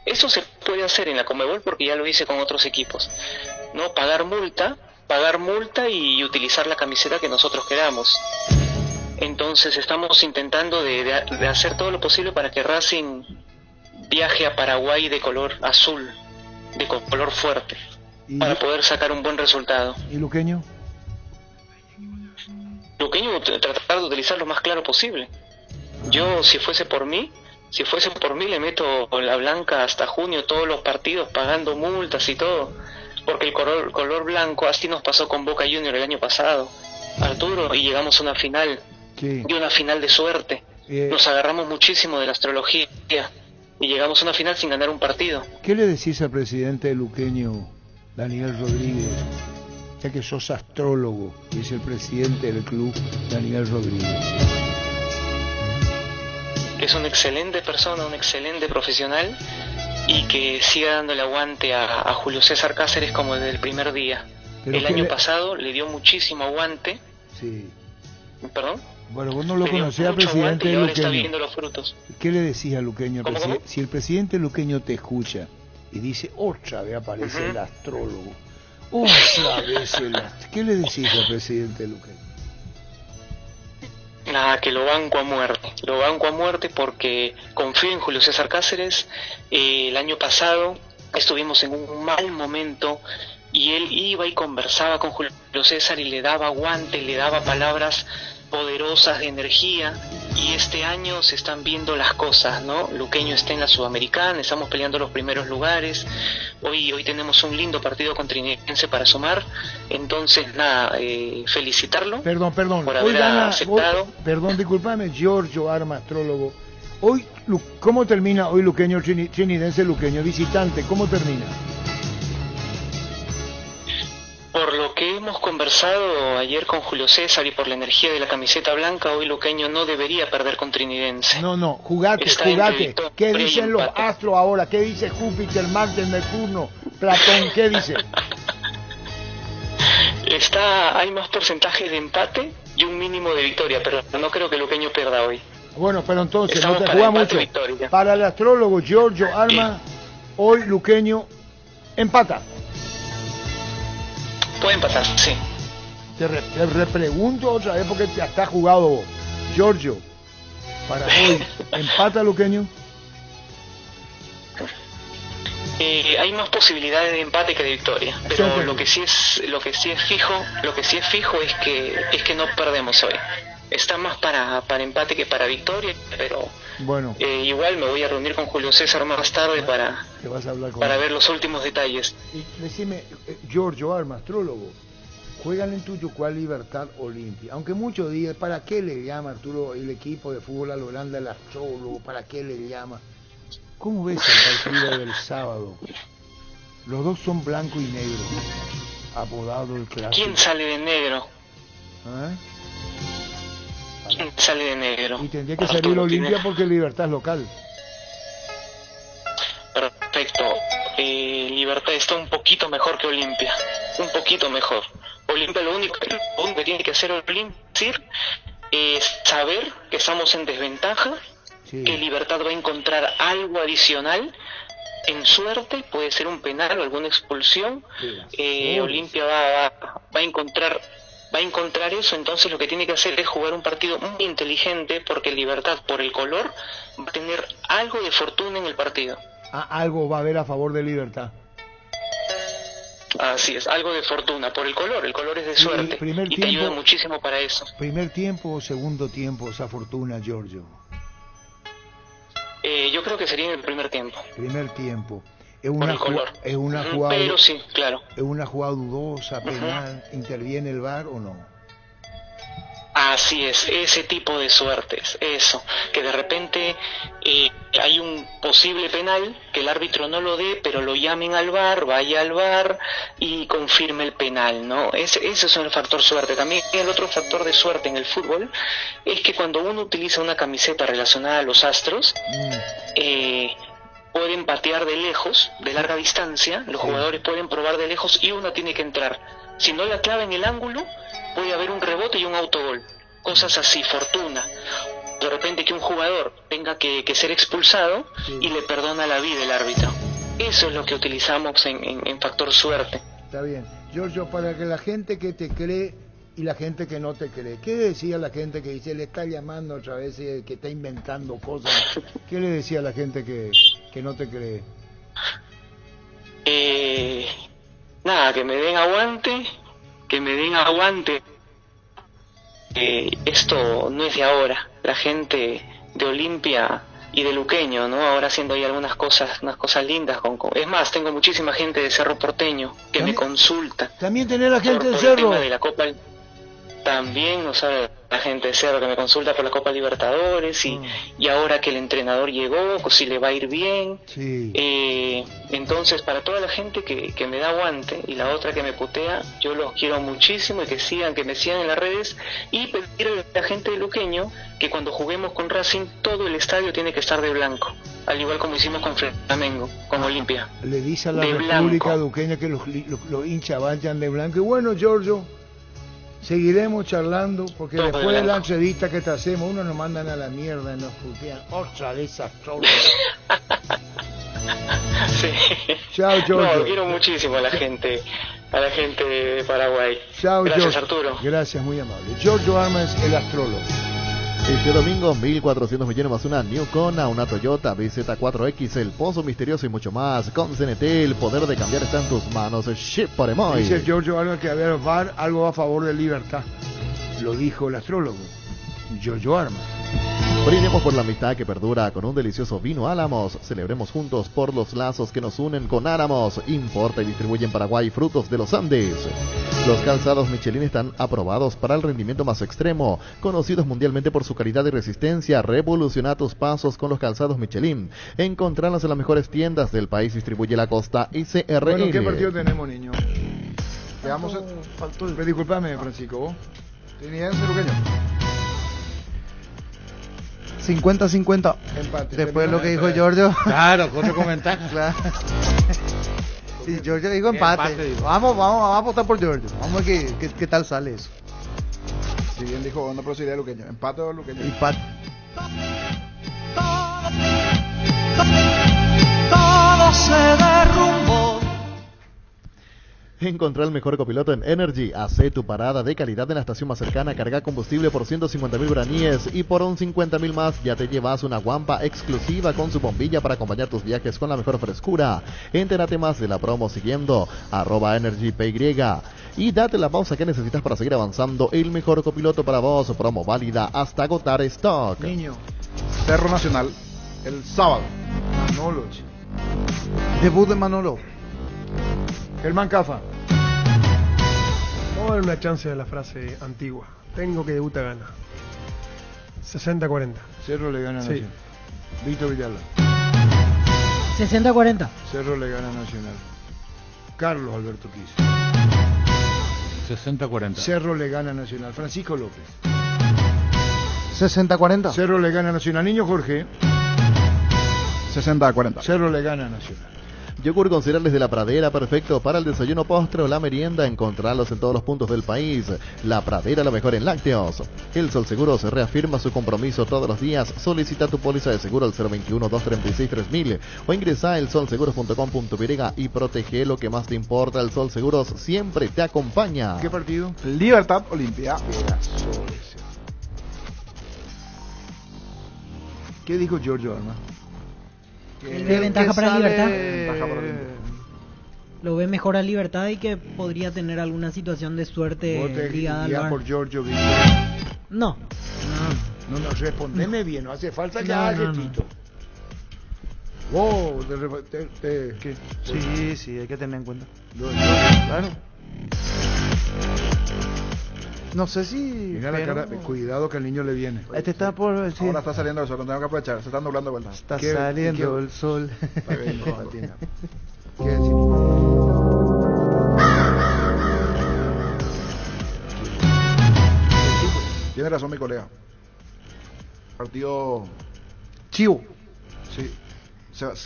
eso se puede hacer en la Conmebol porque ya lo hice con otros equipos, ¿no? Pagar multa y utilizar la camiseta que nosotros queramos. Entonces estamos intentando de hacer todo lo posible para que Racing viaje a Paraguay de color azul, de color fuerte, para poder sacar un buen resultado. ¿Y Luqueño? Luqueño, tratar de utilizar lo más claro posible. Yo, si fuese por mí, le meto la blanca hasta junio todos los partidos, pagando multas y todo, porque el color blanco, así nos pasó con Boca Junior el año pasado, Arturo, y llegamos a una final, y una final de suerte. Nos agarramos muchísimo de la astrología y llegamos a una final sin ganar un partido. ¿Qué le decís al presidente de Luqueño, Daniel Rodríguez, ya que sos astrólogo y es el presidente del club, Daniel Rodríguez? Es una excelente persona, un excelente profesional, y que siga dándole aguante a Julio César Cáceres como desde el primer día. El año pasado le dio muchísimo aguante. Sí. ¿Perdón? Bueno, vos no lo conocés al presidente de Luqueño. Está viendo los frutos. ¿Qué le decís a Luqueño? ¿Cómo? Si el presidente Luqueño te escucha y dice, otra vez aparece el astrólogo, otra vez ¿qué le decís al presidente Luqueño? Nada, que lo banco a muerte porque confío en Julio César Cáceres. El año pasado estuvimos en un mal momento y él iba y conversaba con Julio César y le daba aguante, le daba palabras poderosas de energía, y este año se están viendo las cosas, ¿no? Luqueño está en la Sudamericana, estamos peleando los primeros lugares, hoy tenemos un lindo partido con Trinidense para sumar, entonces nada, felicitarlo Perdón, por hoy haber gana, aceptado. perdón, discúlpame, Giorgio Arma, astrólogo. Hoy, ¿cómo termina hoy Luqueño, Trinidense Luqueño, visitante? ¿Cómo termina? Por lo que hemos conversado ayer con Julio César y por la energía de la camiseta blanca, hoy Luqueño no debería perder con Trinidense. No, jugate. ¿Qué dicen los astros ahora? ¿Qué dice Júpiter, Marte, Mercurio, Platón? ¿Qué dice? Hay más porcentaje de empate y un mínimo de victoria, pero no creo que Luqueño pierda hoy. Bueno, pero entonces Estamos no te para juega empate, mucho. victoria. Para el astrólogo Giorgio Arma, hoy Luqueño empata. Puede empatar, sí. Te repregunto otra vez porque ya está jugado vos. Giorgio, para hoy, ¿empata Luqueño? Hay más posibilidades de empate que de victoria, pero lo que sí es fijo es que no perdemos hoy. Está más para empate que para victoria, pero bueno, igual me voy a reunir con Julio César más tarde para ver los últimos detalles. Y decime, Giorgio Arma, astrólogo, juegan en Tuyucual Libertad Olimpia, aunque muchos digan, ¿para qué le llama Arturo el equipo de fútbol a Holanda el astrólogo? ¿Para qué le llama? ¿Cómo ves el partido del sábado? Los dos son blanco y negro, apodado el clásico. ¿Quién sale de negro? ¿Quién sale de negro? Y tendría que salir Olimpia porque Libertad es local. Perfecto. Libertad está un poquito mejor que Olimpia. Un poquito mejor. Olimpia lo único que tiene que hacer Olimpia es saber que estamos en desventaja, que Libertad va a encontrar algo adicional en suerte, puede ser un penal o alguna expulsión. Olimpia va a encontrar eso, entonces lo que tiene que hacer es jugar un partido muy inteligente, porque Libertad, por el color, va a tener algo de fortuna en el partido. Algo va a haber a favor de Libertad. Así es, algo de fortuna, por el color es de suerte, y te ayuda muchísimo para eso. ¿Primer tiempo o segundo tiempo esa fortuna, Giorgio? Yo creo que sería en el primer tiempo. Primer tiempo. Es una jugada, pero sí, claro. ¿Es una jugada dudosa, penal? ¿Interviene el VAR o no? Así es, ese tipo de suertes, eso, que de repente hay un posible penal, que el árbitro no lo dé, pero lo llamen al VAR, vaya al VAR y confirme el penal, ¿no? Ese es el factor suerte. También el otro factor de suerte en el fútbol es que cuando uno utiliza una camiseta relacionada a los astros, pueden patear de lejos, de larga distancia, los jugadores pueden probar de lejos y uno tiene que entrar. Si no la clava en el ángulo, puede haber un rebote y un autogol. Cosas así, fortuna. De repente que un jugador tenga que ser expulsado y le perdona la vida el árbitro. Eso es lo que utilizamos en factor suerte. Está bien. Giorgio, para que la gente que te cree y la gente que no te cree, ¿qué decía la gente que dice, le está llamando otra vez, que está inventando cosas? ¿Qué le decía a la gente que no te cree? Nada, que me den aguante, esto no es de ahora. La gente de Olimpia y de Luqueño, ¿no? Ahora haciendo ahí unas cosas lindas. Es más, tengo muchísima gente de Cerro Porteño que me consulta. También tenés la gente de Cerro. El tema de la Copa, también nos habla la gente de Cerro que me consulta por la Copa Libertadores y ahora que el entrenador llegó, pues si le va a ir bien. Entonces, para toda la gente que me da aguante y la otra que me putea, yo los quiero muchísimo y que me sigan en las redes, y pedirle a la gente de Luqueño que cuando juguemos con Racing todo el estadio tiene que estar de blanco, al igual como hicimos con Flamengo, con Olimpia. Le dice a la República Luqueña que los hinchas vayan de blanco. Y bueno, Giorgio, seguiremos charlando, porque todo después de la entrevista que te hacemos, uno nos mandan a la mierda y nos putean. Otra de esas trolas. Sí. Chao, Giorgio. No, quiero muchísimo a la gente de Paraguay. Chao, gracias, Giorgio. Arturo. Gracias, muy amable. Giorgio Arma es el astrólogo. Este domingo, 1.400 millones más una New Kona, una Toyota BZ4X, el pozo misterioso y mucho más. Con CNT, el poder de cambiar está en tus manos. Ship por Emoy. Dice Giorgio Arma que a ver, VAR, algo a favor de Libertad. Lo dijo el astrólogo. Giorgio Armas. Brindemos por la amistad que perdura con un delicioso vino Álamos. Celebremos juntos por los lazos que nos unen con Álamos. Importa y distribuye en Paraguay frutos de los Andes. Los calzados Michelin están aprobados para el rendimiento más extremo. Conocidos mundialmente por su calidad y resistencia, revoluciona tus pasos con los calzados Michelin. Encontralas en las mejores tiendas del país. Distribuye la Costa y CRL. Bueno, ¿qué partido tenemos, niño? Quedamos... Faltó el... Disculpame, Francisco, ¿vos? ¿Tenías el luqueño? 50-50. Empate. Después de lo que dijo Giorgio. Claro, otro comentario. Claro. Y Giorgio dijo empate. Vamos a votar por Giorgio. Vamos a ver qué tal sale eso. Si bien dijo, no procedería luqueño. ¿Empate o luqueño? Empate. Todo se derrumbó. Encontrá el mejor copiloto en Energy. Hacé tu parada de calidad en la estación más cercana. Carga combustible por 150.000 guaraníes y por un 50.000 más ya te llevas una guampa exclusiva con su bombilla para acompañar tus viajes con la mejor frescura. Entérate más de la promo siguiendo @EnergyPY y date la pausa que necesitas para seguir avanzando. El mejor copiloto para vos. Promo válida hasta agotar stock. Niño. Cerro Nacional el sábado. Manolo. Debut de Manolo. Germán Cafa. Vamos a dar una chance a la frase antigua. Tengo que debutar gana. 60-40. Cerro le gana a Nacional. Víctor Villalba. 60-40. Cerro le gana a Nacional. Carlos Alberto Quis. 60-40. Cerro le gana a Nacional. Francisco López. 60-40. Cerro le gana a Nacional. Niño Jorge. 60-40. Cerro le gana a Nacional. Yogur con cereales de la Pradera, perfecto para el desayuno, postre o la merienda. Encontrarlos en todos los puntos del país. La Pradera, la mejor en lácteos. El Sol Seguros reafirma su compromiso todos los días. Solicita tu póliza de seguro al 021-236-3000 o ingresa a elsolseguros.com.py y protege lo que más te importa. El Sol Seguros siempre te acompaña. ¿Qué partido? Libertad Olimpia. ¿Qué dijo Giorgio Armas? ¿De ventaja para Libertad? Ventaja para Olimpia. Lo ve mejor a Libertad y que podría tener alguna situación de suerte ligada al VAR. por Giorgio Víctor? No. No, respondeme bien, no hace falta que No, hagas no, no. Tito. Wow, ¿qué? Sí, hay que tener en cuenta. Claro. No sé si... Mira la cara, cuidado que al niño le viene. Este está por... Sí. Ahora está saliendo el sol, no tengo que aprovechar, se están doblando vueltas. Está saliendo el sol. ¿Qué decir? Tiene razón mi colega. Partido chivo. Sí.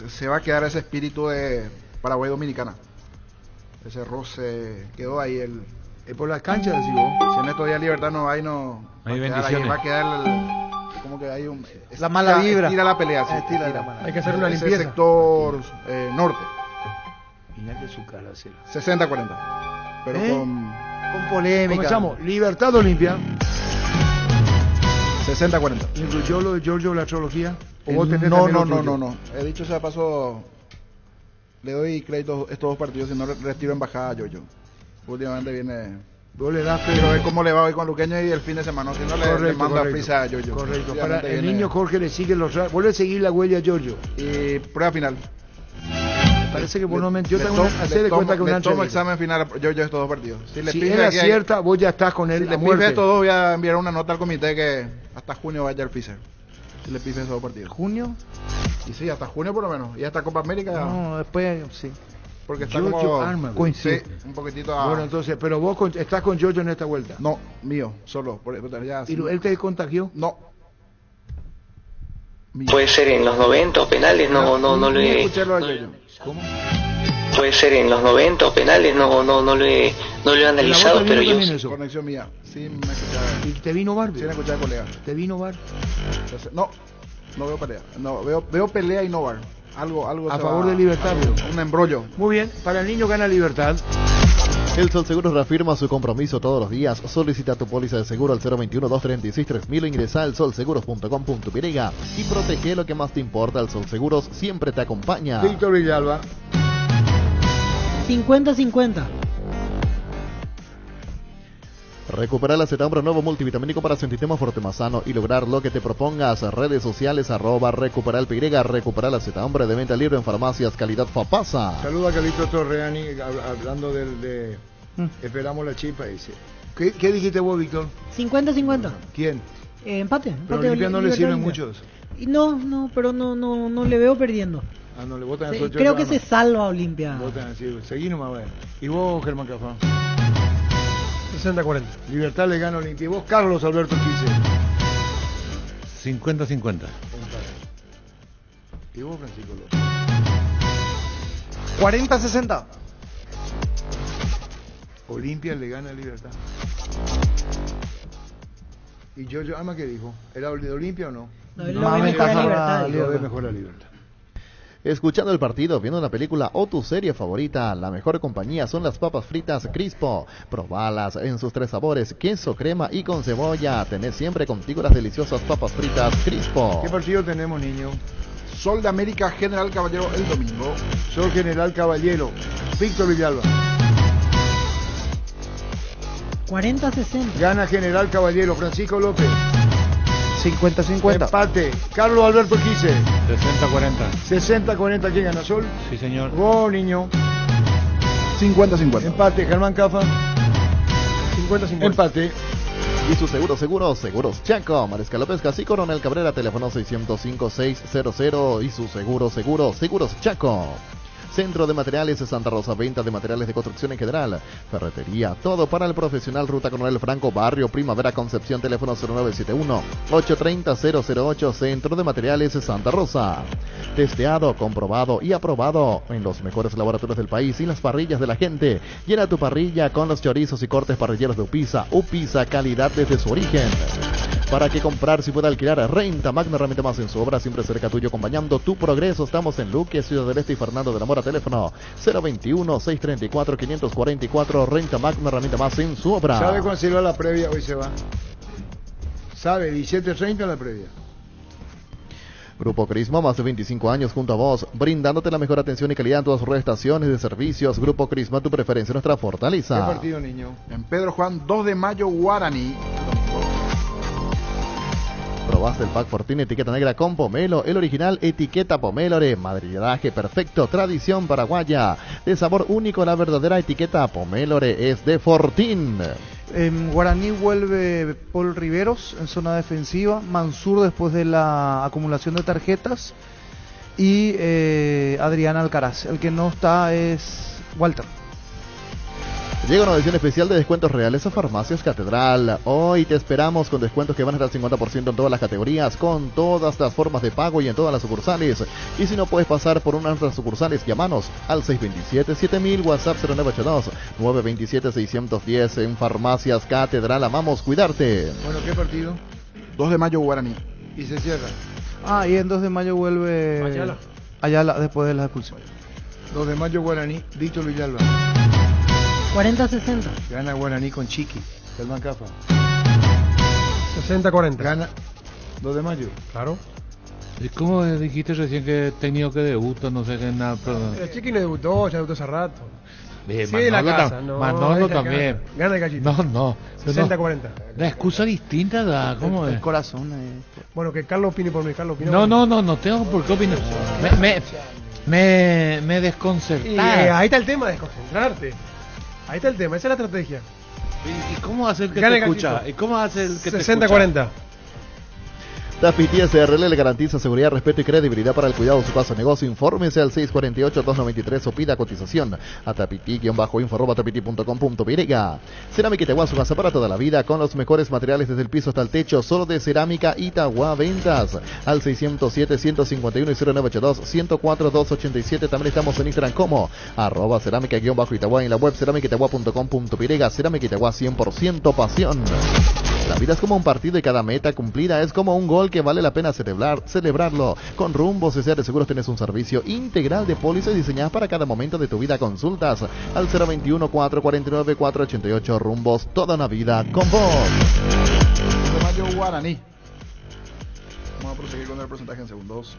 Se va a quedar ese espíritu de Paraguay Dominicana. Ese roce quedó ahí el... por las canchas, decís vos. Si en estos días Libertad no hay, no... Hay bendiciones. Va a quedar como que hay un... La mala vibra. Tira la pelea, sí. Estira la mala. Hay que hacer una Ese limpieza. sector norte. Mira que su cara será. 60-40. Pero con polémica. Comenzamos. Libertad Olimpia. 60-40. ¿Incluyó lo de Giorgio la astrología? ¿O vos tenés No. He dicho sea paso. Le doy crédito a estos dos partidos, si no retiro embajada a Giorgio. Últimamente viene. Vos le das Quiero ver cómo le va hoy con Luqueño y el fin de semana. Si no le mando a prisa a Giorgio. Correcto. Para el niño Jorge le sigue los rasgos. Vuelve a seguir la huella a Giorgio. Y prueba final. Parece que vos no me... Yo tengo que hacer de cuenta que una tomo examen final a Giorgio estos dos partidos. Si él acierta, vos ya estás con él. Si le pife estos dos, voy a enviar una nota al comité que hasta junio vaya al Pfizer. Si le pife esos dos partidos. ¿Junio? Y sí, hasta junio por lo menos. Y hasta Copa América. No, después sí. Porque está Giorgio como... Armas. Sí, un poquitito a... Bueno, entonces, pero vos estás con Giorgio en esta vuelta. No, mío, solo. Ya, ¿Y él te contagió? No. Puede ser en los 90 o penales, no lo he... ¿Cómo? Puede ser en los 90 o penales, no lo he analizado, pero yo... Conexión mía. Sí, me escuchaba. ¿Y te vino VAR? Sí, me escuchaba colega. ¿Te vino VAR? No veo pelea. No, veo pelea y no VAR. Algo a favor de Libertad. Un embrollo. Muy bien, para el niño gana Libertad. El Sol Seguros reafirma su compromiso todos los días. Solicita tu póliza de seguro al 021-236-3000 o ingresa al solseguros.com.py y protege lo que más te importa. El Sol Seguros siempre te acompaña. Víctor Villalba. 50-50. Recupera el acetambre nuevo multivitamínico para sentirte más fuerte, más sano y lograr lo que te propongas. Redes sociales @Recupera el PY, Recupera el acetambre de venta libre en farmacias, calidad Fapasa. Saluda a Carlito Torreani, hablando de esperamos la chipa, dice. ¿Qué dijiste vos, Víctor? 50-50. ¿Quién? Empate. Pero Olimpia no le sirven muchos. No, pero no le veo perdiendo. Ah, no le votan Sí, creo que se salva Olimpia. Seguí nomás, bueno. ¿Y vos, Germán Cafá? 60-40. Libertad le gana a Olimpia. ¿Y vos, Carlos Alberto Quise? 50-50. ¿Y vos, Francisco López? 40-60. Olimpia le gana a Libertad. ¿Y yo Ama qué dijo? ¿Era de Olimpia o no? No, él lo ve mejor a Libertad. Lo ve mejor a Libertad. Escuchando el partido, viendo una película o tu serie favorita, la mejor compañía son las papas fritas Crispo. Probalas en sus 3 sabores, queso, crema y con cebolla. Tenés siempre contigo las deliciosas papas fritas Crispo. ¿Qué partido tenemos, niño? Sol de América, General Caballero el domingo. Sol General Caballero, Víctor Villalba. 40-60. Gana General Caballero, Francisco López. 50-50. Empate, Carlos Alberto Quise. 60-40. 60-40, ¿quién gana, Sol? Sí, señor. Vos, niño. 50-50. Empate, Germán Cafa. 50-50. Empate. Y su seguros Chaco, Mariscal López Casi, Coronel Cabrera, teléfono 605-600. Y su seguros Chaco. Centro de Materiales de Santa Rosa, venta de materiales de construcción en general, ferretería, todo para el profesional. Ruta Coronel Franco, Barrio Primavera, Concepción, teléfono 0971-830-008, Centro de Materiales de Santa Rosa. Testeado, comprobado y aprobado en los mejores laboratorios del país y las parrillas de la gente. Llena tu parrilla con los chorizos y cortes parrilleros de Upisa. Upisa, calidad desde su origen. Para que comprar, si puede alquilar, Renta Magna, herramienta más en su obra, siempre cerca tuyo, acompañando tu progreso. Estamos en Luque, Ciudad del Este y Fernando de la Mora, teléfono 021-634-544, Renta Magna, herramienta más en su obra. ¿Sabe cuándo se va la previa? Hoy se va. ¿Sabe? 17:30 la previa. Grupo Crisma, más de 25 años junto a vos, brindándote la mejor atención y calidad en todas sus estaciones de servicios. Grupo Crisma, tu preferencia, nuestra fortaleza. ¿Qué partido, niño? En Pedro Juan, 2 de mayo, Guaraní. Probaste el Pack Fortín etiqueta negra con pomelo, el original etiqueta Pomélore, madridaje perfecto, tradición paraguaya, de sabor único, la verdadera etiqueta Pomélore es de Fortín. En Guaraní vuelve Paul Riveros en zona defensiva, Mansur después de la acumulación de tarjetas y Adrián Alcaraz. El que no está es Walter. Llega una edición especial de descuentos reales a Farmacias Catedral. Hoy te esperamos con descuentos que van a estar 50% en todas las categorías, con todas las formas de pago y en todas las sucursales. Y si no puedes pasar por una de nuestras sucursales, llámanos al 627-7000, WhatsApp 0982-927-610 en Farmacias Catedral. Amamos cuidarte. Bueno, ¿qué partido? 2 de mayo, Guaraní. Y se cierra. Y en 2 de mayo vuelve Ayala después de la expulsión. 2 de mayo, Guaraní, Víctor Villalba. 40-60. Gana Guaraní con Chiqui, Germán Cafa. 60-40. Gana 2 de mayo. Claro. ¿Y cómo dijiste recién que técnico que debuta? No sé qué nada. El Chiqui no debutó, ya debutó hace rato. Sí, Manolo, la casa, Manolo también. Gana el Gallito. No. 60-40. La excusa distinta da, ¿cómo es? El corazón. Bueno, que Carlos opine por mí. Carlos opine No tengo por qué opinar. Me desconcertaste. Ahí está el tema, desconcentrarte. Ahí está el tema, esa es la estrategia. ¿Y cómo hace el que te escucha? ¿Y cómo hace el que te escucha? 60-40. Tapiti SRL le garantiza seguridad, respeto y credibilidad para el cuidado de su casa o negocio. Infórmese al 648-293 o pida cotización a tapiti-info@tapiti.com.py. Cerámica Itagua, su casa para toda la vida, con los mejores materiales desde el piso hasta el techo, solo de Cerámica Itagua. Ventas al 607-151 y 0982-104-287. También estamos en Instagram como @cerámica-itagua, en la web cerámicaitagua.com.py. Cerámica Itagua, 100% pasión. La vida es como un partido y cada meta cumplida es como un gol que vale la pena celebrarlo. Con Rumbo CCA de Seguros tienes un servicio integral de pólizas diseñadas para cada momento de tu vida. Consultas al 021-449-488. Rumbos, toda una vida con vos. De mayo, Guaraní. Vamos a proseguir con el porcentaje en segundos.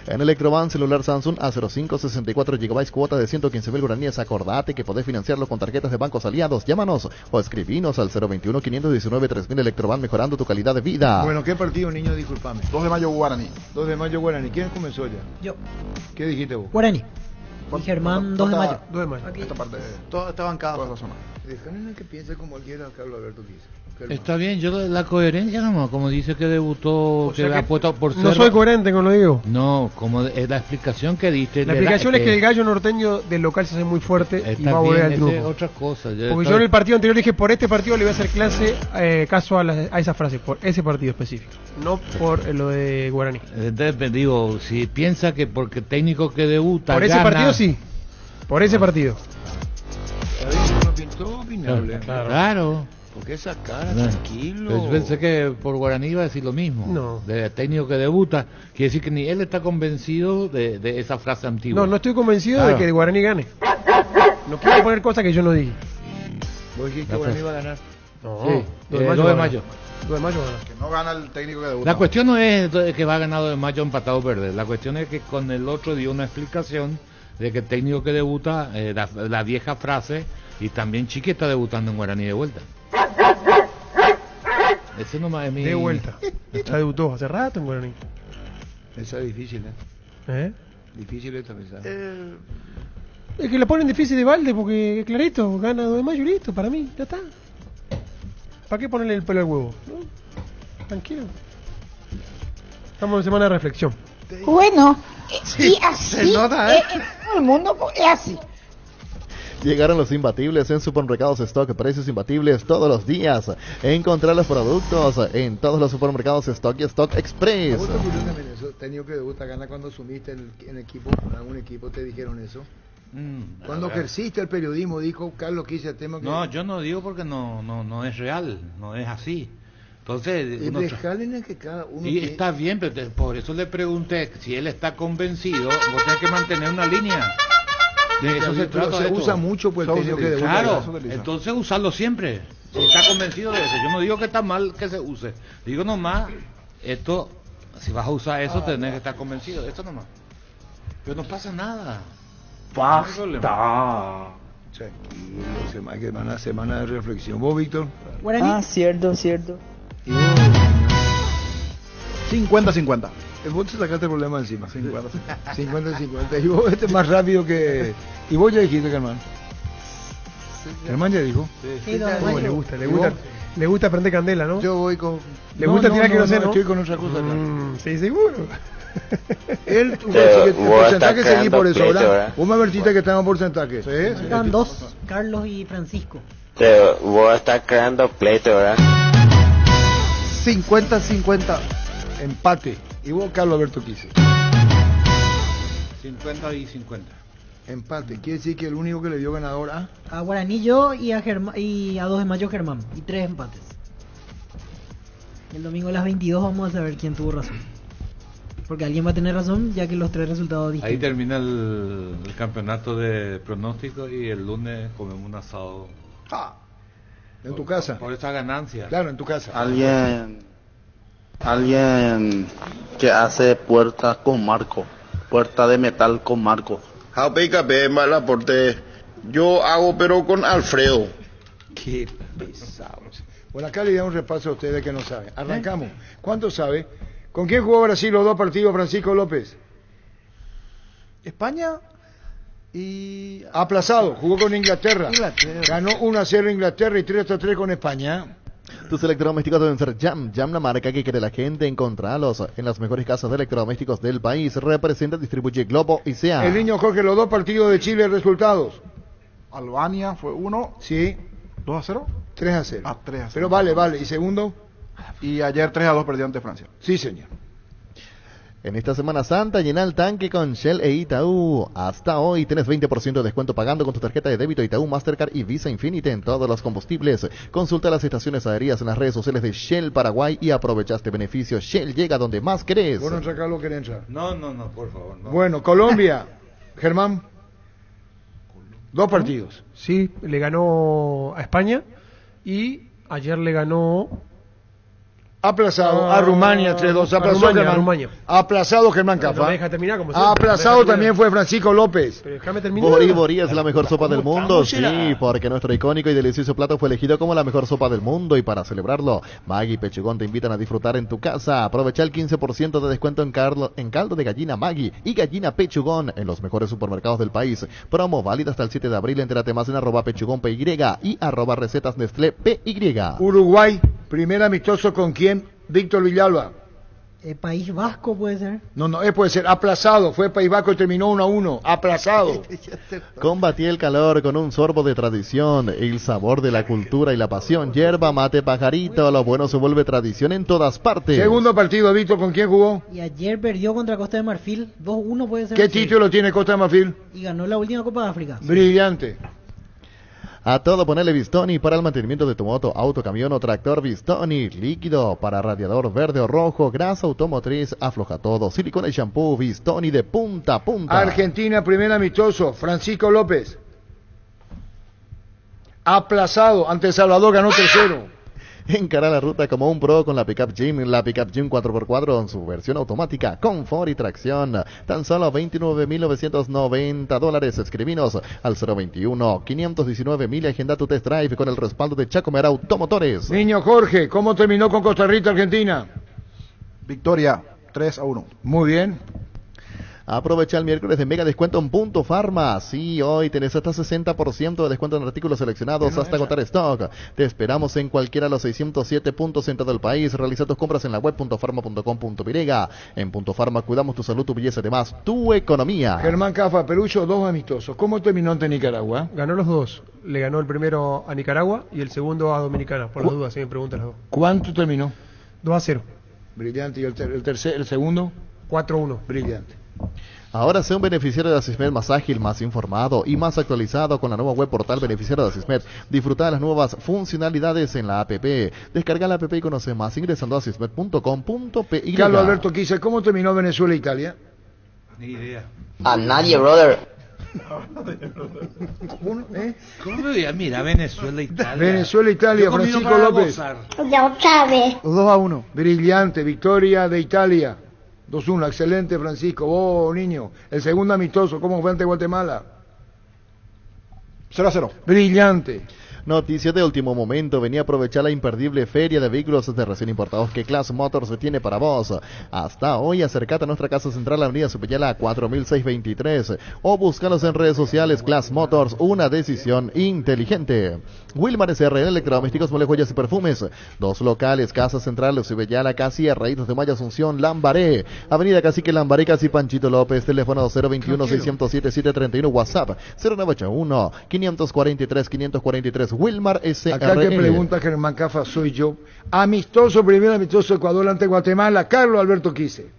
En Electroban celular Samsung A05 64 GB cuota de 115.000 guaraníes. Acordate que podés financiarlo con tarjetas de bancos aliados. Llámanos o escribinos al 021-519-3000 Electroban, mejorando tu calidad de vida. Bueno, ¿qué partido, niño? Disculpame. 2 de mayo Guaraní. 2 de mayo Guaraní. ¿Quién comenzó ya? Yo. ¿Qué dijiste vos? Guaraní. Y Germán, 2 de mayo. 2 de mayo. Esta parte Todo está bancado. toda esa zona. Déjame que piense como él quiera, Carlos Alberto dice. Está bien, yo la coherencia nomás, como dice que debutó, O sea que que ha puesto por ser... No soy coherente con lo que digo. No, como es la explicación que diste... La explicación es que el gallo norteño del local se hace muy fuerte y va a volver al triunfo. Es otra cosa. Porque yo en el partido anterior dije, por este partido le voy a hacer clase caso a esa frase, por ese partido específico, no por lo de Guaraní. Entonces, digo, si piensa que porque el técnico que debuta por ese gana, partido sí, por ese partido. Todo opinable. Claro. Porque esa cara, tranquilo. Yo pensé que por Guaraní iba a decir lo mismo. No. De técnico que debuta. Quiere decir que ni él está convencido de esa frase antigua. No estoy convencido de que el Guaraní gane. No quiero poner cosas que yo no dije. ¿Vos dijiste que Guaraní va a ganar? No, sí, 2 de mayo. 2 de mayo. 2 de mayo gana. Que no gana el técnico que debuta. La cuestión no es que va a ganar 2 de mayo empatado o perder. La cuestión es que con el otro dio una explicación de que el técnico que debuta, la vieja frase, y también Chiqui está debutando en Guaraní de vuelta. Ese nomás es mi... De vuelta. Ya debutó hace rato en Guaraní. Esa es difícil, Difícil esta pensar. Es que la ponen difícil de balde porque es clarito, gana 2 de mayo y listo, para mí, ya está. ¿Para qué ponerle el pelo al huevo? ¿No? Tranquilo. Estamos en semana de reflexión. Bueno, Sí, y así se nota, ¿eh? todo el mundo es así. Llegaron los imbatibles en Supermercados Stock, precios imbatibles todos los días. Encontrar los productos en todos los supermercados Stock y Stock Express. ¿Vos te ocurrió también eso? Técnico que debuta gana cuando sumiste en equipo, en algún equipo te dijeron eso. Cuando ejerciste el periodismo, dijo Carlos que hice el tema que... No, yo no digo porque no es real, no es así. Entonces, que cada uno y está bien, pero por eso le pregunté si él está convencido. Vos tenés que mantener una línea. De eso se trata. Se usa mucho pues el técnico que debuta. Claro, entonces usarlo siempre. Si está convencido de eso. Yo no digo que está mal que se use. Digo nomás, esto, si vas a usar eso, tenés que estar convencido. Esto nomás. Pero no pasa nada. Basta. Tranquilo, semana de reflexión. ¿Vos, Víctor? Cierto. 50-50. Vos te sacaste el problema encima. 50-50. Y vos este más rápido que... Y vos ya dijiste, Germán. Germán ya dijo. Sí, le gusta prender candela, ¿no? Yo voy con... Le gusta tirar queroseno. Estoy con otra cosa. Sí, seguro. Él, porcentaje seguí por eso, ¿verdad? Vos me advertiste que estaban porcentaje. Sí. Están 2, Carlos y Francisco. Vos estás creando pleito, ¿verdad? 50-50. Empate. ¿Y vos, Carlos Alberto, qué hice? 50 y 50. Empate. Quiere decir que el único que le dio ganador a Guaraní yo y a 2 de mayo Germán. Y 3 empates. El domingo a las 22 vamos a saber quién tuvo razón. Porque alguien va a tener razón, ya que los 3 resultados distintos. Ahí termina el campeonato de pronóstico y el lunes comemos un asado. ¿En tu casa? Por esa ganancia. Claro, en tu casa. Alguien que hace puertas con marco, puerta de metal con marco. Yo hago pero con Alfredo. Qué pesados. Bueno, acá le damos un repaso a ustedes que no saben. Arrancamos. ¿Cuánto sabe? ¿Con quién jugó Brasil los 2 partidos, Francisco López? España y... Aplazado, jugó con Inglaterra. Ganó 1-0 Inglaterra y 3-3 con España. Tus electrodomésticos deben ser Jam, la marca que quiere la gente. Encontralos en las mejores casas de electrodomésticos del país. Representa, distribuye Globo y sea. El niño Jorge, los 2 partidos de Chile, resultados. Albania fue 1. Sí. 2-0. 3-0. 3-0. Pero vale. ¿Y segundo? Y ayer 3-2 perdió ante Francia. Sí, señor. En esta Semana Santa, llena el tanque con Shell e Itaú. Hasta hoy tenés 20% de descuento pagando con tu tarjeta de débito Itaú, Mastercard y Visa Infinite en todos los combustibles. Consulta las estaciones adheridas en las redes sociales de Shell Paraguay y aprovecha este beneficio. Shell llega donde más querés. ¿Vos no entras, Carlos, querés entrar? No, por favor. No. Bueno, Colombia. Germán. 2 partidos. Sí, le ganó a España y ayer le ganó Aplazado a Rumania 3-2. Rumania. Aplazado Germán Cafa. No me deja terminar, como siempre. Aplazado también fue Francisco López. Pero déjame terminar. Borí es la mejor sopa del mundo. Sí, porque nuestro icónico y delicioso plato fue elegido como la mejor sopa del mundo. Y para celebrarlo, Maggi y Pechugón te invitan a disfrutar en tu casa. Aprovecha el 15% de descuento en caldo de gallina Maggi y gallina Pechugón en los mejores supermercados del país. Promo válida hasta el 7 de abril. Entérate más en @pechugónpy y @recetas Nestlé PY. Uruguay, primer amistoso con quién. Víctor Villalba. País Vasco puede ser. No, puede ser aplazado. Fue País Vasco y terminó 1-1. Aplazado. Combatí el calor con un sorbo de tradición, el sabor de la cultura y la pasión. Yerba mate pajarito, lo bueno se vuelve tradición en todas partes. Segundo partido, Víctor, ¿con quién jugó? Y ayer perdió contra Costa de Marfil. 2-1 puede ser. ¿Qué título tiene Costa de Marfil? Y ganó la última Copa de África. Brillante. A todo ponerle Bistoni para el mantenimiento de tu moto, auto, camión o tractor. Bistoni, líquido para radiador verde o rojo, grasa automotriz, afloja todo, silicona y shampoo. Bistoni de punta a punta. Argentina, primer amistoso, Francisco López. Aplazado ante El Salvador, ganó 3-0. Encara la ruta como un pro con la Pickup Gym 4x4 en su versión automática, confort y tracción. Tan solo $29,990. Escribinos al 021-519,000 y agenda tu test drive con el respaldo de Chacomer Automotores. Niño Jorge, ¿cómo terminó con Costa Rica, Argentina? Victoria, 3-1. Muy bien. Aprovecha el miércoles de mega descuento en Punto Farma. Sí, hoy tenés hasta 60% de descuento en artículos seleccionados hasta agotar stock. Te esperamos en cualquiera de los 607 puntos en todo el país. Realiza tus compras en la web .farma.com.py. En Punto Farma cuidamos tu salud, tu belleza, además tu economía. Germán Cafa, Perucho, 2 amistosos. ¿Cómo terminó ante Nicaragua? Ganó los dos. Le ganó el primero a Nicaragua y el segundo a Dominicana, por las dudas, si me preguntan las dos. ¿Cuánto terminó? 2-0. Brillante. ¿Y el segundo? 4-1. Brillante. Ahora sea un beneficiario de Asismed más ágil, más informado y más actualizado con la nueva web portal beneficiario de Asismed. Disfruta de las nuevas funcionalidades en la app. Descarga la app y conoce más ingresando a asismed.com.py. Carlos Alberto Quise, ¿cómo terminó Venezuela e Italia? Ni idea. A nadie, brother. ¿Cómo me voy a mirar Venezuela e Italia? Venezuela e Italia, Francisco López. Ya otra vez. 2-1. Brillante, victoria de Italia. 2-1, excelente Francisco. Vos, niño, el segundo amistoso, ¿cómo fue ante Guatemala? 0-0. Brillante. Noticia de último momento, venía a aprovechar la imperdible feria de vehículos de recién importados que Class Motors tiene para vos. Hasta hoy, acercate a nuestra casa central, la avenida Supeyala 4623, o búscanos en redes sociales. Class Motors, una decisión inteligente. Wilmar SR, electrodomésticos, muebles, joyas y perfumes. 2 locales, Casa Central, Supeyala, Casi, Raíces de Mayo, Asunción, Lambaré. Avenida Cacique, Lambaré, Casi, Panchito López, teléfono 021-607-731, WhatsApp 0981-543-543. Wilmar SR. Acá que pregunta Germán Cafa, soy yo. Amistoso, primer amistoso Ecuador ante Guatemala. Carlos Alberto Quise.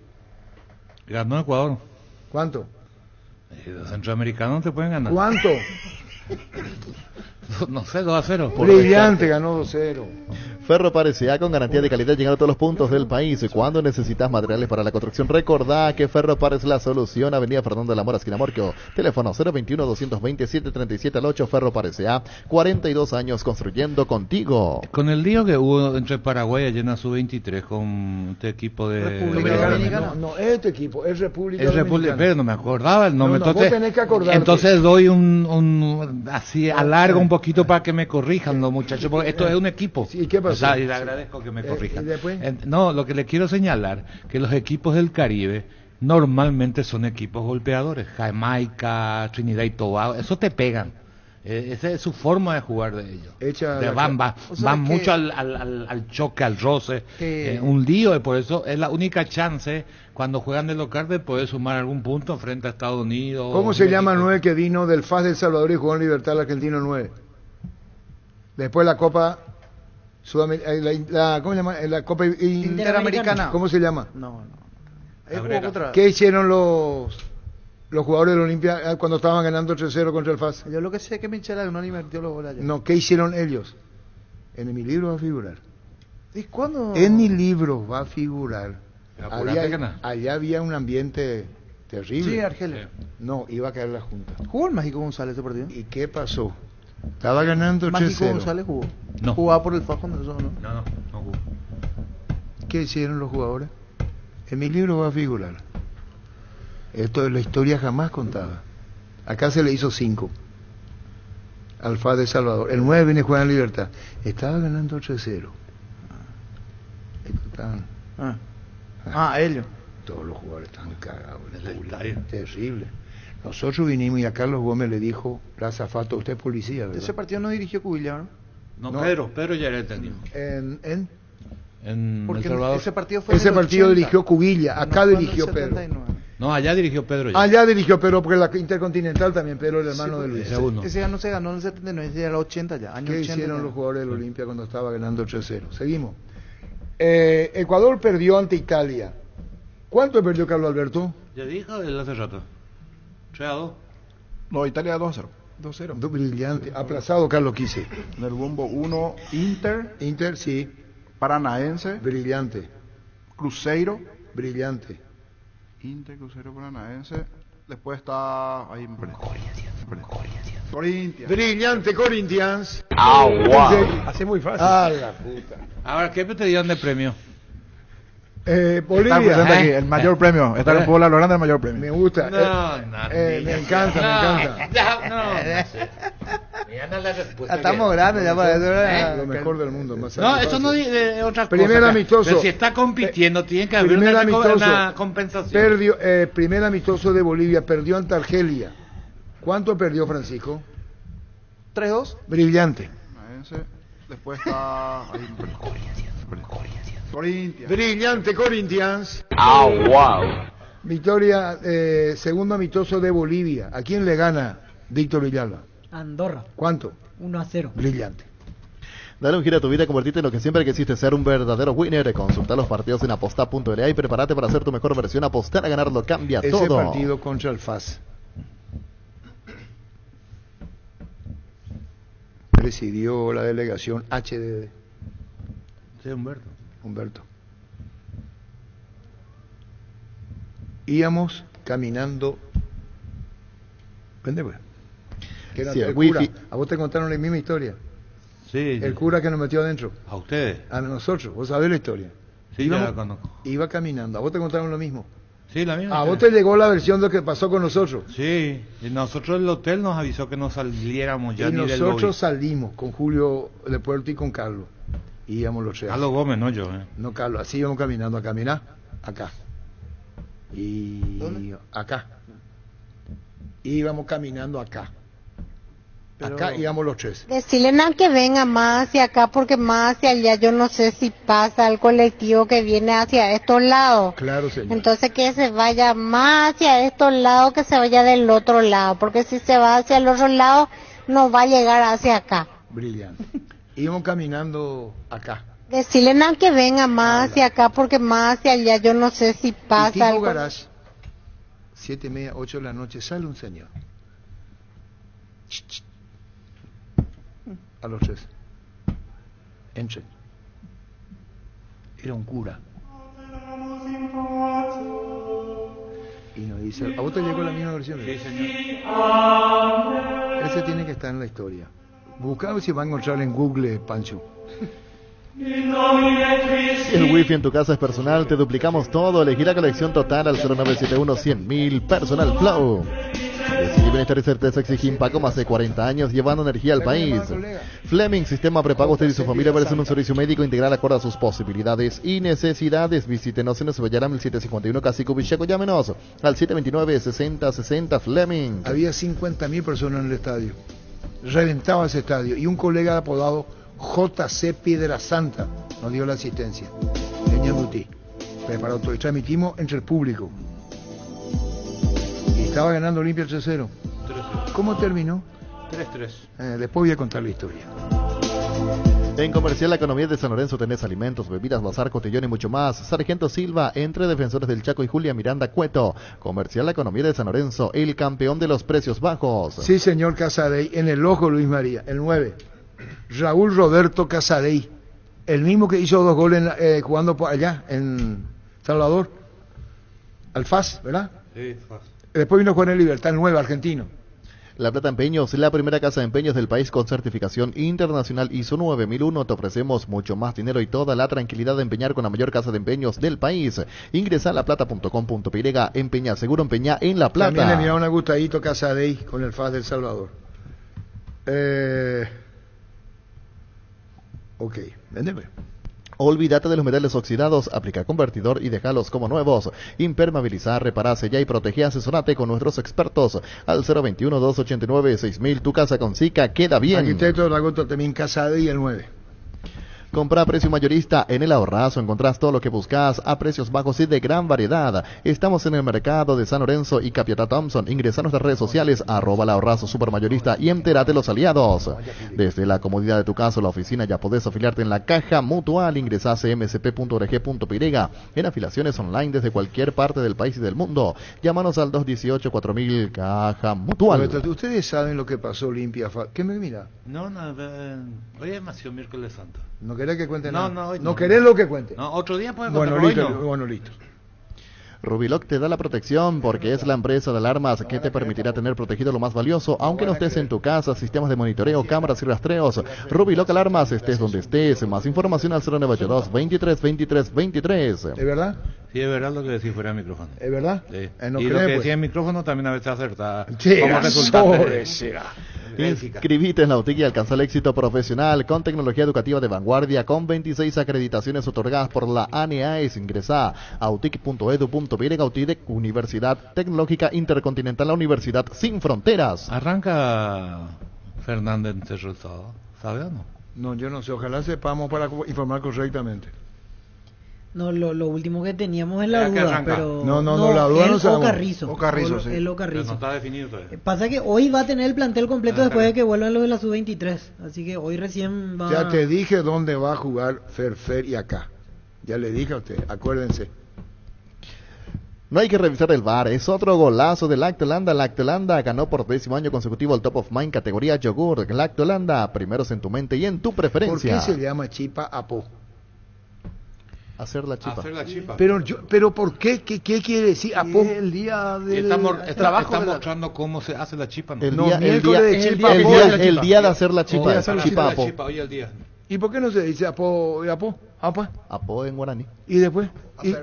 Ganó Ecuador. ¿Cuánto? Los centroamericanos no te pueden ganar. ¿Cuánto? No sé, 2-0. Brillante, ganó 2-0. Ferro Parecea, con garantía de calidad, llegando a todos los puntos del país. Cuando necesitas materiales para la construcción, recordá que Ferro es la solución. Avenida Fernando de la Mora, esquina Morquio. Teléfono 021-227-3738. Ferro Parecea, 42 años construyendo contigo. Con el lío que hubo entre Paraguay y en Sub-23 con este equipo de República Dominicana. No, este equipo es República Dominicana. Pero no me acordaba el nombre. Vos tenés que acordarte. Entonces doy un así, alargo un poquito para que me corrijan los muchachos, porque esto es un equipo. ¿Y qué pasó? O sea, y le agradezco que me corrijan. ¿Y después? No, lo que le quiero señalar, que los equipos del Caribe normalmente son equipos golpeadores. Jamaica, Trinidad y Tobago, eso te pegan. Esa es su forma de jugar de ellos. Van mucho al choque, al roce, un lío, y por eso es la única chance cuando juegan de local de poder sumar algún punto frente a Estados Unidos. ¿Cómo se llama el 9 que vino del FAS de El Salvador y jugó en Libertad, el argentino 9? Después la Copa Sudamericana, ¿cómo se llama? La Copa Interamericana. ¿Cómo se llama? No. ¿Qué hicieron los jugadores de la Olimpia cuando estaban ganando 3-0 contra el FAS? Yo lo que sé es que Michela no le invirtió los goles allá. No, ¿qué hicieron ellos? En mi libro va a figurar. ¿Y cuándo? En mi libro va a figurar. Allá había un ambiente terrible. Sí, Argelia. No, iba a caer la Junta. ¿Jugó el Mágico González ese partido? ¿Y qué pasó? Estaba ganando 3-0. Mágico González jugó. No. Jugaba por el FAS cuando eso, ¿no? No jugó. qué hicieron los jugadores? En mi libro va a figurar. Esto es la historia jamás contada. Acá se le hizo 5 al FAS de Salvador. El 9 viene a jugar en Libertad. Estaba ganando 3-0. Ellos. Todos los jugadores están cagados. Terrible. Nosotros vinimos y a Carlos Gómez le dijo, la azafata, usted es policía, ¿verdad? Ese partido no dirigió Cubilla, ¿no? No, Pedro ya era el técnico. En El Salvador. Ese partido fue ese partido dirigió Cubilla, acá dirigió Pedro. No, allá dirigió Pedro ya. Allá dirigió Pedro, porque la Intercontinental también, Pedro el hermano de Luis. Ese ya no se ganó en el 79, ese era el 80 ya. ¿Qué hicieron los jugadores del Olimpia cuando estaba ganando 3-0? Seguimos. Ecuador perdió ante Italia. ¿Cuánto perdió Carlos Alberto? Ya dijo el hace rato. 3-2. No, Italia 2-0. 2-0. Brillante. Aplazado Carlos Quise. En el bombo 1, Inter. Inter, sí. Paranaense. Brillante. Cruzeiro. Brillante. Inter, Cruzeiro, Paranaense. Después está... Ahí me perdí. Corinthians. Brillante Corinthians. Wow. Hace muy fácil. La puta. Ahora, ¿qué te dieron de premio? Bolivia. Está presente aquí, el mayor premio. Está en Puebla Logrande el mayor premio. Me gusta. Me encanta. Estamos grandes ya para eso. Lo mejor del mundo. Más no, eso no es otra cosa. Primer amistoso. Pero si está compitiendo, tiene que haber una compensación. Primer amistoso de Bolivia, perdió ante Argelia. ¿Cuánto perdió, Francisco? 3-2. Brillante. Después está... Ahí me perdí. Corinthians. Brillante Corinthians. Wow. Victoria, segundo amistoso de Bolivia. ¿A quién le gana Víctor Villalba? Andorra. ¿Cuánto? 1-0. Brillante. Dale un giro a tu vida y convertirte en lo que siempre quisiste ser, un verdadero winner. Consulta los partidos en aposta.la y prepárate para hacer tu mejor versión. Apostar a ganarlo cambia todo. Ese partido contra el FAS presidió la delegación HDD. Sí, Humberto. Íbamos caminando. ¿Vende, pues? Sí, el cura. ¿A vos te contaron la misma historia? Sí. El cura que nos metió adentro. ¿A ustedes? A nosotros. ¿Vos sabés la historia? Sí, ya la conozco. Iba caminando. ¿A vos te contaron lo mismo? Sí, la misma. ¿A vos te llegó la versión de lo que pasó con nosotros? Sí. Y nosotros el hotel nos avisó que no saliéramos ya y ni del lobby. nosotros salimos con Julio de Puerto y con Carlos. Y íbamos los tres. Carlos Gómez, no yo. No, Carlos. Así íbamos caminando a caminar. Acá. Y ¿dónde? Acá. Íbamos caminando acá. Acá íbamos los tres. Decirle que venga más hacia acá porque más hacia allá yo no sé si pasa el colectivo que viene hacia estos lados. Claro, señor. Entonces que se vaya más hacia estos lados que se vaya del otro lado, porque si se va hacia el otro lado no va a llegar hacia acá. Brillante. Íbamos caminando acá. Decirle que venga más hacia acá porque más hacia allá yo no sé si pasa el garage. 7:30, 8 de la noche sale un señor. A los tres. Entren. Era un cura. Y nos dice, ¿a vos te llegó la misma versión? Sí, señor. Ese tiene que estar en la historia. Buscá si va a encontrar en Google, Pancho. Si el wifi en tu casa es personal, te duplicamos todo. Elegí la colección total al 0971-100.000 Personal Flow. Decidí bienestar y certeza exige Impaco más de 40 años llevando energía al país. Fleming, sistema prepago. Usted y su familia merecen un servicio médico integral acorde a sus posibilidades y necesidades. Visítenos en Nuevo 751 Casico Vicheco. Llámenos al 729-6060 Fleming. Había 50.000 personas en el estadio. Reventaba ese estadio. Y un colega apodado JC Piedra Santa nos dio la asistencia. Ñandutí. Preparado todo. Y transmitimos entre el público. Estaba ganando Olimpia 3-0. ¿Cómo terminó? 3-3. Después voy a contar la historia. En Comercial La Economía de San Lorenzo tenés alimentos, bebidas, bazar, cotillón y mucho más. Sargento Silva, entre Defensores del Chaco y Julia Miranda Cueto. Comercial La Economía de San Lorenzo, el campeón de los precios bajos. Sí, señor Casadei, en el ojo Luis María, el 9. Raúl Roberto Casadei, el mismo que hizo 2 goles jugando por allá, en Salvador. Al FAS, ¿verdad? Sí, FAS. Después vino a jugar en Libertad, el 9, argentino. La Plata Empeños, la primera casa de empeños del país con certificación internacional ISO 9001. Te ofrecemos mucho más dinero y toda la tranquilidad de empeñar con la mayor casa de empeños del país. Ingresa a laplata.com.py, empeña seguro, empeña en La Plata. También le miraron a Gustadito Casadei con el FAS del Salvador. Ok, véndeme. Olvídate de los metales oxidados, aplica convertidor y déjalos como nuevos. Impermeabilizar, reparar, sellar y proteger, asesorate con nuestros expertos. Al 021-289-6000, tu casa con Sica queda bien. Arquitecto Dragoto también Casadei el 9. Compra a precio mayorista en El Ahorrazo. Encontrás todo lo que buscas a precios bajos y de gran variedad. Estamos en el mercado de San Lorenzo y Capiatá Thompson. Ingresa a nuestras redes sociales, @El Ahorrazo Supermayorista y entérate los aliados. Desde la comodidad de tu casa o la oficina ya podés afiliarte en la Caja Mutual. Ingresa a cmsp.org.py en afiliaciones online desde cualquier parte del país y del mundo. Llámanos al 218-4000 Caja Mutual. Ustedes saben lo que pasó Olimpia. ¿Qué me mira? No, hoy es más miércoles santo. ¿No querés que cuente nada? No, ¿No querés lo que cuente? No, otro día pueden contar. Bueno, listo. Rubiloc te da la protección porque es la empresa de alarmas que te permitirá tener protegido lo más valioso, aunque no estés en tu casa. Sistemas de monitoreo, cámaras y rastreos. Rubiloc Alarmas, estés donde estés. Más información al 0982 23 23 23. ¿Es verdad? Sí, es verdad lo que decís fuera del micrófono. ¿Es verdad? Sí. No y cree, lo que pues. decía en micrófono también a veces acerta. Como resultado. Inscribite en la UTIC y alcanza el éxito profesional con tecnología educativa de vanguardia con 26 acreditaciones otorgadas por la ANEAES. Ingresa a utic.edu.py. UTIC, Universidad Tecnológica Intercontinental, la Universidad Sin Fronteras. Arranca Fernández en resultado, ¿sabe o no? No, yo no sé, ojalá sepamos para informar correctamente. No, lo último que teníamos es la duda, pero... No, la duda no sabemos. Ocarrizo, sí. El Ocarrizo. No está definido todavía. Pasa que hoy va a tener el plantel completo después de que vuelvan los de la Sub-23, así que hoy recién va... Ya te dije dónde va a jugar Ferfer y acá. Ya le dije a usted, acuérdense. No hay que revisar el VAR, es otro golazo de Lactolanda. Lactolanda ganó por 10º año consecutivo el Top of Mind categoría yogur. Lactolanda, primeros en tu mente y en tu preferencia. ¿Por qué se llama chipa apo? Hacer la chipa. Pero ¿por qué? ¿Qué quiere decir apo? El día del trabajo. Está mostrando cómo se hace la chipa. El día de hacer la chipa. Chipa apo. Hoy el día. ¿Y por qué no se dice apo? Apo en guaraní. ¿Y después? Y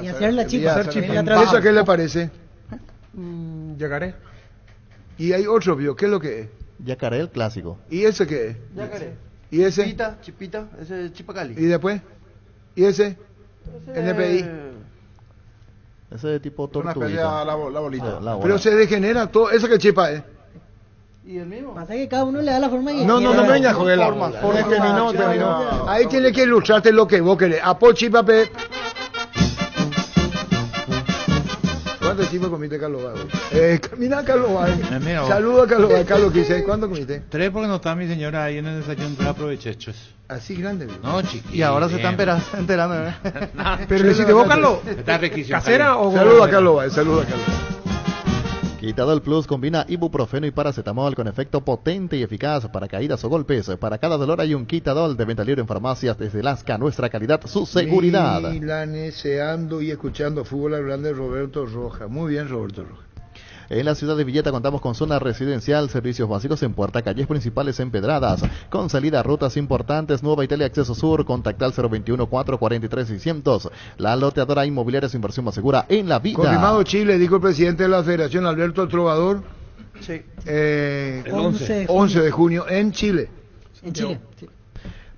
hacer la chipa. ¿Eso a qué le parece? Yacaré. Y hay otro, ¿vio? ¿Qué es lo que es? Yacaré, el clásico. ¿Y ese qué es? Yacaré. ¿Y ese? Chipita, ese es chipacali. ¿Y después? ¿Y ese? NPI. Ese de tipo tortuguita. Una especie la bolita. Pero se degenera todo. ¿Eso qué chipa es? ¿Y el mismo? Pasa que cada uno le da la forma que No me vengas con terminó. Ahí tiene que ilustrarte lo que vos querés. Apo chipa pe... ¿Cuántos chipos comiste, Carlos? Camina, Carlos. Saludos a Carlos. Carlos, ¿qué? ¿Cuánto comiste? 3 porque no está mi señora ahí en el desayuno, pero aproveché. Así grande, ¿no? No, chiquito. Y ahora se está enterando, ¿eh? Pero le hiciste vos, Carlos. Está requisito. ¿Casera o...? Saludos a Carlos. Quitadol Plus combina ibuprofeno y paracetamol con efecto potente y eficaz para caídas o golpes. Para cada dolor hay un Quitadol de venta libre en farmacias desde Lasca. Nuestra calidad, su seguridad. Milaneseando y escuchando fútbol hablando de Roberto Roja. Muy bien, Roberto Roja. En la ciudad de Villeta contamos con zona residencial, servicios básicos en puerta, calles principales empedradas, con salida a rutas importantes, Nueva Italia Acceso Sur, contacta al 021-443-600. La loteadora inmobiliaria es inversión más segura en la vida. Confirmado Chile, dijo el presidente de la Federación, Alberto Trovador. Sí. El 11 de junio en Chile. En Chile, sí.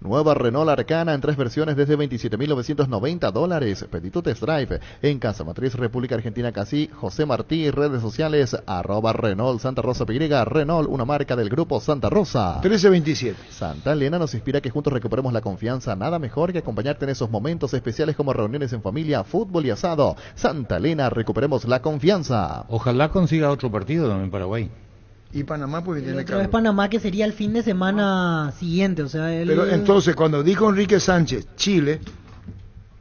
Nueva Renault Arcana en 3 versiones desde $27,990. Pedí tu test drive en Casa Matriz, República Argentina, Casi, José Martí, redes sociales, @Renault Santa Rosa PY, Renault, una marca del grupo Santa Rosa. 1327. Santa Elena nos inspira que juntos recuperemos la confianza. Nada mejor que acompañarte en esos momentos especiales como reuniones en familia, fútbol y asado. Santa Elena, recuperemos la confianza. Ojalá consiga otro partido también en Paraguay. Y Panamá porque tiene otra vez Panamá, que sería el fin de semana siguiente, o sea, Pero entonces cuando dijo Enrique Sánchez Chile,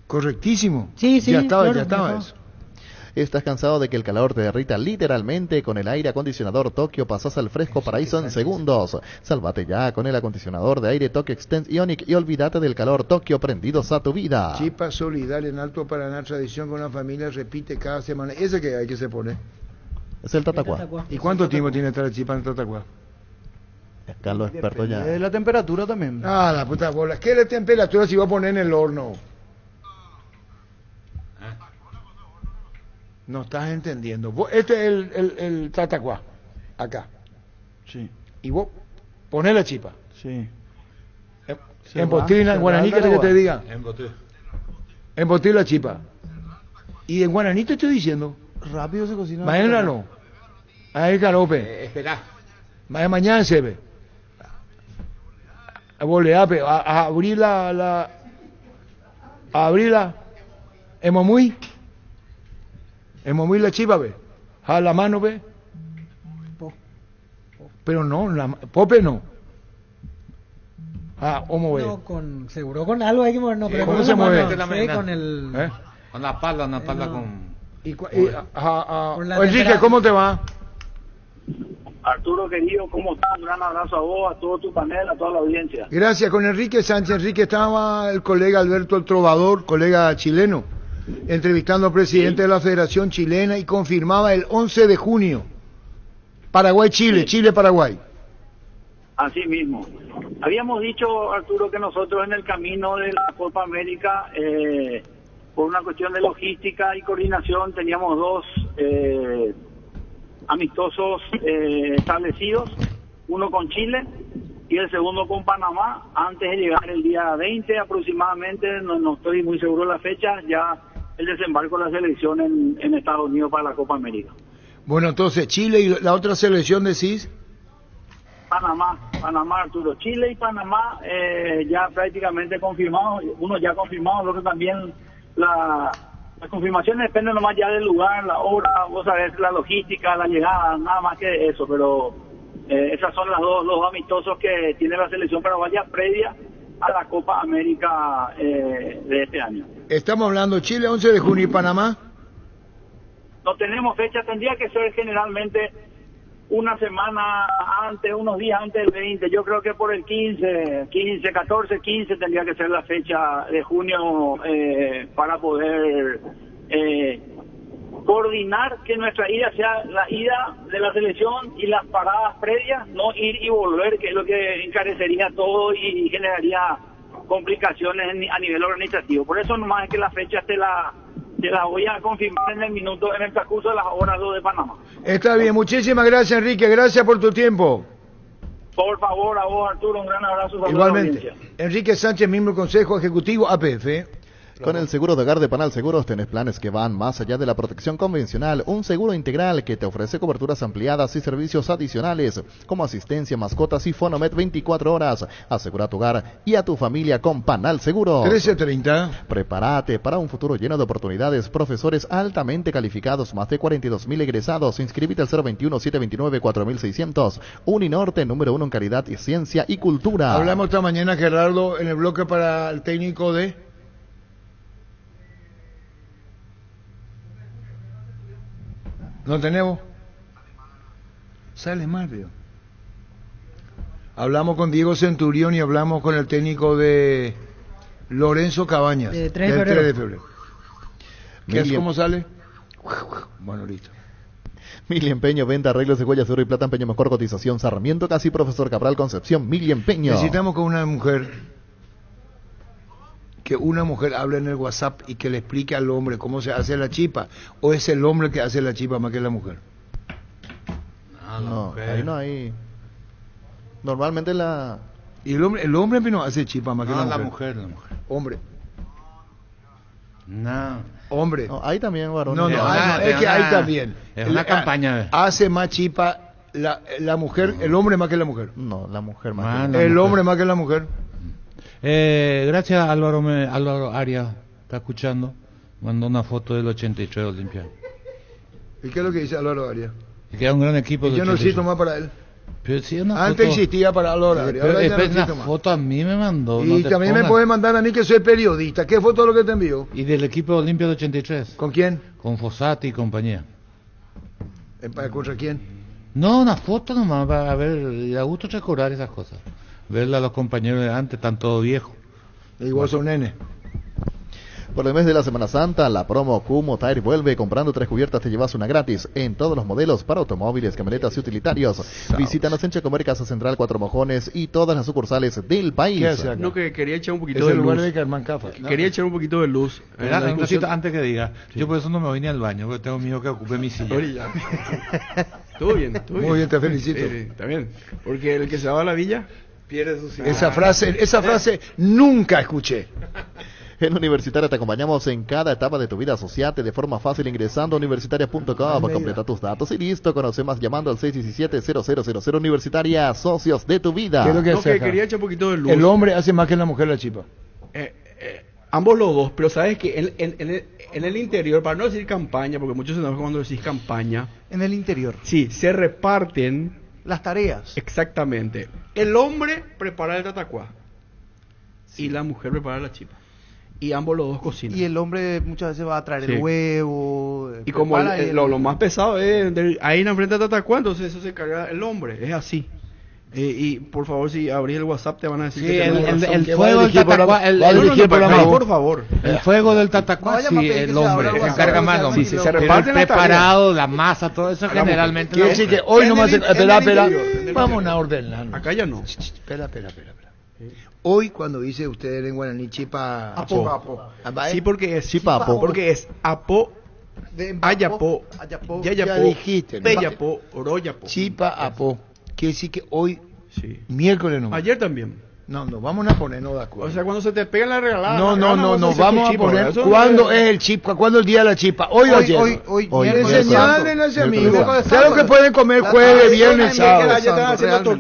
correctísimo. Sí, ya estaba eso. ¿Estás cansado de que el calor te derrita literalmente? Con el aire acondicionador Tokio pasas al fresco paraíso en segundos. Sálvate ya con el acondicionador de aire Tokio Extend Ionic y olvídate del calor Tokio, prendidos a tu vida. Chipa solidaria en Alto Paraná, tradición con la familia, repite cada semana. ¿Ese que hay que se pone? Es el Tatacuá. ¿Y cuánto tiempo tiene esta chipa en el Tatacuá? Acá los expertos ya. De la temperatura también. Ah, la puta bola. ¿Qué de temperatura se iba a poner en el horno? No estás entendiendo. Este es el Tatacuá. Acá. Sí. Y vos ponés la chipa. Sí. Embotilina en guaraní, ¿qué que te diga? Embotir la chipa. Y en guaraní te estoy diciendo. Rápido se cocina. Mañana no. Ahí calope. Espera. Mañana se ve. Boleape. A abrir la. A abrirla. Hemos muy la chipa, ve. A la mano, ve. Pero no, pope no. ¿Cómo ve? No, seguro con algo hay que mover, no, pero ¿Cómo se mueve? Con el... Con la pala, una pala con... Enrique, ¿cómo te va? Arturo querido, ¿cómo estás? Un gran abrazo a vos, a todo tu panel, a toda la audiencia. Gracias, con Enrique Sánchez. Enrique, estaba el colega Alberto el Trovador, colega chileno, entrevistando al presidente de la Federación Chilena y confirmaba el 11 de junio. Paraguay-Chile, sí. Chile-Paraguay. Así mismo. Habíamos dicho, Arturo, que nosotros en el camino de la Copa América, por una cuestión de logística y coordinación, teníamos dos amistosos establecidos, uno con Chile y el segundo con Panamá, antes de llegar el día 20 aproximadamente, no estoy muy seguro de la fecha, ya el desembarco de la selección en Estados Unidos para la Copa América. Bueno, entonces, Chile y la otra selección decís... Panamá, Arturo. Chile y Panamá ya prácticamente confirmados, uno ya confirmado, lo que también las confirmaciones dependen nomás ya del lugar, la hora, vos sabés, la logística, la llegada, nada más que eso, pero esas son los dos amistosos que tiene la selección paraguaya previa a la Copa América de este año. Estamos hablando Chile 11 de junio y Panamá. No tenemos fecha, tendría que ser generalmente una semana antes, unos días antes del 20, yo creo que por el 15, 14, 15 tendría que ser la fecha de junio para poder coordinar que nuestra ida sea la ida de la selección y las paradas previas, no ir y volver, que es lo que encarecería todo y generaría complicaciones a nivel organizativo. Por eso nomás es que la fecha te la voy a confirmar en el transcurso de las horas 2 de Panamá. Está bien, muchísimas gracias, Enrique, gracias por tu tiempo. Por favor, a vos, Arturo, un gran abrazo. Igualmente. Enrique Sánchez, miembro del Consejo Ejecutivo APF. Con el seguro de hogar de Panal Seguros tenés planes que van más allá de la protección convencional, un seguro integral que te ofrece coberturas ampliadas y servicios adicionales como asistencia, mascotas y Fonomet 24 horas. Asegura tu hogar y a tu familia con Panal Seguros. 1330. Prepárate para un futuro lleno de oportunidades. Profesores altamente calificados, más de 42.000 egresados. Inscríbete al 021-729-4600. Uninorte, número 1 en calidad y ciencia y cultura. Hablamos esta mañana, Gerardo, en el bloque para el técnico de... ¿No tenemos? Sale más, veo. Hablamos con Diego Centurión y hablamos con el técnico de Lorenzo Cabañas. De 3 de febrero. ¿Qué es? ¿Cómo sale? Bueno, listo. Mil Empeño, venta, arreglos de huellas de oro y plata, empeño, mejor cotización. Sarmiento, casi Profesor Cabral, Concepción, Mil Empeño. Necesitamos que una mujer hable en el WhatsApp y que le explique al hombre cómo se hace la chipa, o es el hombre que hace la chipa más que la mujer. No, ahí no hay. Normalmente la... Y el hombre no hace chipa más que la mujer. La mujer. Hombre. No. Hombre. No, ahí también, varón. No, es que ahí también. Es una campaña. Hace más chipa la mujer, el hombre más que la mujer. No, la mujer más que la mujer. Hombre más que la mujer. Gracias, Álvaro Arias, está escuchando. Mandó una foto del 83 de Olimpia. ¿Y qué es lo que dice Álvaro Arias? Que era un gran equipo. Yo no existo más para él. Pero sí, antes existía para Álvaro Arias. Pero después una foto a mí me mandó. Y también me puede mandar a mí que soy periodista. ¿Qué foto es lo que te envió? Y del equipo de Olimpia del 83. ¿Con quién? Con Fossati y compañía. ¿Contra quién? No, una foto nomás, a ver, a gusto recordar esas cosas. Verla a los compañeros de antes, están todos viejos. Igual son nene. Por el mes de la Semana Santa, la promo Kumo Tire vuelve. Comprando 3 cubiertas te llevas una gratis en todos los modelos para automóviles, camionetas y utilitarios. Visítanos en Checomer, Casa Central, Cuatro Mojones y todas las sucursales del país. ¿Qué hace acá? No, que quería echar un poquito Es de el luz. lugar de Germán Cafa. Quería echar un poquito de luz. en la Un discusión. cosito antes que diga, yo por eso no me voy ni al baño, porque tengo miedo que ocupe mi silla. Estuvo bien, estuvo bien. Muy bien, te felicito. Está bien. Porque el que se va a la villa pierde su silla. Esa frase nunca escuché. En Universitaria te acompañamos en cada etapa de tu vida. Asociate de forma fácil ingresando a universitaria.com. Completa tus datos y listo. Conoce más llamando al 617-0000. Universitaria, socios de tu vida. ¿Qué es lo que No, hace que acá? quería echar un poquito de luz. El hombre hace más que la mujer la chipa. Ambos los dos, pero sabes que en el interior, para no decir campaña, porque muchos se enojan cuando decís campaña. En el interior. Sí, se reparten las tareas. Exactamente. El hombre prepara el tatacuá y la mujer prepara la chipa. Y ambos los dos cocinan. Y el hombre muchas veces va a traer Sí. el huevo. Y como prepara lo más pesado es ahí en la frente de tatacuá, entonces eso se encarga el hombre. Es así. Y por favor, si abrís el WhatsApp te van a decir Sí, que tenemos razón. el fuego del tatacuá, por favor. El fuego del tatacuá, sí, el hombre, se encarga más el hombre. Sí, se Pero reparten el las preparado, la masa, todo eso generalmente... Quiere decir que hoy nomás... Espera. Vamos a ordenar. Acá ya no. Espera. Hoy cuando dice usted en guaraní chipa... Apo. ¿Ah, Sí, porque es chipa apo. Porque es apo, ayapo, Ya yayapo, dijiste, ¿no? beyapo, oroyapo. Chipa apo. Quiere decir que hoy, miércoles nomás. Ayer también. No, vamos a ponernos de acuerdo. O sea, cuando se te pega la regalada. No, hacer vamos tu a chipa, poner ¿verdad? Eso cuándo es el chipa, cuándo el día de la chipa, hoy o ayer. Hoy, Miércoles Señalen a ese amigo. Miércoles Claro Santo. que pueden comer jueves, viernes, sábado.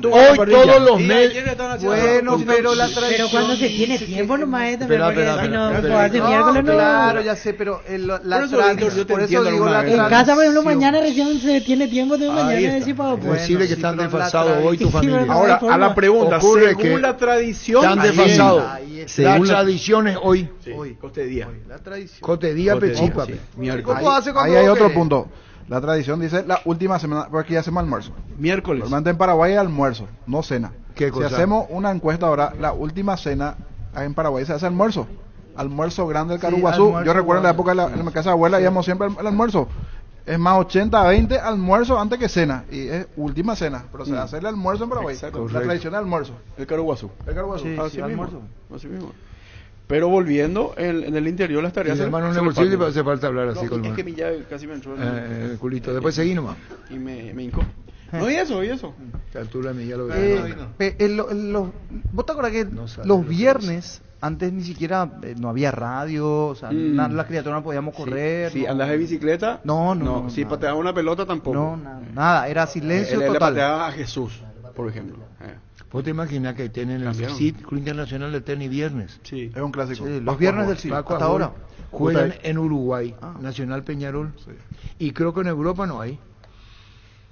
Hoy todos los meses. Bueno, pero la Pero tradición... cuando se tiene tiempo nomás es también, Espera, porque si no, espera. jugarse No, miércoles no. claro, ya sé, pero la Por eso, tradición... Víctor, yo te Por eso entiendo digo alguna la vez. En casa, por ejemplo, tradición. mañana recién se tiene tiempo de mañana Ahí de está. decir para Pues decirle que están pero la desfasados hoy tu Sí, familia. ¿verdad? Ahora, forma. a la pregunta, Ocurre que según la tradición... Están ahí desfasados. Ahí está. La Según la- tradición es hoy. Sí, coste día. La tradición. Cote día Cote pechipa. día, sí. ¿Cómo Miércoles. hace Ahí cuando hay vos otro querés? punto. La tradición dice la última semana, porque aquí hacemos almuerzo. Miércoles. Normalmente en Paraguay es almuerzo, no cena. ¿Qué Si cosa? hacemos una encuesta ahora, la última cena en Paraguay se hace almuerzo. Almuerzo grande del Caruguazú. almuerzo Yo recuerdo en la grande. época en la casa de abuela íbamos siempre al almuerzo. Es más 80-20 almuerzo antes que cena. Y es última cena. Pero se hace el almuerzo en Paraguay. Exacto. La tradición del almuerzo. El Caruguazú. El Caruguazú. Sí, Así sí, mismo. almuerzo. Así mismo. Pero volviendo, en el interior las Y tareas... mi hermano en el se bolsillo reparten. hace falta hablar así No, con es el que mi llave casi me entró en el culito. Después seguí nomás. y me hincó. No, y eso. A la altura de mí ya lo ¿Vos te acordás que No sabe los lo que viernes, antes ni siquiera no había radio, o sea, las criaturas no podíamos correr? Si no. andas de bicicleta... No, si nada. pateabas una pelota tampoco. No, nada, era silencio Él le total. pateaba a Jesús, por ejemplo. ¿Vos te imaginas que tienen el Cambiaron. Círculo Internacional de Tenis viernes? Sí. Es un clásico. Sí, los viernes del cine, Paco hasta Ajol ahora. juegan en Uruguay, Nacional Peñarol. Y creo que en Europa no hay.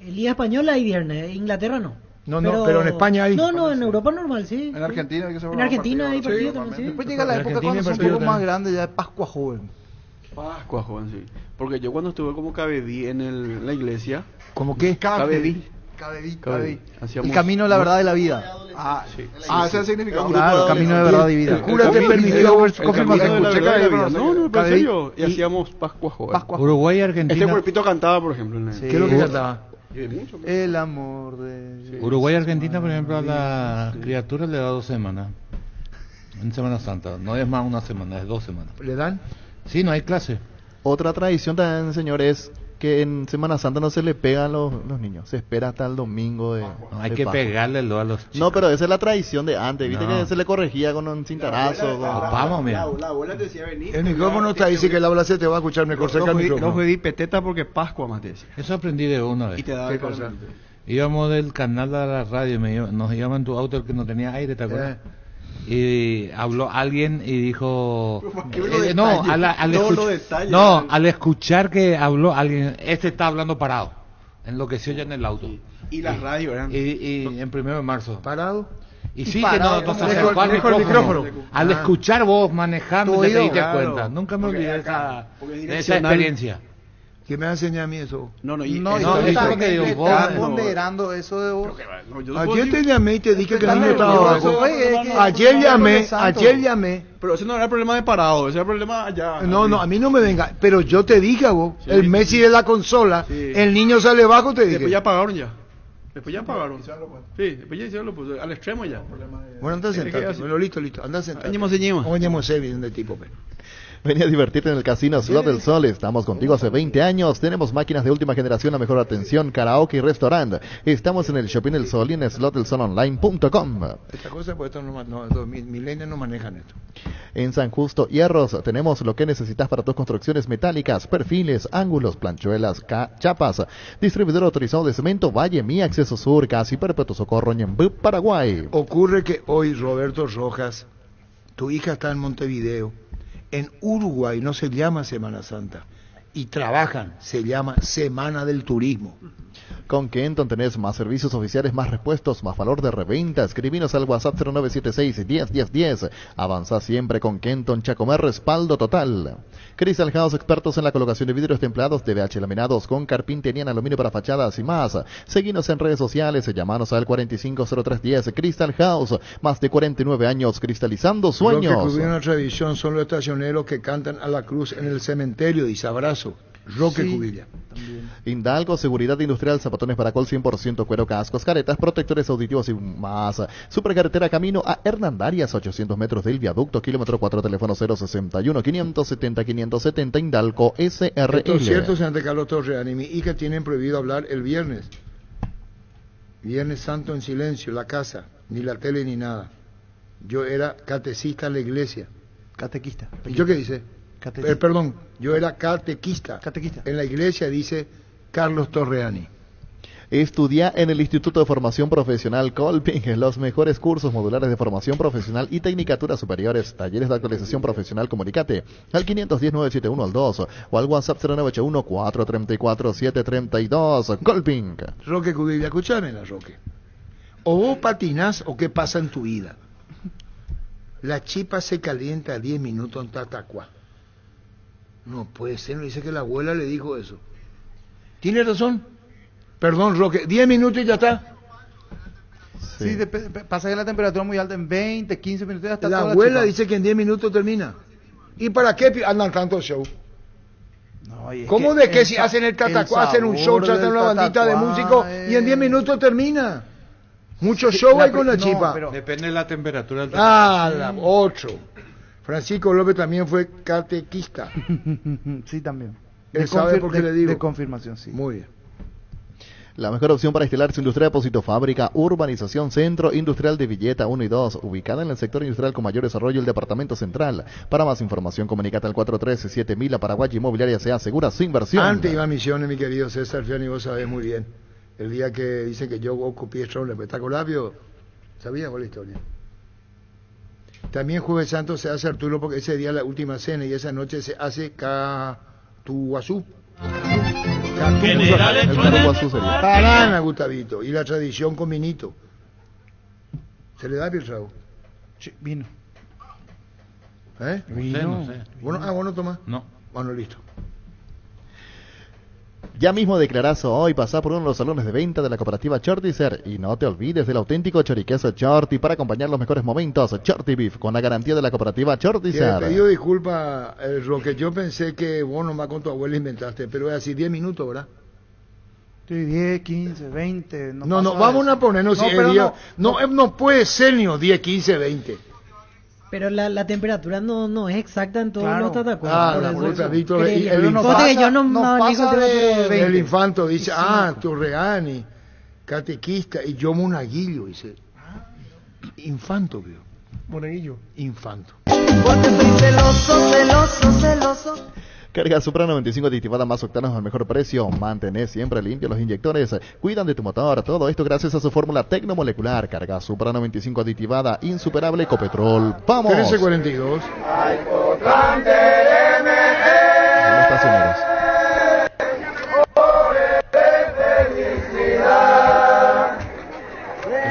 Liga Española hay viernes, Inglaterra no. No, pero en España hay. No, en Europa normal, sí. En Argentina hay que En Argentina hay partido también, sí. Después llega la En época Argentina cuando hay son un partido poco más también. grande, ya es Pascua Joven. Pascua, joven, sí. Porque yo cuando estuve como cabedí en la iglesia... ¿Cómo qué? Cabedí. Cabedí. Hacíamos- El camino de la verdad y la vida. Sí. ese es el significado. Claro, camino de verdad y vida. El cura te permitió ver su El camino de la confirmación. verdad y la vida. No, pero en Cabedí. serio. Y hacíamos Pascua joven. Pascua Uruguay y Argentina. Este cuerpito cantaba, por ejemplo. En el... Sí. ¿Qué es lo que cantaba? Y de mucho, pues. El amor de... Uruguay y Argentina, por ejemplo, a la criatura le da 2 semanas. En Semana Santa. No es más una semana, es 2 semanas. ¿Le dan? Sí, no hay clase. Otra tradición también, señores, que en Semana Santa no se le pega a los niños. Se espera hasta el domingo de... No, hay de que Pascua. pegarle a los chicos. No, pero esa es la tradición de antes. Viste No. que se le corregía con un cintarazo. Vamos, mira. La abuela te decía venir. El micrófono está ahí, dice que el habla se te va a escuchar mejor cerca del No micrófono. pedí peteta porque Pascua más te decía. Eso aprendí de una vez. Y te daba ¿Qué el cosa? calamento. Íbamos del canal de la radio, nos íbamos en tu auto el que no tenía aire, ¿te acuerdas? Y habló alguien y dijo... no, al escuchar que habló alguien, este está hablando parado, enloqueció ya en el auto. Y las radios eran... Y en 1 de marzo. ¿Parado? Y sí, parado, que nos ¿cómo? acercó al Lejos el micrófono. micrófono. Al escuchar vos manejando, Tu te oído, diste claro. cuenta. Nunca me Porque olvidé acá, porque es de esa direccional. experiencia. ¿Qué me va a enseñar a mí eso? No, está ponderando eso de vos. Ayer te llamé y te dije que el niño estaba abajo. Ayer llamé. Pero ese no era el problema de parado, ese era el problema allá. No, a mí no me venga. Pero yo te dije a vos, el Messi de la consola, el niño sale bajo, te dije. Después ya pagaron ya. Sí, después ya hicieron al extremo ya. Bueno, anda sentado. Bueno, listo. Anda sentado. De tipo, pues. Vení a divertirte en el Casino Slot del Sol. Estamos contigo hace 20 años. Tenemos máquinas de última generación a mejor atención, karaoke y restaurante. Estamos en el Shopping del Sol y en slotdelsononline.com. Esta cosa, pues estos milenios no manejan esto. En San Justo Hierros tenemos lo que necesitas para tus construcciones metálicas, perfiles, ángulos, planchuelas, chapas. Distribuidor autorizado de cemento Valle Mi Acceso Sur, Casi Perpetuo Socorro, Ñembú, Paraguay. Ocurre que hoy Roberto Rojas, tu hija está en Montevideo. En Uruguay no se llama Semana Santa y trabajan, se llama Semana del Turismo. Con Kenton tenés más servicios oficiales, más repuestos, más valor de reventa. Escribinos al WhatsApp 0976-101010. Avanza siempre con Kenton Chacomer, respaldo total. Crystal House, expertos en la colocación de vidrios templados de VH laminados con carpintería en aluminio para fachadas y más. Seguinos en redes sociales, llamanos al 450310. Crystal House, más de 49 años cristalizando sueños. Lo que hubo una tradición son los estacioneros que cantan a la cruz en el cementerio, dice abrazo. Roque Cubilla. Indalco, seguridad industrial, zapatones Paracol 100% cuero, cascos, caretas, protectores auditivos y más. Supercarretera camino a Hernandarias, 800 metros del viaducto, kilómetro 4, teléfono 061-570-570, Indalco SRL. Esto es cierto, señor Carlos Torreani. Mi hija tienen prohibido hablar el viernes. Viernes Santo en silencio, la casa, ni la tele ni nada. Yo era catecista en la iglesia. Catequista. ¿Y yo qué dice? Perdón, yo era catequista. En la iglesia dice Carlos Torreani. Estudia en el Instituto de Formación Profesional Colping, los mejores cursos modulares de formación profesional y tecnicaturas superiores, talleres de actualización profesional. Comunicate al 510-971-2 o al WhatsApp 0981-434-732. Colping. Roque Cubilla, escúchame, Roque. O vos patinás o qué pasa en tu vida. La chipa se calienta a 10 minutos en Tatacuá. No puede ser, no dice que la abuela le dijo eso. ¿Tiene razón? Perdón, Roque, 10 minutos y ya está. Sí, pasa que la temperatura muy alta en 20, 15 minutos ya está. La abuela dice que en 10 minutos termina. ¿Y para qué andan tanto show? No, ¿cómo de que si hacen el Tatacuá, hacen un show, tratan una bandita de músicos y en 10 minutos termina? Mucho show hay con la chipa. Pero depende de la temperatura del la 8. Francisco López también fue catequista. Sí, también. Él sabe por qué le digo. De confirmación, sí. Muy bien. La mejor opción para instalar su industria, depósito, fábrica, urbanización, centro industrial de Villeta 1 y 2, ubicada en el sector industrial con mayor desarrollo, el departamento central. Para más información, comunicate al 413-7000. Paraguay Inmobiliaria se asegura su inversión. Antes iba a Misiones, mi querido César Fiani, vos sabés muy bien. El día que dicen que yo ocupé el espectáculo, ¿sabías cuál es la historia? También Jueves Santo se hace Arturo porque ese día es la última cena y esa noche se hace Catuguazú. Parana, Gustavito. Y la tradición con vinito. ¿Se le da bien trago? Sí, vino. Vino. No sé. ¿Vos no tomás? No. Bueno, listo. Ya mismo declarás hoy, pasá por uno de los salones de venta de la cooperativa Chortizer y no te olvides del auténtico choriqueso Chorti para acompañar los mejores momentos. Chorti Beef con la garantía de la cooperativa Chortizer. Te pido disculpa, Roque, yo pensé que vos nomás con tu abuela inventaste, pero es así 10 minutos, ¿verdad? Sí, 10, 15, 20. No, vamos a ponernos. No puede ser ni 10, 15, 20. Pero la temperatura no es exacta en todos los Tatacuá. El infanto dice, Torreani, catequista, y yo monaguillo, dice. Infanto, creo. Monaguillo. Infanto. Porque soy celoso. Carga Supra 95 aditivada más octanos al mejor precio. Mantenés siempre limpios los inyectores. Cuidan de tu motor. Todo esto gracias a su fórmula tecnomolecular. Carga Supra 95 aditivada. Insuperable Ecopetrol. ¡Vamos! 1342. Los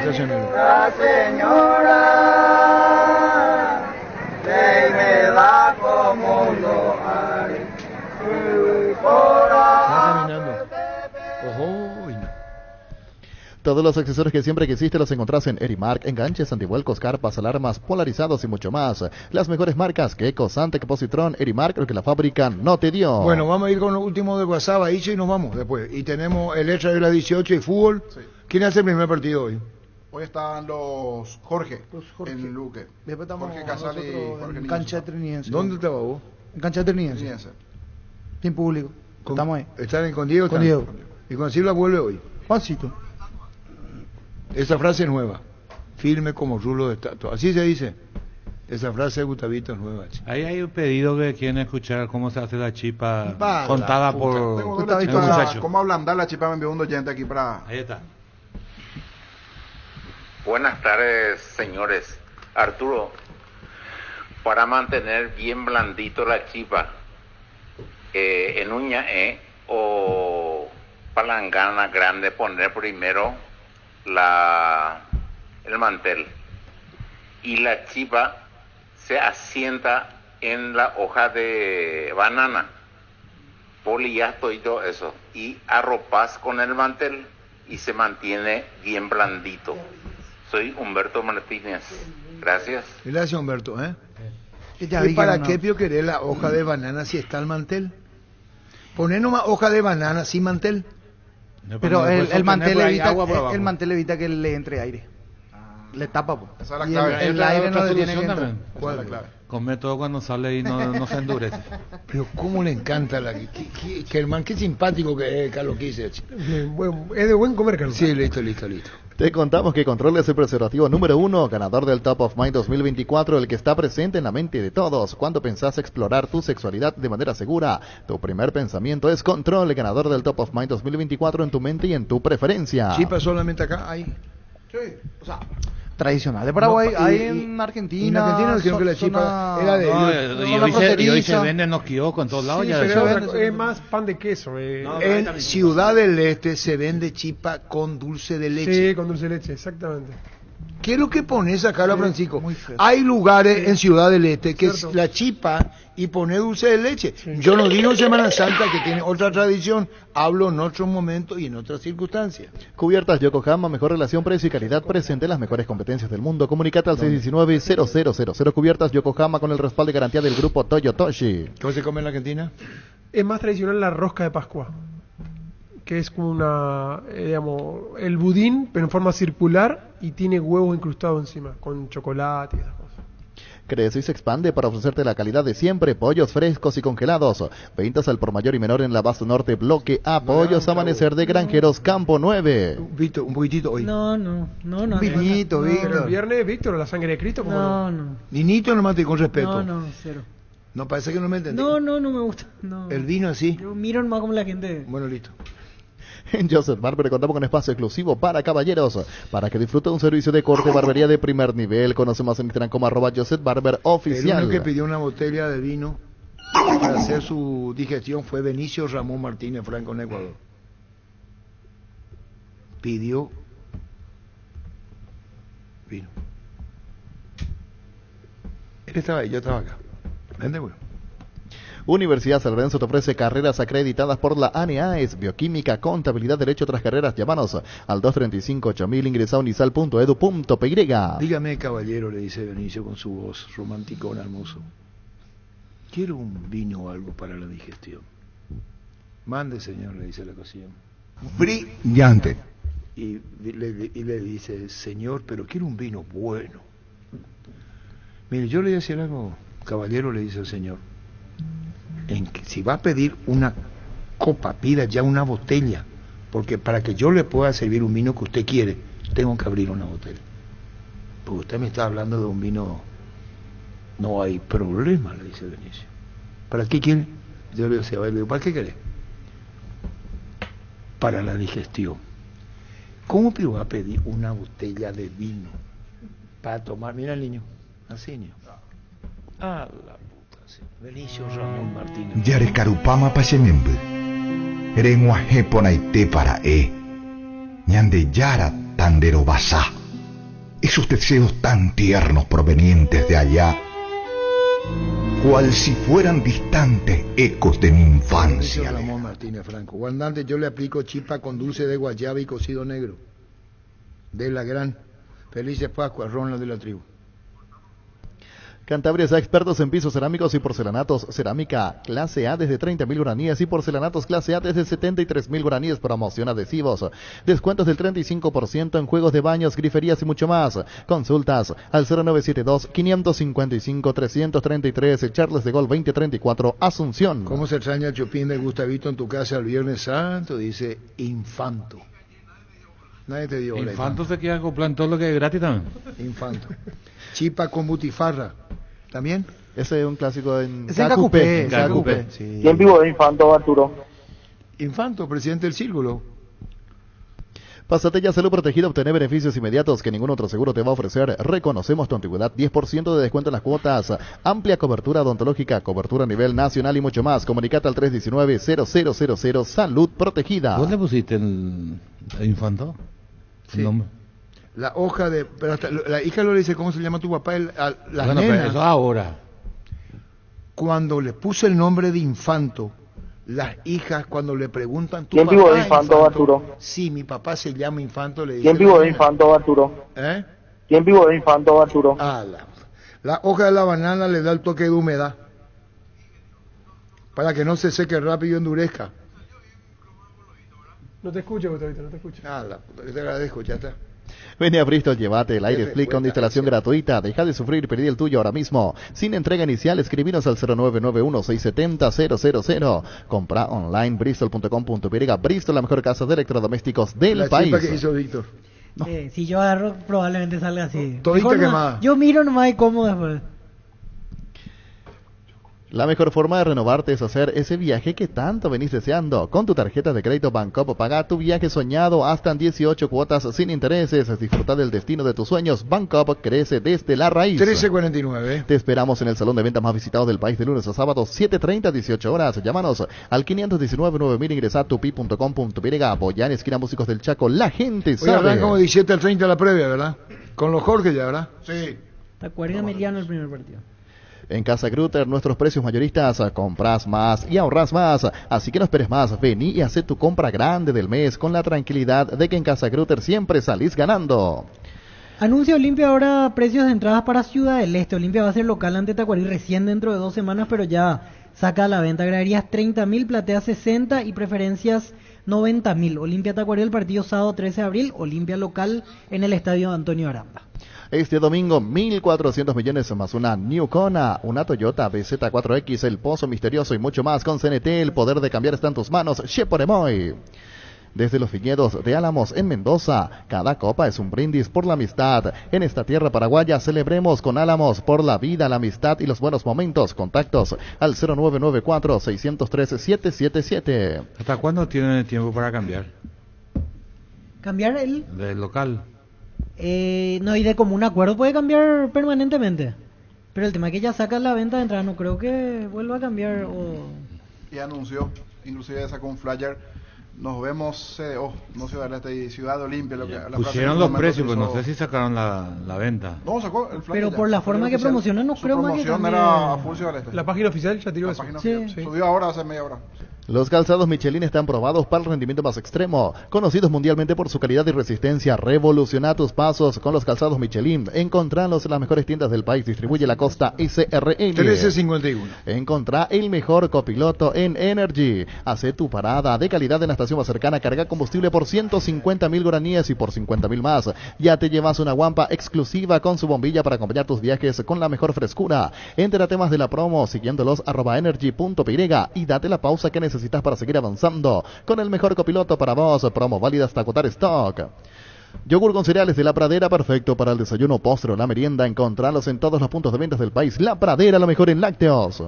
estacioneros. La señora me va como un lojar. Todos los accesorios que siempre quisiste los encontrás en Erimark, enganches, antivuelcos, carpas, alarmas, polarizados y mucho más. Las mejores marcas, Gecko, Santec, Positron, Erimark, lo que la fábrica no te dio. Bueno, vamos a ir con lo último de WhatsApp, ahí y nos vamos después. Y tenemos el extra de las 18 y fútbol. Sí. ¿Quién hace el primer partido hoy? Hoy están los Jorge, en Luque. Después estamos Jorge Casale y nosotros Jorge en Niño. cancha Triniense. ¿Dónde estaba vos? En cancha Triniense. En público. Estamos ahí. ¿Están con Diego? Con Diego. ¿Y con Silva vuelve hoy? Juancito. Esa frase es nueva. Firme como rulo de estatua. Así se dice. Esa frase de Gustavito es nueva. Ahí hay un pedido que quieren escuchar cómo se hace la chipa Va, contada la por Tengo el la chipa, muchacho. ¿cómo ablandar la chipa? Me envió un oyente aquí para... Ahí está. Buenas tardes, señores. Arturo, para mantener bien blandito la chipa, en un ñaé o palangana grande, poner primero el mantel y la chipa se asienta en la hoja de banana, poliasto y todo eso, y arropas con el mantel y se mantiene bien blandito. Soy Humberto Martínez. Gracias. Gracias, Humberto. Ya ¿Y vi que para no. qué Pio querés la hoja de banana si está el mantel? Poné nomás hoja de banana sin mantel. Pero el mantel evita el mantel evita que le entre aire. Le tapa, po. Esa es la Y clave. el aire no le tiene que solución entrar. también. Esa es la clave. Come todo cuando sale y no se endurece. Pero cómo le encanta Germán, qué simpático que es Carlos Quise. Bueno, es de buen comer, Carlos. Sí, listo. Te contamos que Control es el preservativo número 1, ganador del Top of Mind 2024, el que está presente en la mente de todos. Cuando pensás explorar tu sexualidad de manera segura, tu primer pensamiento es Control, el ganador del Top of Mind 2024 en tu mente y en tu preferencia. Chipa solamente acá, ahí. Sí, o sea, tradicional de Paraguay, No, hay y- en Argentina. en Argentina dijeron que la chipa era de Y hoy se vende en los kioscos en todos lados. Sí, ya pero se es, vende. es más pan de queso. En Ciudad del Este se vende chipa con dulce de leche. Sí, con dulce de leche, exactamente. ¿Qué es lo que pones acá, Sí, Francisco? muy feo. Hay lugares en Ciudad del Este que es Cierto. la chipa y pone dulce de leche. Yo no digo en Semana Santa, que tiene otra tradición, hablo en otros momentos y en otras circunstancias. Cubiertas Yokohama, mejor relación precio y calidad, presente las mejores competencias del mundo. Comunicate al 619-0000 Cubiertas Yokohama con el respaldo y garantía del grupo Toyotoshi. ¿Cómo se come en la Argentina? Es más tradicional la rosca de Pascua, que es como una, digamos, el budín, pero en forma circular y tiene huevo incrustado encima, con chocolate y esas cosas. Crece y se expande para ofrecerte la calidad de siempre, pollos frescos y congelados. Ventas al por mayor y menor en la Base Norte, Bloque A, Pollos Amanecer de Granjeros, Campo 9. Víctor, un poquitito hoy. No. Vinito, Pero el viernes, Víctor, la sangre de Cristo, ¿cómo No. Ninito nomás te con respeto. No, cero. No, parece que no me entendí. No me gusta. No. El vino así. Yo miro nomás como la gente. Bueno, listo. En Joseph Barber contamos con espacio exclusivo para caballeros, para que disfrute un servicio de corte y barbería de primer nivel. Conoce más en Instagram como @JosephBarber El oficial. único que pidió una botella de vino para hacer su digestión fue Benicio Ramón Martínez Franco en Ecuador. Pidió vino. Él estaba ahí, yo estaba acá. Vende, bueno. Universidad San Lorenzo te ofrece carreras acreditadas por la ANEAES, Bioquímica, Contabilidad, Derecho, otras carreras. Llámanos al 235-8000, ingresa a unisal.edu.py. Dígame, caballero, le dice Benicio con su voz romanticona, hermoso. Quiero un vino o algo para la digestión. Mande, señor, le dice la cocina. Brillante. Y le dice, señor, pero quiero un vino bueno. Mire, yo le voy a decir algo, caballero, le dice el señor. Si va a pedir una copa, pida ya una botella, porque para que yo le pueda servir un vino que usted quiere, tengo que abrir una botella. Porque usted me está hablando de un vino, no hay problema, le dice Benicio. ¿Para qué quiere? Yo le digo, ¿para qué quiere? Para la digestión. ¿Cómo pero va a pedir una botella de vino para tomar? Mira el niño, así niño. Ah, la puta, sí. Benicio Ramón Martínez. Yarekarupama Pachemembu. Erengua Heponaite para Ñande Yara Tandero Basá. Esos deseos tan tiernos provenientes de allá, cual si fueran distantes ecos de mi infancia. Ramón Martínez Franco. Guardante, yo le aplico chipa con dulce de guayaba y cocido negro. de la gran Felices Pascuas, Ronald de la tribu. Cantabria es expertos en pisos cerámicos y porcelanatos. Cerámica clase A desde 30.000 guaraníes y porcelanatos clase A desde 73.000 guaraníes. Promoción adhesivos. Descuentos del 35% en juegos de baños, griferías y mucho más. Consultas al 0972-555-333. Charles de Gaulle 2034, Asunción. ¿Cómo se extraña el chupín de Gustavito en tu casa el Viernes Santo? Dice Infanto. Nadie te dio boleto. Infanto se queda comprando todo lo que es gratis también. Infanto. Chipa con butifarra. ¿También? Ese es un clásico en Cacupé. Sí. ¿Quién vivo de Infanto, Arturo? Infanto, presidente del Círculo. Pásate ya Salud Protegida, obtener beneficios inmediatos que ningún otro seguro te va a ofrecer. Reconocemos tu antigüedad, 10% de descuento en las cuotas, amplia cobertura odontológica, cobertura a nivel nacional y mucho más. Comunicate al 319-0000 Salud Protegida. ¿Vos le pusiste el Infanto? Sí. La hoja de... Pero hasta, la hija le dice, ¿cómo se llama tu papá? Las bueno, nenas, pero eso ahora. Cuando le puse el nombre de Infanto, las hijas cuando le preguntan... ¿Quién vivo de Infanto, Arturo? Sí, mi papá se llama Infanto, le dice... ¿Quién vivo de Infanto, Arturo? ¿Eh? ¿Quién vivo de Infanto, Arturo? La hoja de la banana le da el toque de humedad, para que no se seque rápido y endurezca. No te escucho, Gustavito, no te escucho. Te agradezco, ya está. Ven a Bristol, llévate el Aire Split con instalación gratuita. Deja de sufrir y pedí el tuyo ahora mismo. Sin entrega inicial, escribinos al 0991-670-000. Compra online bristol.com.py. Bristol, la mejor casa de electrodomésticos del país. La chipa que hizo Víctor. No. Si yo agarro, probablemente salga así. Todita quemada. Yo miro nomás y como después. La mejor forma de renovarte es hacer ese viaje que tanto venís deseando. Con tu tarjeta de crédito Bancopo, paga tu viaje soñado hasta en 18 cuotas sin intereses. Disfruta del destino de tus sueños. Bancopo crece desde la raíz. 1349. Te esperamos en el salón de ventas más visitado del país de lunes a sábado, 7:30, 18 horas. Llámanos al 519-9000, ingresa a tupi.com.py. Boyán, esquina Músicos del Chaco. La gente sabe. Hoy habrán como 17 al 30 la previa, ¿verdad? Con los Jorge ya, ¿verdad? Sí. Está 40 Emiliano el primer partido. En Casa Grutter, nuestros precios mayoristas, compras más y ahorras más. Así que no esperes más, vení y haz tu compra grande del mes con la tranquilidad de que en Casa Grutter siempre salís ganando. Anuncia Olimpia ahora precios de entradas para Ciudad del Este. Olimpia va a ser local ante Tacuarí recién dentro de 2 semanas, pero ya saca a la venta. Graderías 30.000, platea 60 y preferencias 90.000. Olimpia Tacuarí el partido sábado 13 de abril. Olimpia local en el estadio Antonio Aranda. Este domingo, 1.400 millones más una New Kona, una Toyota BZ4X, el Pozo Misterioso y mucho más. Con CNT, el poder de cambiar está en tus manos. Sheporemoy. Desde los viñedos de Álamos en Mendoza, cada copa es un brindis por la amistad. En esta tierra paraguaya celebremos con Álamos por la vida, la amistad y los buenos momentos. Contactos al 0994-603-777. ¿Hasta cuándo tienen tiempo para cambiar? ¿Cambiar el? Del local. No, y de común acuerdo puede cambiar permanentemente. Pero el tema es que ya saca la venta de entrada, no creo que vuelva a cambiar. Y anunció, inclusive sacó un flyer. Nos vemos, no Ciudad del Este y Ciudad Olimpia. Pusieron los precios, pues no sé si sacaron la venta. No, sacó el flyer. Pero ya. por la forma que promocionan, no creo más que cambie. Era a full Ciudad del Este. La página oficial ya tiró eso. Sí. Subió ahora hace media hora. Los calzados Michelin están probados para el rendimiento más extremo, conocidos mundialmente por su calidad y resistencia. Revoluciona tus pasos con los calzados Michelin. Encontralos en las mejores tiendas del país. Distribuye la Costa SRL. 1351. Encontrá el mejor copiloto en Energy. Hace tu parada de calidad en la estación más cercana. Carga combustible por 150.000 guaraníes y por 50.000 más. Ya te llevas una guampa exclusiva con su bombilla para acompañar tus viajes con la mejor frescura. Entérate más de la promo siguiéndolos @energy.py y date la pausa que necesitas para seguir avanzando con el mejor copiloto para vos. Promo válida hasta agotar stock. Yogur con cereales de La Pradera, perfecto para el desayuno, postre o la merienda. Encontralos en todos los puntos de ventas del país. La Pradera, lo mejor en lácteos.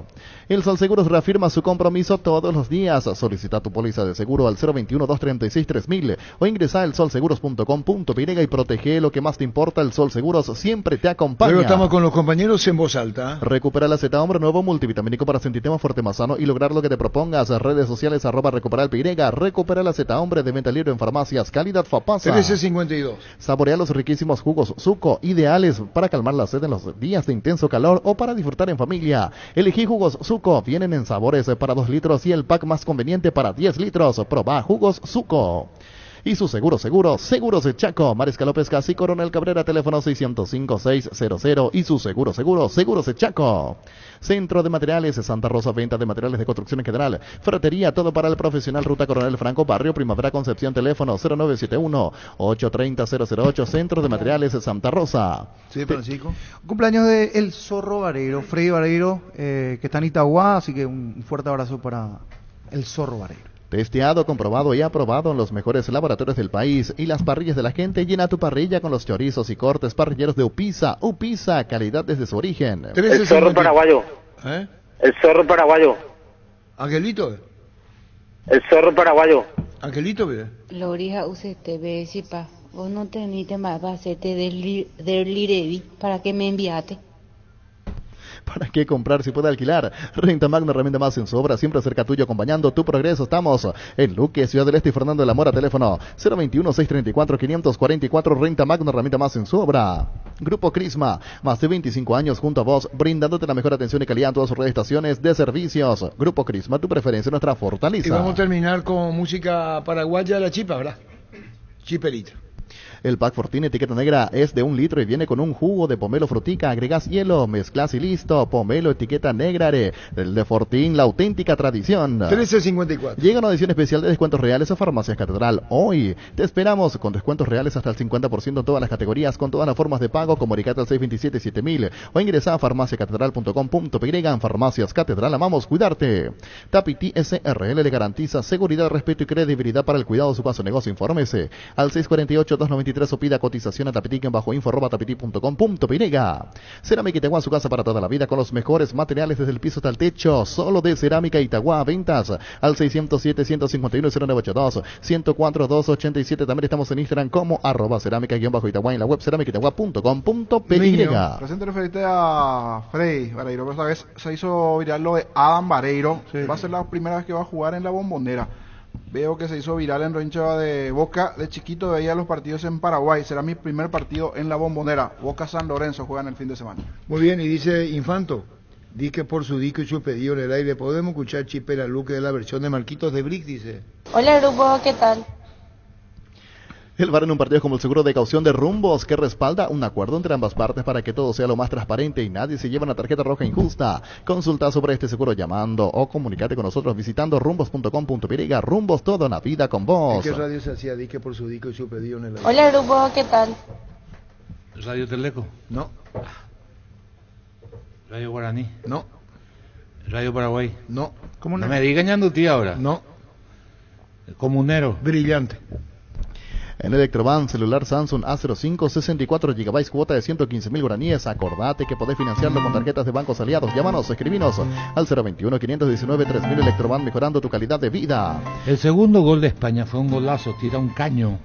El Sol Seguros reafirma su compromiso todos los días. Solicita tu póliza de seguro al 021-236-3000 o ingresa al solseguros.com.py y protege lo que más te importa. El Sol Seguros siempre te acompaña. Luego estamos con los compañeros en voz alta. Recupera la Z Hombre nuevo multivitamínico para sentirte más fuerte, más sano y lograr lo que te propongas. Redes sociales @recuperalpy. Recupera la Z Hombre de venta libre en farmacias. Calidad Fapasa. 1352. Saborea los riquísimos jugos Zuco, ideales para calmar la sed en los días de intenso calor o para disfrutar en familia. Elegí jugos Zuco, vienen en sabores para 2 litros y el pack más conveniente para 10 litros. Probá jugos Zuco. y su Seguros de Chaco. Mariscal López Casi, Coronel Cabrera, teléfono 605-600 y su Seguros de Chaco. Centro de Materiales de Santa Rosa, venta de materiales de construcción en general. Ferretería, todo para el profesional. Ruta Coronel Franco, Barrio Primavera Concepción, teléfono 0971-830-008. Centro de Materiales de Santa Rosa. Sí, Francisco. Cumpleaños de El Zorro Vareiro, Freddy Vareiro, que está en Itagua, así que un fuerte abrazo para El Zorro Vareiro. Testeado, comprobado y aprobado en los mejores laboratorios del país. Y las parrillas de la gente, llena tu parrilla con los chorizos y cortes parrilleros de Upisa. Upisa, calidad desde su origen. El zorro paraguayo. ¿Eh? El zorro paraguayo. Angelito. El zorro paraguayo. Angelito, ¿ve? Lorija, usted ve si pa. Vos no tenés más para hacerte del Lirevi, ¿para qué me enviaste? ¿Para qué comprar si puede alquilar? Renta Magna, herramienta más en su obra, siempre cerca tuyo, acompañando tu progreso. Estamos en Luque, Ciudad del Este y Fernando de la Mora, teléfono 021-634-544. Renta Magna, herramienta más en su obra. Grupo Crisma, más de 25 años junto a vos, brindándote la mejor atención y calidad en todas sus estaciones de servicios. Grupo Crisma, tu preferencia, nuestra fortaleza. Y vamos a terminar con música paraguaya de la chipa, ¿verdad? Chiperita. El pack Fortín etiqueta negra es de 1 litro y viene con un jugo de pomelo frutica. Agregas hielo, mezclas y listo. Pomelo etiqueta negra, el de Fortín, la auténtica tradición. 13.54. Llega una edición especial de descuentos reales a Farmacias Catedral. Hoy te esperamos con descuentos reales hasta el 50% en todas las categorías, con todas las formas de pago, como Ricata al 627-7000 o ingresa a farmaciacatedral.com.py. En Farmacias Catedral amamos cuidarte. Tapiti SRL le garantiza seguridad, respeto y credibilidad para el cuidado de su paso negocio. Infórmese al 648-293 o pida cotización a Tapiti en @info@tapiti.com.py. Cerámica Itagua, su casa para toda la vida, con los mejores materiales desde el piso hasta el techo. Solo de Cerámica Itagua. Ventas al 607-151-0982, 104-287. También estamos en Instagram como @cerámica_Itagua, en la web cerámicaitagua.com.py. Presente referente a Freddy Vareiro, pero esta vez se hizo viral lo de Adam Vareiro. Sí. Va a ser la primera vez que va a jugar en la Bombonera. Veo que se hizo viral en Roncheva de Boca. De chiquito veía los partidos en Paraguay. Será mi primer partido en la Bombonera. Boca San Lorenzo juegan el fin de semana. Muy bien, y dice Infanto, di que por su disco y su pedido en el aire podemos escuchar Chipera Luque de la versión de Marquitos de Brick, dice. Hola grupo, ¿qué tal? El VAR en un partido como el seguro de caución de Rumbos, que respalda un acuerdo entre ambas partes para que todo sea lo más transparente y nadie se lleve una tarjeta roja injusta. Consulta sobre este seguro llamando o comunicate con nosotros visitando rumbos.com.py. Rumbos, toda una vida con vos. ¿En qué radio se hacía dique por su disco y su pedido en el aire? Hola grupo, ¿qué tal? ¿Radio Teleco? No. ¿Radio Guaraní? No. ¿Radio Paraguay? No. ¿Cómo no me diga ñandutí ahora? No. Comunero. Brillante. En Electroban, celular Samsung A05, 64 GB, cuota de 115.000 guaraníes. Acordate que podés financiarlo con tarjetas de bancos aliados. Llámanos, escribinos al 021-519-3000. Electroban, mejorando tu calidad de vida. El segundo gol de España fue un golazo, tira un caño,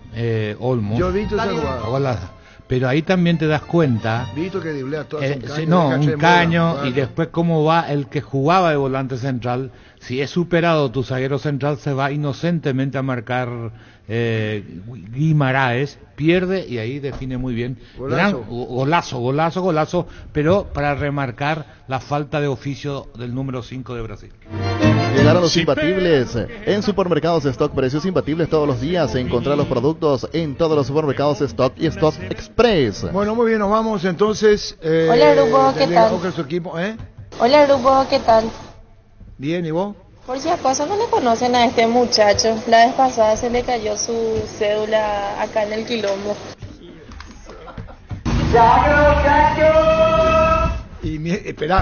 Olmo. Yo he visto esa jugada. Pero ahí también te das cuenta. Visto que driblea todo un caño y después cómo va el que jugaba de volante central. Si es superado tu zaguero central, se va inocentemente a marcar Guimaraes, pierde y ahí define muy bien. Golazo, pero para remarcar la falta de oficio del número 5 de Brasil. Llegaron los imbatibles. En Supermercados Stock, precios imbatibles todos los días. Encontrar los productos en todos los supermercados Stock y Stock Express. Bueno, muy bien, nos vamos entonces. Hola grupo, ¿qué tal? Su equipo, Hola grupo, ¿qué tal? Bien, ¿y vos? Por si acaso no le conocen a este muchacho. La vez pasada se le cayó su cédula acá en el quilombo. Y espera.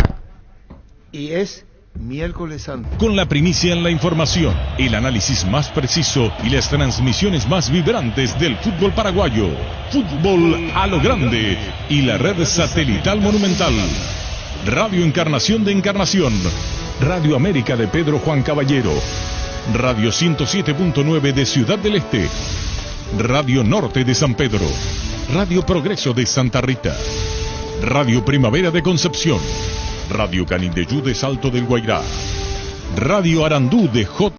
Y es miércoles santo. Con la primicia en la información, el análisis más preciso y las transmisiones más vibrantes del fútbol paraguayo. Fútbol a lo grande y la red satelital Monumental. Radio Encarnación de Encarnación. Radio América de Pedro Juan Caballero. Radio 107.9 de Ciudad del Este. Radio Norte de San Pedro. Radio Progreso de Santa Rita. Radio Primavera de Concepción. Radio Canindeyú de Salto del Guairá. Radio Arandú de J.